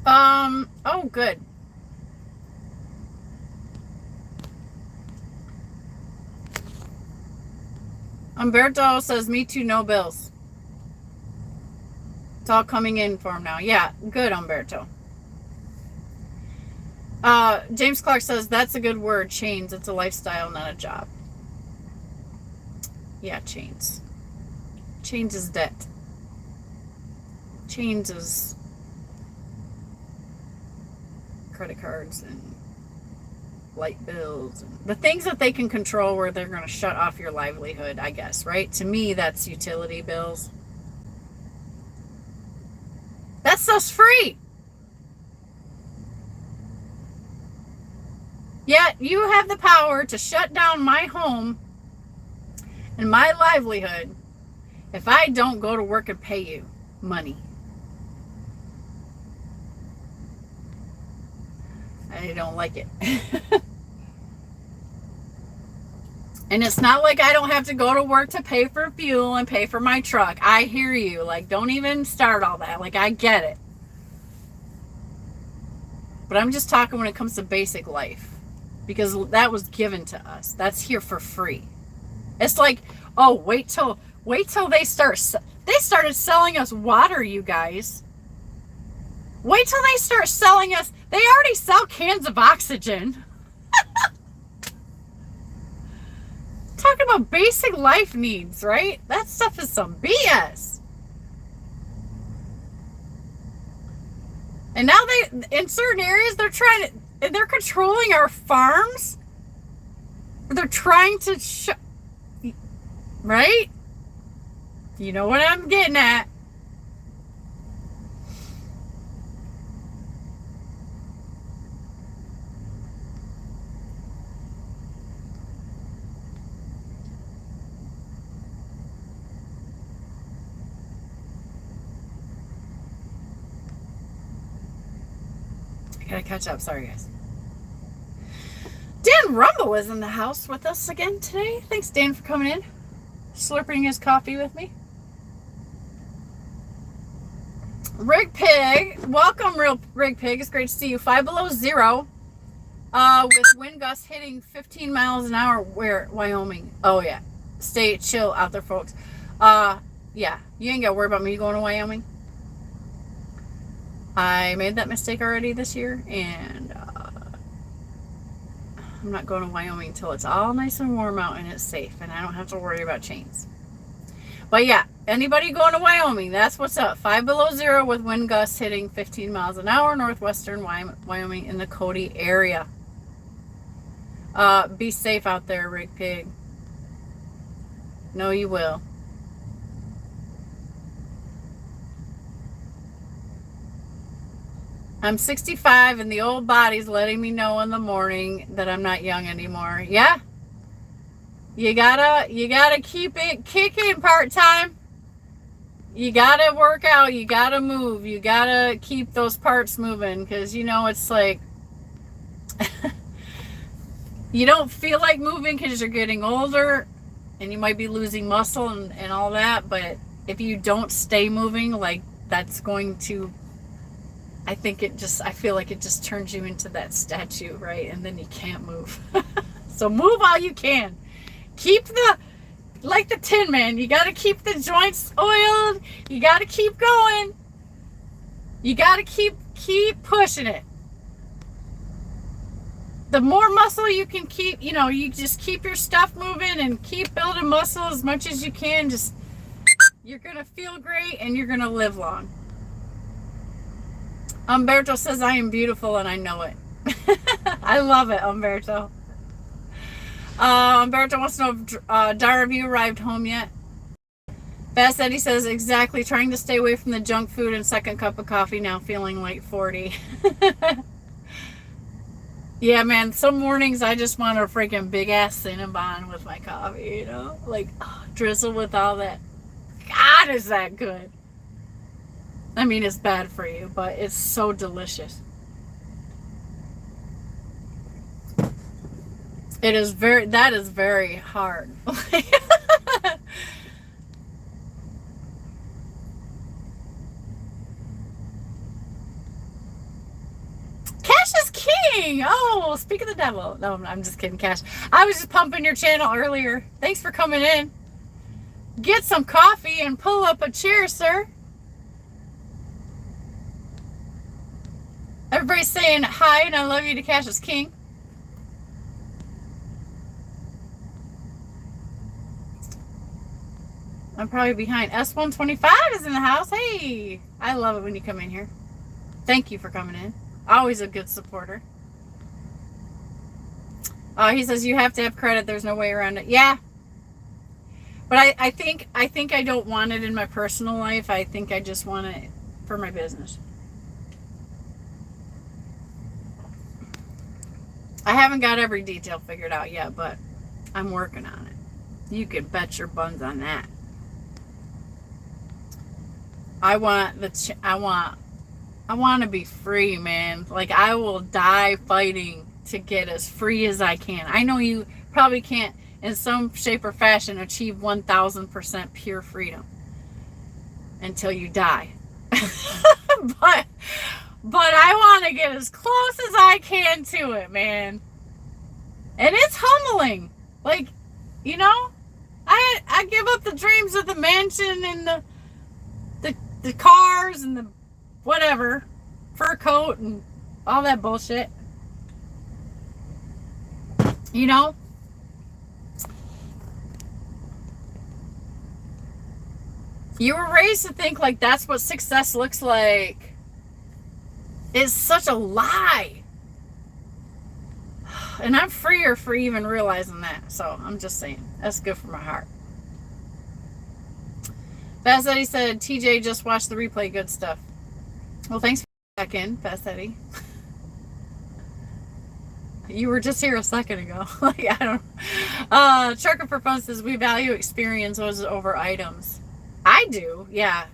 Oh, good. Umberto says, me too, no bills. It's all coming in for him now. Yeah, good, Umberto. James Clark says, that's a good word, chains. It's a lifestyle, not a job. Yeah, chains. Chains is debt. Chains is credit cards and light bills. And the things that they can control where they're going to shut off your livelihood, I guess, right? To me, that's utility bills. That stuff's free. Yet you have the power to shut down my home and my livelihood if I don't go to work and pay you money. I don't like it. And it's not like I don't have to go to work to pay for fuel and pay for my truck. I hear you. Like, don't even start all that. Like, I get it. But I'm just talking when it comes to basic life. Because that was given to us. That's here for free. It's like, oh, wait till they started selling us water, you guys. Wait till they start selling us. They already sell cans of oxygen. Talking about basic life needs, right? That stuff is some BS. And now in certain areas, they're controlling our farms. They're trying to right? You know what I'm getting at. I gotta catch up. Sorry, guys. Dan Rumble is in the house with us again today. Thanks, Dan, for coming in, slurping his coffee with me. Rig Pig, welcome, real Rig Pig. It's great to see you. 5 below 0, with wind gusts hitting 15 miles an hour. Where? Wyoming. Oh yeah, stay chill out there, folks. Yeah, you ain't gotta worry about me going to Wyoming. I made that mistake already this year, and I'm not going to Wyoming until it's all nice and warm out and it's safe and I don't have to worry about chains. But yeah, anybody going to Wyoming, that's what's up. 5 below 0 with wind gusts hitting 15 miles an hour, northwestern Wyoming in the Cody area. Be safe out there, Rig Pig. No, you will. I'm 65 and the old body's letting me know in the morning that I'm not young anymore. Yeah? You gotta keep it kicking part-time. You gotta work out, you gotta move, you gotta keep those parts moving, because it's like you don't feel like moving because you're getting older and you might be losing muscle and all that, but if you don't stay moving, like, that's going to, I feel like it just turns you into that statue, right? And then you can't move. So move all you can. Keep like the Tin Man, you got to keep the joints oiled. You got to keep going. You got to keep pushing it. The more muscle you can keep, you just keep your stuff moving and keep building muscle as much as you can. Just, you're going to feel great and you're going to live long. Umberto says, I am beautiful and I know it. I love it, Umberto. Umberto wants to know if Dara, have you arrived home yet? Fast Eddie says, exactly, trying to stay away from the junk food and second cup of coffee now, feeling like 40. Yeah, man, some mornings I just want a freaking big ass Cinnabon with my coffee, like, drizzle with all that. God, is that good. I mean, it's bad for you, but it's so delicious. That is very hard. Cash is king. Oh, speak of the devil. No, I'm just kidding, Cash. I was just pumping your channel earlier. Thanks for coming in. Get some coffee and pull up a chair, sir. Everybody's saying hi and I love you to Cash is king. I'm probably behind. S125 is in the house. Hey, I love it when you come in here. Thank you for coming in. Always a good supporter. He says you have to have credit. There's no way around it. Yeah. But I think I don't want it in my personal life. I think I just want it for my business. I haven't got every detail figured out yet, but I'm working on it. You can bet your buns on that. I want to be free, man. Like, I will die fighting to get as free as I can. I know you probably can't, in some shape or fashion, achieve 1,000% pure freedom until you die. but I want to get as close as I can to it, man. And it's humbling. Like, I give up the dreams of the mansion and the cars and the whatever, fur coat and all that bullshit. You were raised to think like that's what success looks like. It's such a lie. And I'm freer for even realizing that. So I'm just saying, that's good for my heart. Fast Eddie said, TJ just watched the replay. Good stuff. Well, thanks for back in, Fast Eddie. You were just here a second ago. Like, I don't. Trucker for Fun says, we value experiences over items. I do. Yeah.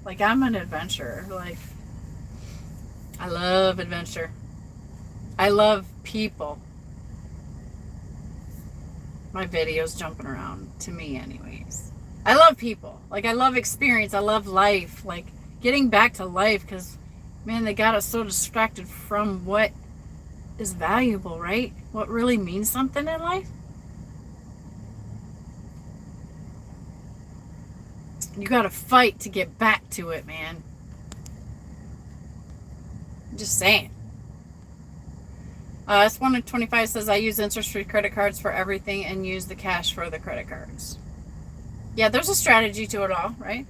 Like, I'm an adventurer. Like, I love adventure. I love people. My video's jumping around to me anyways. I love people. Like, I love experience. I love life. Like, getting back to life, because, man, they got us so distracted from what is valuable, right? What really means something in life. You got to fight to get back to it, man. I'm just saying. S125 says, I use interest-free credit cards for everything and use the cash for the credit cards. Yeah, there's a strategy to it all, right?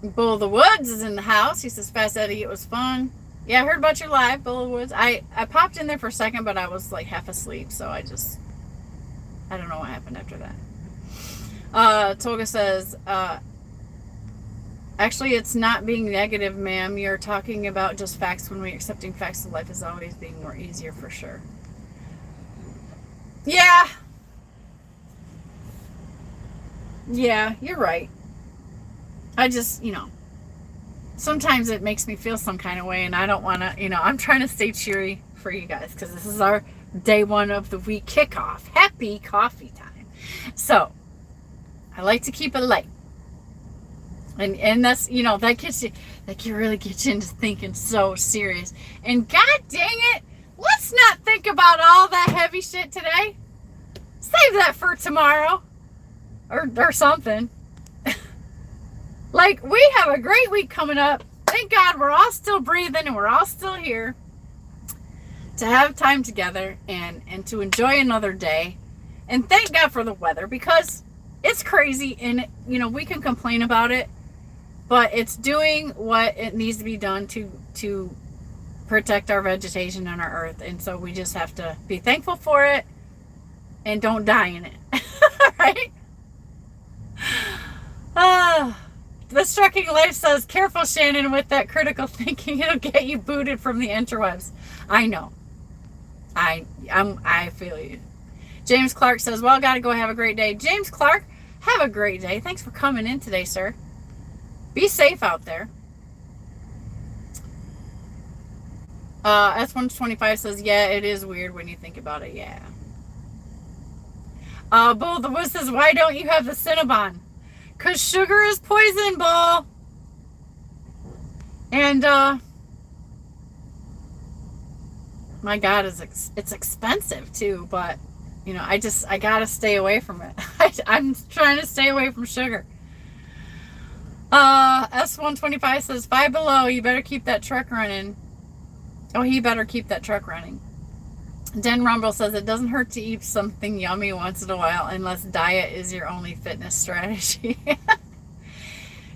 Bull of the Woods is in the house. He says, Fast Eddie, it was fun. Yeah, I heard about your live, Bull of the Woods. I popped in there for a second, but I was like half asleep, so I don't know what happened after that. Toga says, I Actually, it's not being negative, ma'am. You're talking about just facts. When we're accepting facts, life is always being more easier for sure. Yeah. Yeah, you're right. I just, sometimes it makes me feel some kind of way, and I don't want to, I'm trying to stay cheery for you guys because this is our day 1 of the week kickoff. Happy coffee time. So, I like to keep it light. And that's, that gets you, that can really get you into thinking so serious. And god dang it, let's not think about all that heavy shit today. Save that for tomorrow. Or something. Like, we have a great week coming up. Thank God we're all still breathing and we're all still here to have time together and to enjoy another day. And thank God for the weather, because it's crazy and, we can complain about it, but it's doing what it needs to be done to protect our vegetation and our earth. And so we just have to be thankful for it and don't die in it. Right? The Trucking Life says, careful, Shannon, with that critical thinking. It'll get you booted from the interwebs. I know. I feel you. James Clark says, well, gotta go, have a great day. James Clark, have a great day. Thanks for coming in today, sir. Be safe out there. S125 says, yeah, it is weird when you think about it. Yeah. Bull the Wood says, why don't you have the Cinnabon? Because sugar is poison, Bull. And, my God, it's expensive too, but, I gotta stay away from it. I'm trying to stay away from sugar. S125 says, 5 below, you better keep that truck running. Oh, he better keep that truck running. Den Rumble says, it doesn't hurt to eat something yummy once in a while unless diet is your only fitness strategy.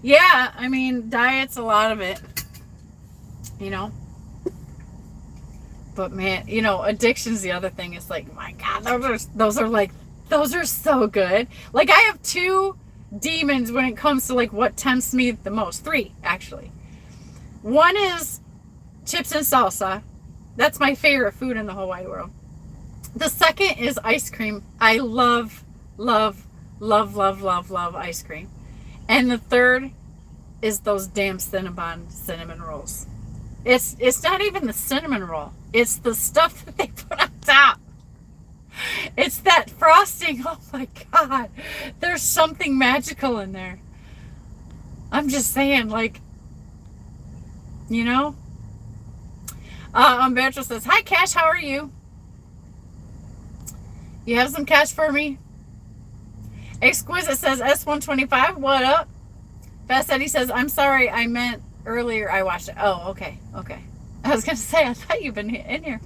Yeah, I mean, diet's a lot of it, But man, addiction's the other thing. It's like, my God, those are so good. Like, I have 2 demons when it comes to like what tempts me the most. 3, actually. One is chips and salsa. That's my favorite food in the whole wide world. The second is ice cream. I love ice cream. And the third is those damn cinnamon rolls. It's not even the cinnamon roll. It's the stuff that they put on top. It's that frosting. Oh my God. There's something magical in there. I'm just saying, like, Umberto says, hi, Cash, how are you? You have some cash for me? Exquisite says, S125, what up? Fast Eddie says, I'm sorry, I meant earlier I watched it. Oh, okay. I was going to say, I thought you've been in here.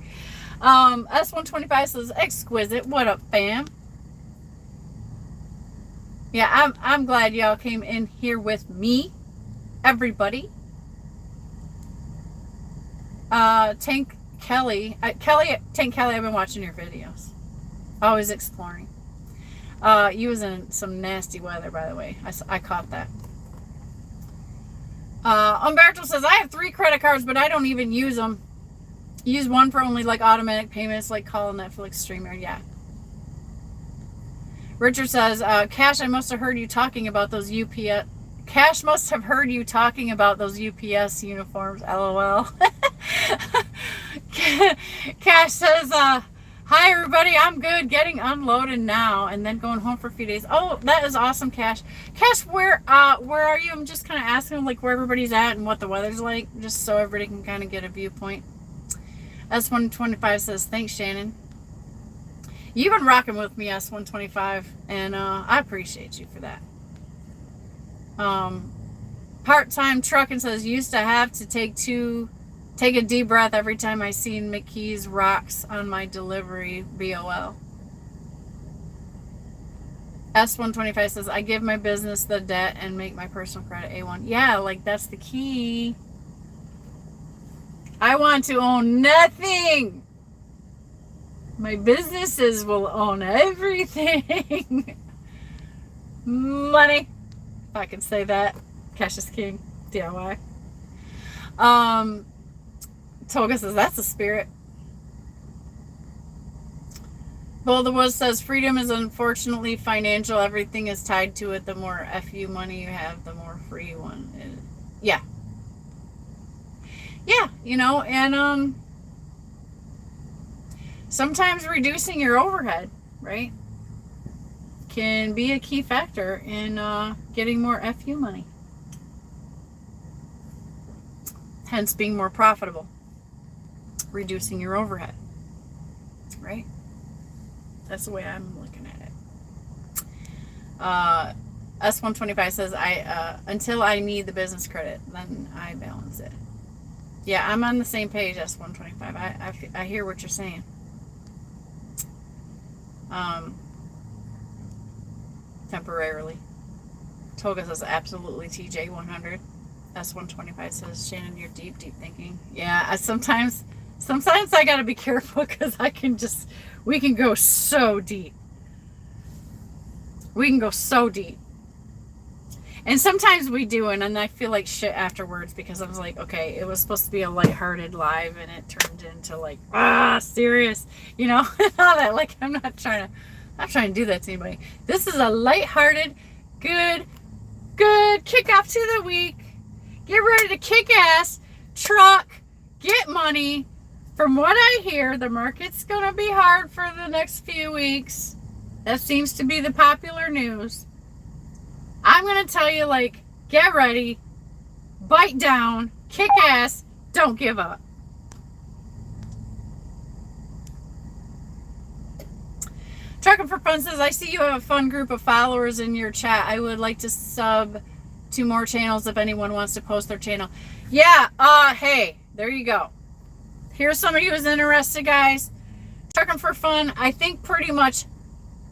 S125 says, exquisite, what up, fam? Yeah, I'm glad y'all came in here with me, everybody. Tank Kelly, I've been watching your videos. Always exploring. You was in some nasty weather, by the way. I caught that. Umberto says, I have 3 credit cards, but I don't even use them. Use one for only like automatic payments, like call, Netflix, streamer. Yeah. Richard says, Cash, I must have heard you talking about those UPS. Cash must have heard you talking about those UPS uniforms. LOL. Cash says, hi everybody, I'm good, getting unloaded now and then going home for a few days. Oh, that is awesome, Cash. Cash, where are you? I'm just kind of asking like where everybody's at and what the weather's like, just so everybody can kind of get a viewpoint. S125 says, thanks, Shannon. You've been rocking with me, S125, and I appreciate you for that. Part-time trucking says, used to have to take a deep breath every time I seen McKee's rocks on my delivery. BOL. S125 says, I give my business the debt and make my personal credit A1. Yeah, like that's the key. I want to own nothing. My businesses will own everything. Money. If I can say that. Cash is king. DIY. Toga says, that's a spirit. Bull of the Woods says, freedom is unfortunately financial. Everything is tied to it. The more FU money you have, the more free one is. Yeah. Yeah, you know, and sometimes reducing your overhead, right, can be a key factor in getting more FU money. Hence being more profitable. Reducing your overhead. Right? That's the way I'm looking at it. S125 says, until I need the business credit, then I balance it. Yeah, I'm on the same page, S125. I hear what you're saying. Temporarily. Toga says, absolutely, TJ 100. S125 says, Shannon, you're deep thinking. Yeah, sometimes I gotta be careful because we can go so deep. We can go so deep. And sometimes we do, and then I feel like shit afterwards because I was like, okay, it was supposed to be a lighthearted live, and it turned into like, serious, you know, all that. Like, I'm not trying to do that to anybody. This is a lighthearted, good kickoff to the week. Get ready to kick ass, truck, get money. From what I hear, the market's going to be hard for the next few weeks. That seems to be the popular news. I'm going to tell you, like, get ready, bite down, kick ass, don't give up. Trucking for Fun says, I see you have a fun group of followers in your chat. I would like to sub to more channels if anyone wants to post their channel. Yeah, hey, there you go. Here's somebody who's interested, guys. Trucking for Fun, I think pretty much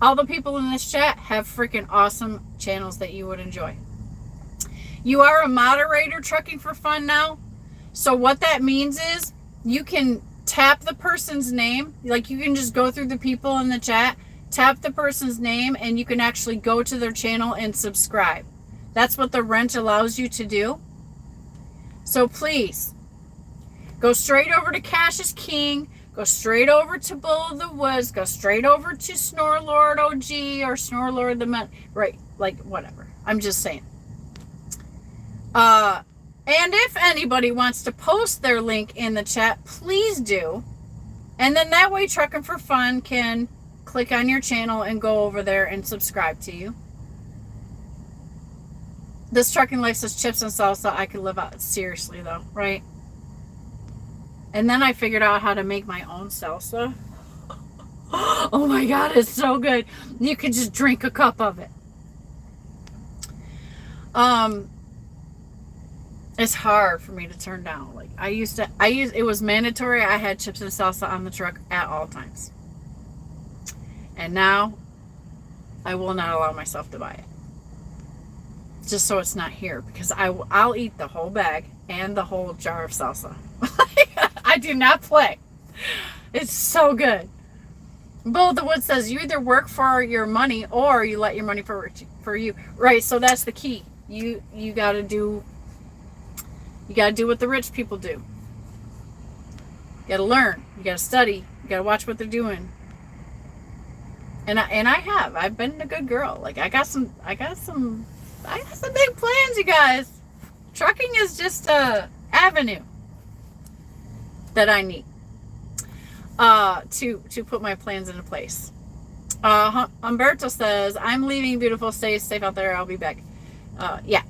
all the people in this chat have freaking awesome channels that you would enjoy. You are a moderator, Trucking for Fun now. So what that means is you can tap the person's name. Like, you can just go through the people in the chat, tap the person's name, and you can actually go to their channel and subscribe. That's what the wrench allows you to do. So please, go straight over to Cash is King. Go straight over to Bull of the Woods. Go straight over to Snorlord OG or Snorlord the Man. Right, like, whatever. I'm just saying. And if anybody wants to post their link in the chat, please do. And then that way Trucking for Fun can click on your channel and go over there and subscribe to you. This Trucking Life says chips and salsa. I could live out. Seriously, though, right? And then I figured out how to make my own salsa. Oh my God, it's so good. You can just drink a cup of it. It's hard for me to turn down. Like, it was mandatory. I had chips and salsa on the truck at all times. And now I will not allow myself to buy it. Just so it's not here, because I'll eat the whole bag and the whole jar of salsa. I do not play. It's so good. Bull of the Wood says, you either work for your money or you let your money for you. Right, so that's the key. You gotta do what the rich people do. You gotta learn. You gotta study. You gotta watch what they're doing. And I've been a good girl. Like, I got some big plans, you guys. Trucking is just a avenue that I need to put my plans into place. Umberto says, I'm leaving, beautiful. Stay safe out there. I'll be back. Yeah.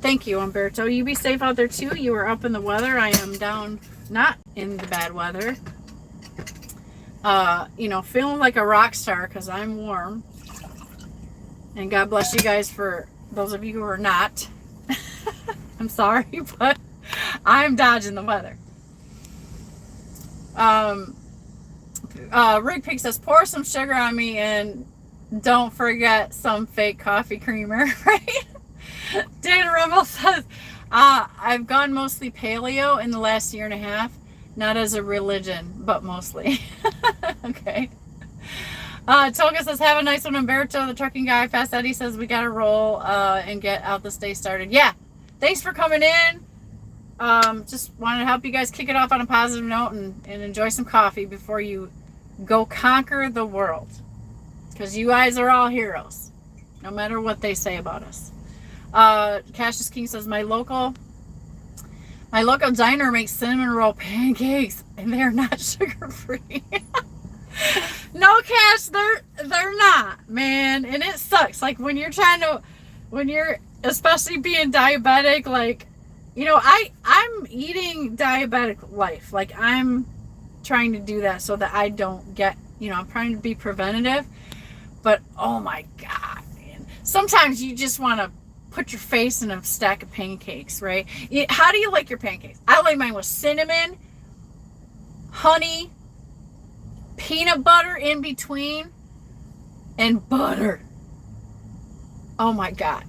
Thank you, Umberto. You be safe out there too. You are up in the weather. I am down, not in the bad weather. Feeling like a rock star because I'm warm. And God bless you guys for those of you who are not. I'm sorry, but I'm dodging the weather. Rig Pig says, pour some sugar on me and don't forget some fake coffee creamer, right? Dan Rumble says, I've gone mostly paleo in the last year and a half. Not as a religion, but mostly. Okay. Toga says, have a nice one, Umberto. The trucking guy. Fast Eddie says, we got to roll and get out this day started. Yeah. Thanks for coming in. Just wanted to help you guys kick it off on a positive note and enjoy some coffee before you go conquer the world. Because you guys are all heroes, no matter what they say about us. Cassius King says, my local diner makes cinnamon roll pancakes, and they're not sugar-free. No, Cash, they're not, man. And it sucks. Like, when you're especially being diabetic, like, you know, I'm eating diabetic life. Like, I'm trying to do that so that I don't get, you know, I'm trying to be preventative. But, oh my God, man. Sometimes you just want to put your face in a stack of pancakes, right? How do you like your pancakes? I like mine with cinnamon, honey, peanut butter in between, and butter. Oh my God.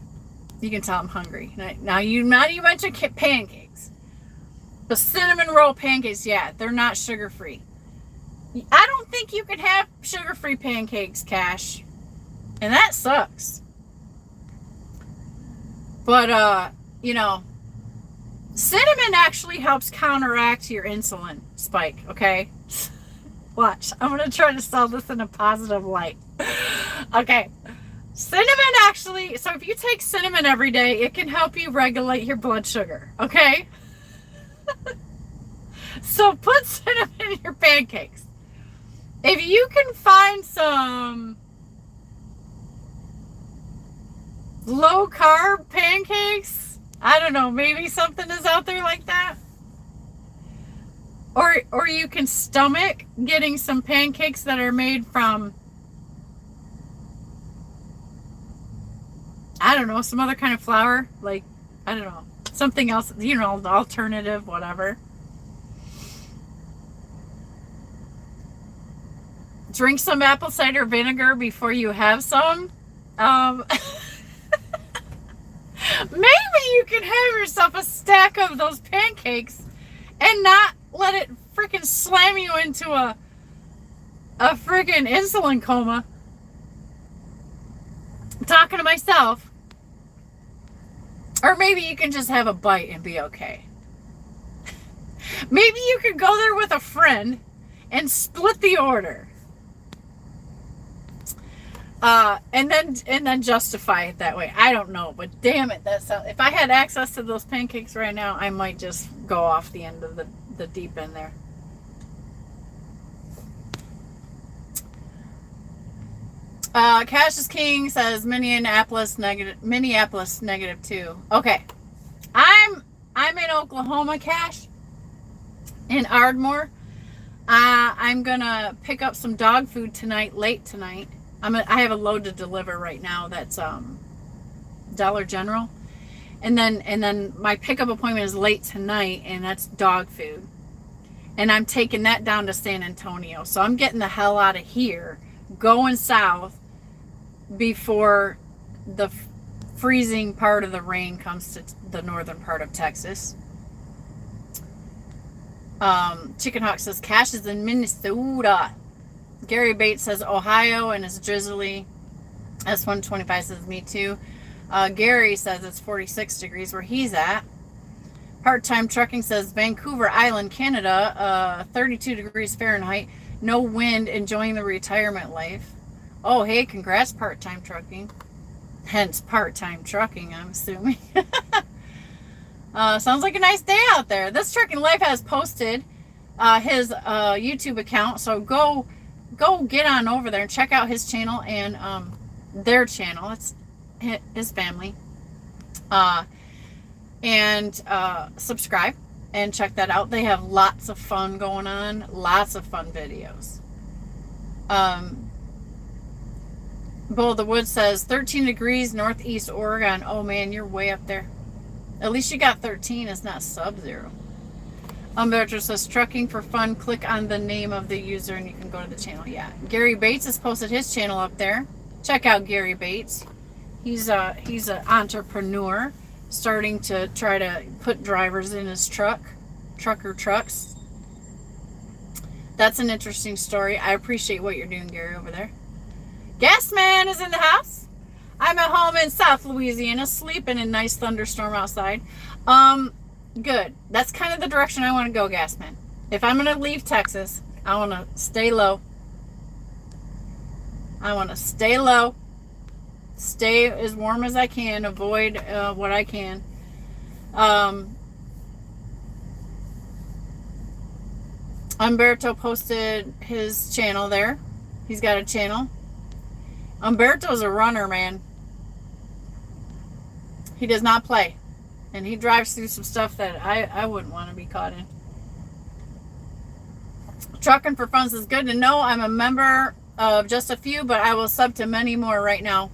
You can tell I'm hungry. Now you mentioned pancakes. The cinnamon roll pancakes, yeah, they're not sugar-free. I don't think you could have sugar-free pancakes, Cash. And that sucks. But, you know, cinnamon actually helps counteract your insulin spike, okay? Watch. I'm going to try to sell this in a positive light. Okay. Cinnamon actually, so if you take cinnamon every day, it can help you regulate your blood sugar, okay? So put cinnamon in your pancakes. If you can find some low carb pancakes, I don't know, maybe something is out there like that. Or you can stomach getting some pancakes that are made from, I don't know, some other kind of flour, like, I don't know, something else, you know, alternative, whatever. Drink some apple cider vinegar before you have some. Maybe you can have yourself a stack of those pancakes and not let it freaking slam you into a freaking insulin coma. I'm talking to myself. Or maybe you can just have a bite and be okay. Maybe you could go there with a friend and split the order. And then justify it that way. I don't know, but damn it, if I had access to those pancakes right now, I might just go off the end of the deep end there. Cassius King says Minneapolis negative 2. Okay. I'm in Oklahoma, Cash, in Ardmore. I'm gonna pick up some dog food late tonight. I have a load to deliver right now. That's Dollar General, and then my pickup appointment is late tonight, and that's dog food, and I'm taking that down to San Antonio. So I'm getting the hell out of here, going south before the freezing part of the rain comes to the northern part of Texas. Chicken Hawk says Cash is in Minnesota. Gary Bates says Ohio and it's drizzly. S125 says me too. Gary says it's 46 degrees where he's at. Part-time Trucking says Vancouver Island, Canada, 32 degrees Fahrenheit. No wind, enjoying the retirement life. Oh, hey, congrats, Part-time Trucking. Hence, Part-time Trucking, I'm assuming. Sounds like a nice day out there. This Trucking Life has posted his YouTube account, so go get on over there and check out his channel and their channel. It's his family. And subscribe and check that out. They have lots of fun going on, lots of fun videos. Bull of the Woods says 13 degrees northeast Oregon. Oh man, you're way up there. At least you got 13. It's not sub-zero. Umberto says trucking for fun. Click on the name of the user and you can go to the channel. Yeah, Gary Bates has posted his channel up there. Check out Gary Bates. He's an entrepreneur starting to try to put drivers in his trucker trucks. That's an interesting story. I appreciate what you're doing, Gary, over there. Gas Man is in the house. I'm at home in South Louisiana, sleeping in a nice thunderstorm outside. Good. That's kind of the direction I want to go, Gas Man. If I'm going to leave Texas, I want to stay low. I want to stay low. Stay as warm as I can. Avoid what I can. Umberto posted his channel there. He's got a channel. Umberto's a runner, man. He does not play. And he drives through some stuff that I wouldn't want to be caught in. Trucking for Funds is good to know. I'm a member of just a few, but I will sub to many more right now.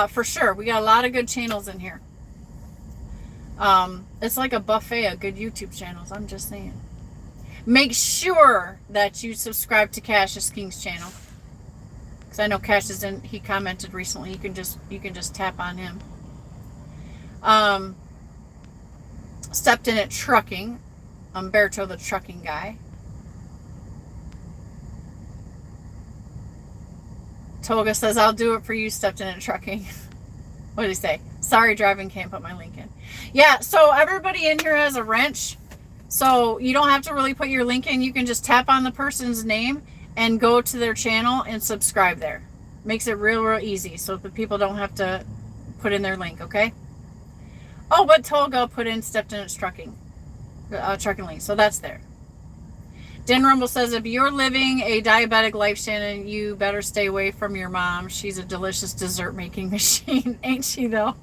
For sure. We got a lot of good channels in here. It's like a buffet of good YouTube channels. I'm just saying. Make sure that you subscribe to Cassius King's channel. Because I know Cash is in, he commented recently. You can just tap on him. Stepped in at trucking. Umberto the trucking guy. Toga says, I'll do it for you, stepped in at trucking. What did he say? Sorry, driving, can't put my link in. Yeah, so everybody in here has a wrench. So you don't have to really put your link in. You can just tap on the person's name and go to their channel and subscribe there. Makes it real easy so the people don't have to put in their link, okay? Oh, but Tolga put in stepped in at trucking link, so that's there. Dan Rumble says, if you're living a diabetic life, Shannon, you better stay away from your mom. She's a delicious dessert making machine. Ain't she, though?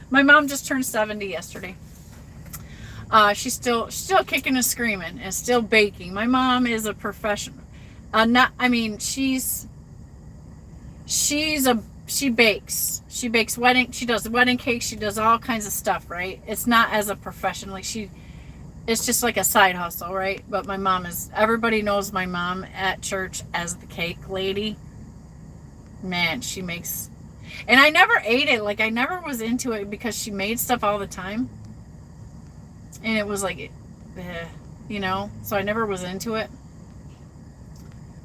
My mom just turned 70 yesterday. She's still kicking and screaming and still baking. My mom is a professional. She bakes. She bakes she does wedding cakes. She does all kinds of stuff, right? It's not as a profession. It's just like a side hustle, right? But my mom everybody knows my mom at church as the cake lady. Man, she makes, and I never ate it. Like, I never was into it because she made stuff all the time. And it was like, so I never was into it.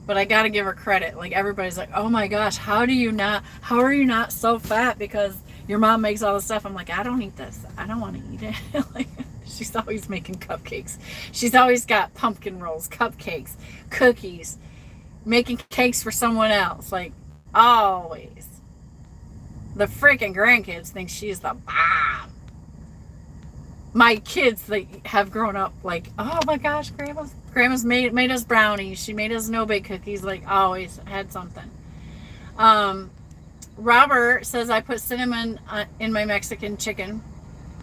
But I got to give her credit. Like, everybody's like, oh my gosh, how are you not so fat because your mom makes all this stuff? I'm like, I don't eat this. I don't want to eat it. Like, she's always making cupcakes. She's always got pumpkin rolls, cupcakes, cookies, making cakes for someone else. Like, always. The freaking grandkids think she's the bomb. My kids, they have grown up like, oh my gosh, grandma's made us brownies. She made us no-bake cookies. Like, always had something. Robert says, I put cinnamon in my Mexican chicken.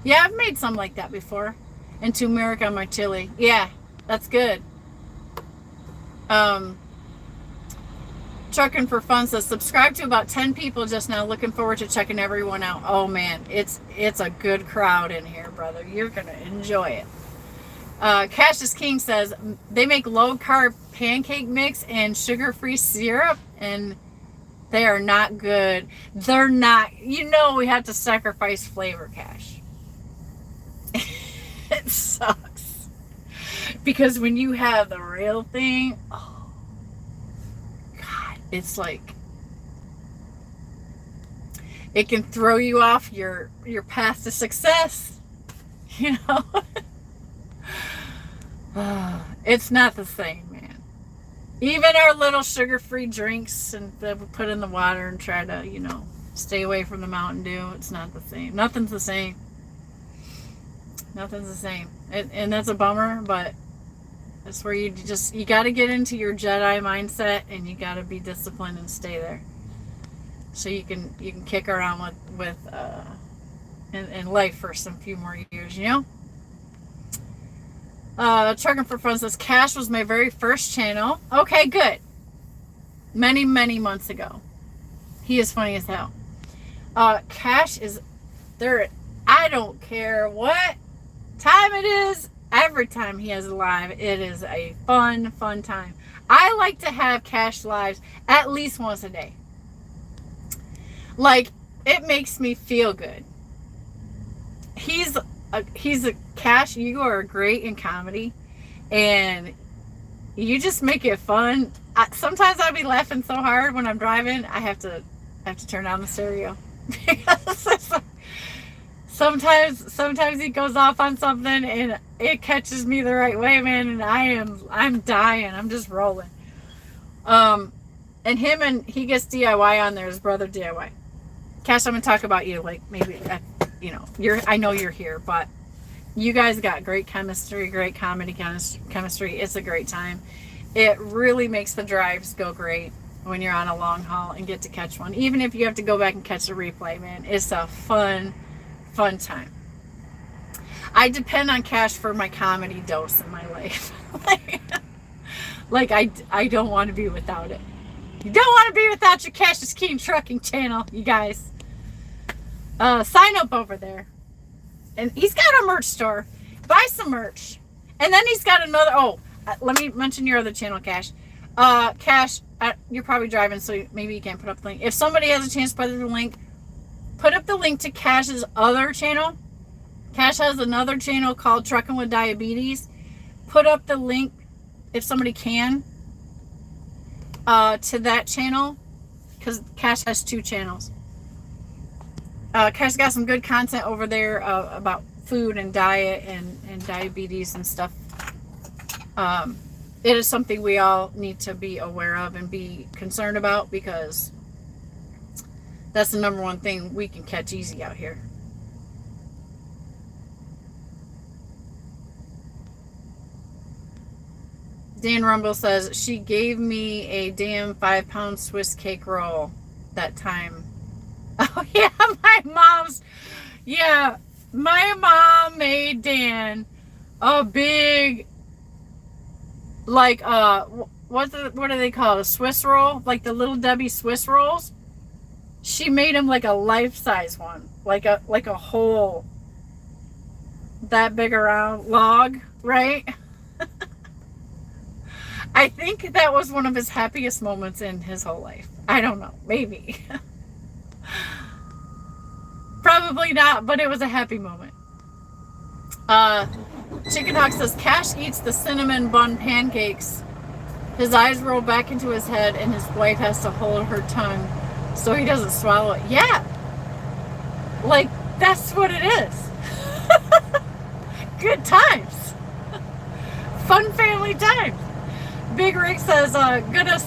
Yeah, I've made some like that before. And turmeric on my chili. Yeah, that's good. Trucking for Fun says, subscribe to about 10 people just now. Looking forward to checking everyone out. Oh man, it's a good crowd in here, brother. You're gonna enjoy it. Cassius King says, they make low-carb pancake mix and sugar-free syrup, and they are not good. They're not, we have to sacrifice flavor, Cash. It sucks. Because when you have the real thing, oh, God, it's like, it can throw you off your path to success. It's not the same, man. Even our little sugar-free drinks that we put in the water and try to, stay away from the Mountain Dew, it's not the same. Nothing's the same. Nothing's the same. And that's a bummer, but that's where you got to get into your Jedi mindset, and you got to be disciplined and stay there. So you can kick around with in life for some few more years, Trucking for Fun says, Cash was my very first channel. Okay, good. Many, many months ago. He is funny as hell. Cash is there. I don't care what time it is. Every time he has a live, it is a fun time. I like to have Cash lives at least once a day. Like, it makes me feel good. He's a Cash, you are great in comedy, and You just make it fun. Sometimes I'll be laughing so hard when I'm driving. I have to turn on the stereo. Because sometimes he goes off on something and it catches me the right way, man, and I'm dying. I'm just rolling. And he gets DIY on there, his brother DIY. Cash, I'm gonna talk about you, like maybe I know you're here, but you guys got great chemistry, great comedy chemistry. It's a great time. It really makes the drives go great when you're on a long haul and get to catch one. Even if you have to go back and catch a replay, man, it's a fun time. I depend on Cash for my comedy dose in my life. Like I don't want to be without it. You don't want to be without your Cash's Keen Trucking channel, you guys. Sign up over there. And he's got a merch store. Buy some merch. And then he's got another, let me mention your other channel, Cash. Cash, you're probably driving, so maybe you can't put up the link. If somebody has a chance to put up the link, put up the link to Cash's other channel. Cash has another channel called Trucking with Diabetes. Put up the link, if somebody can, to that channel, because Cash has 2 channels. Cash got some good content over there about food and diet and diabetes and stuff. It is something we all need to be aware of and be concerned about, because that's the number one thing we can catch easy out here. Dan Rumble says, she gave me a damn 5-pound Swiss cake roll that time. Oh, yeah, my mom made Dan a big, like, what do they call it? A Swiss roll? Like the Little Debbie Swiss rolls? She made him like a life-size one. Like a whole, that big around log, right? I think that was one of his happiest moments in his whole life. I don't know. Maybe. Probably not, but it was a happy moment. Chicken Hawk says, Cash eats the cinnamon bun pancakes. His eyes roll back into his head and his wife has to hold her tongue so he doesn't swallow it. Yeah. Like, that's what it is. Good times. Fun family times. Big Rick says, gonna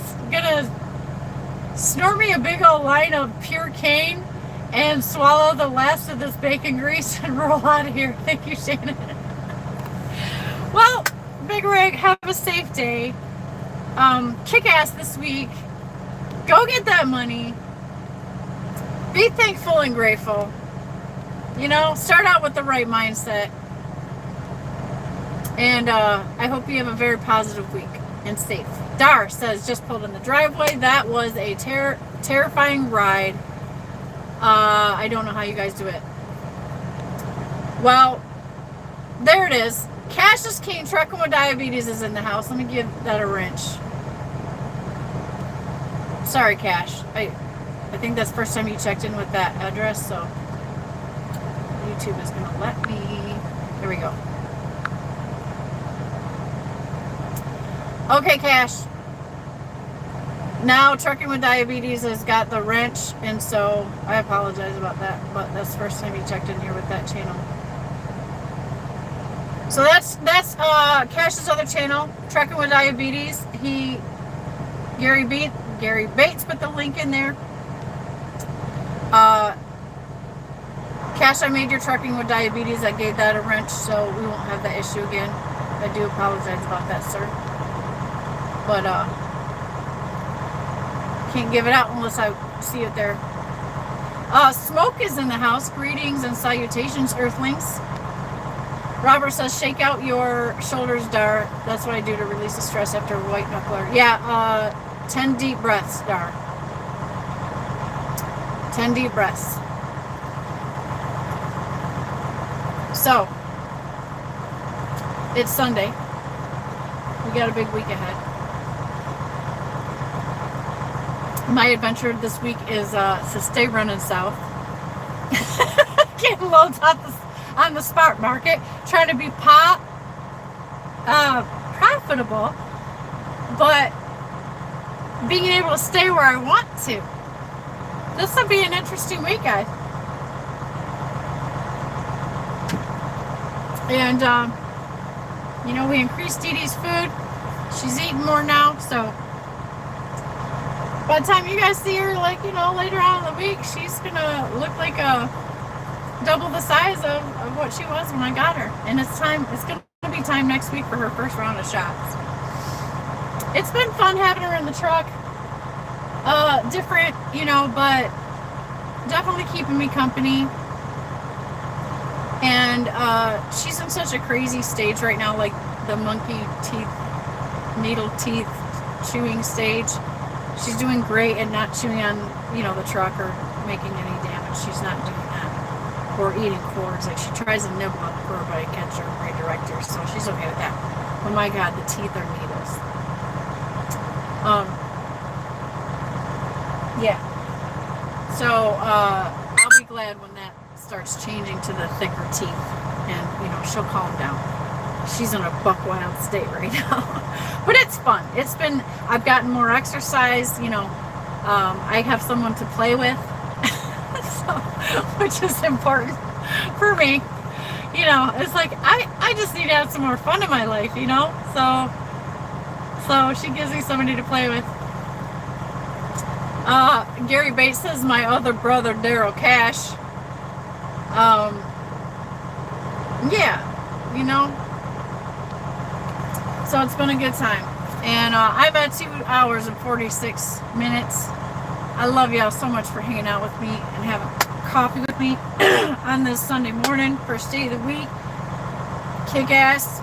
snort me a big old line of pure cane and swallow the last of this bacon grease and roll out of here. Thank you, Shannon. Well, Big Rig, have a safe day. Kick ass this week. Go get that money. Be thankful and grateful. Start out with the right mindset. And I hope you have a very positive week and safe. Dar says, just pulled in the driveway. That was a terrifying ride. I don't know how you guys do it. Well, there it is. Cash's King Trucking with Diabetes is in the house. Let me give that a wrench. Sorry, Cash. I think that's the first time you checked in with that address, so YouTube is going to let me. There we go. Okay, Cash. Now Trucking with Diabetes has got the wrench, and so I apologize about that, but that's the first time you checked in here with that channel. So that's Cash's other channel, Trucking with Diabetes. Gary Bates put the link in there. Cash, I made your Trucking with Diabetes. I gave that a wrench, so we won't have that issue again. I do apologize about that, sir. But can't give it out unless I see it there. Smoke is in the house. Greetings and salutations, Earthlings. Robert says, shake out your shoulders, Dar. That's what I do to release the stress after a white knuckler. Yeah, 10 deep breaths, Dar. 10 deep breaths. So, it's Sunday. We got a big week ahead. My adventure this week is to stay running south. Getting loads on the spot market. Trying to be profitable but being able to stay where I want to. This will be an interesting week, guys. And, you know, we increased Dee Dee's food. She's eating more now, so by the time you guys see her, like, you know, later on in the week, she's gonna look like double the size of what she was when I got her. And it's gonna be time next week for her first round of shots. It's been fun having her in the truck. Different, you know, but definitely keeping me company. And she's in such a crazy stage right now, like the monkey teeth, needle teeth chewing stage. She's doing great and not chewing on, you know, the truck or making any damage. She's not doing that. Or eating cords. Like, she tries to nibble on the cord, but I catch her and redirect her, so she's okay with that. Oh my God, the teeth are needles. Yeah. So, I'll be glad when that starts changing to the thicker teeth, and, you know, she'll calm down. She's in a buck wild state right now. But it's fun. I've gotten more exercise, you know. I have someone to play with, so, which is important for me. You know, it's like, I just need to have some more fun in my life, you know. So she gives me somebody to play with. Gary Bates says my other brother, Daryl Cash. Yeah, you know. So it's been a good time. And I've had 2 hours and 46 minutes. I love y'all so much for hanging out with me and having coffee with me on this Sunday morning, first day of the week. Kick ass.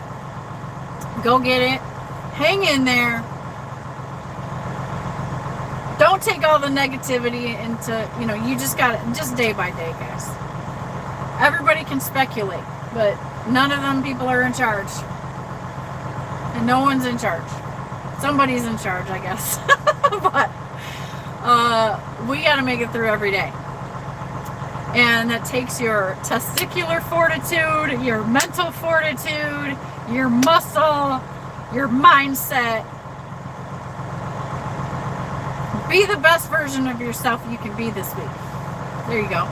Go get it. Hang in there. Don't take all the negativity into, you know, you just got it, just day by day, guys. Everybody can speculate, but none of them people are in charge. And no one's in charge. Somebody's in charge, I guess. But we got to make it through every day. And that takes your testicular fortitude, your mental fortitude, your muscle, your mindset. Be the best version of yourself you can be this week. There you go.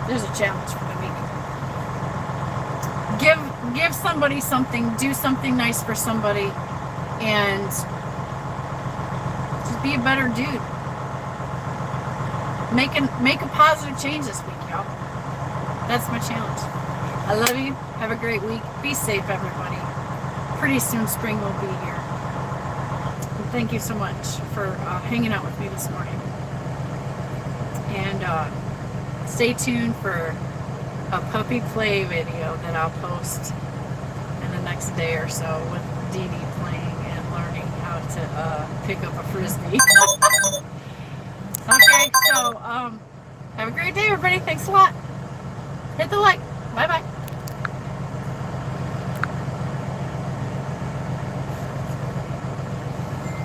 There's a challenge for the week. Give somebody something, do something nice for somebody, and just be a better dude. Make a positive change this week, y'all. That's my challenge. I love you. Have a great week. Be safe, everybody. Pretty soon spring will be here. And thank you so much for hanging out with me this morning. And stay tuned for a puppy play video that I'll post in the next day or so with Dee Dee playing and learning how to pick up a frisbee. Okay, so have a great day, everybody. Thanks a lot. Hit the like. Bye-bye.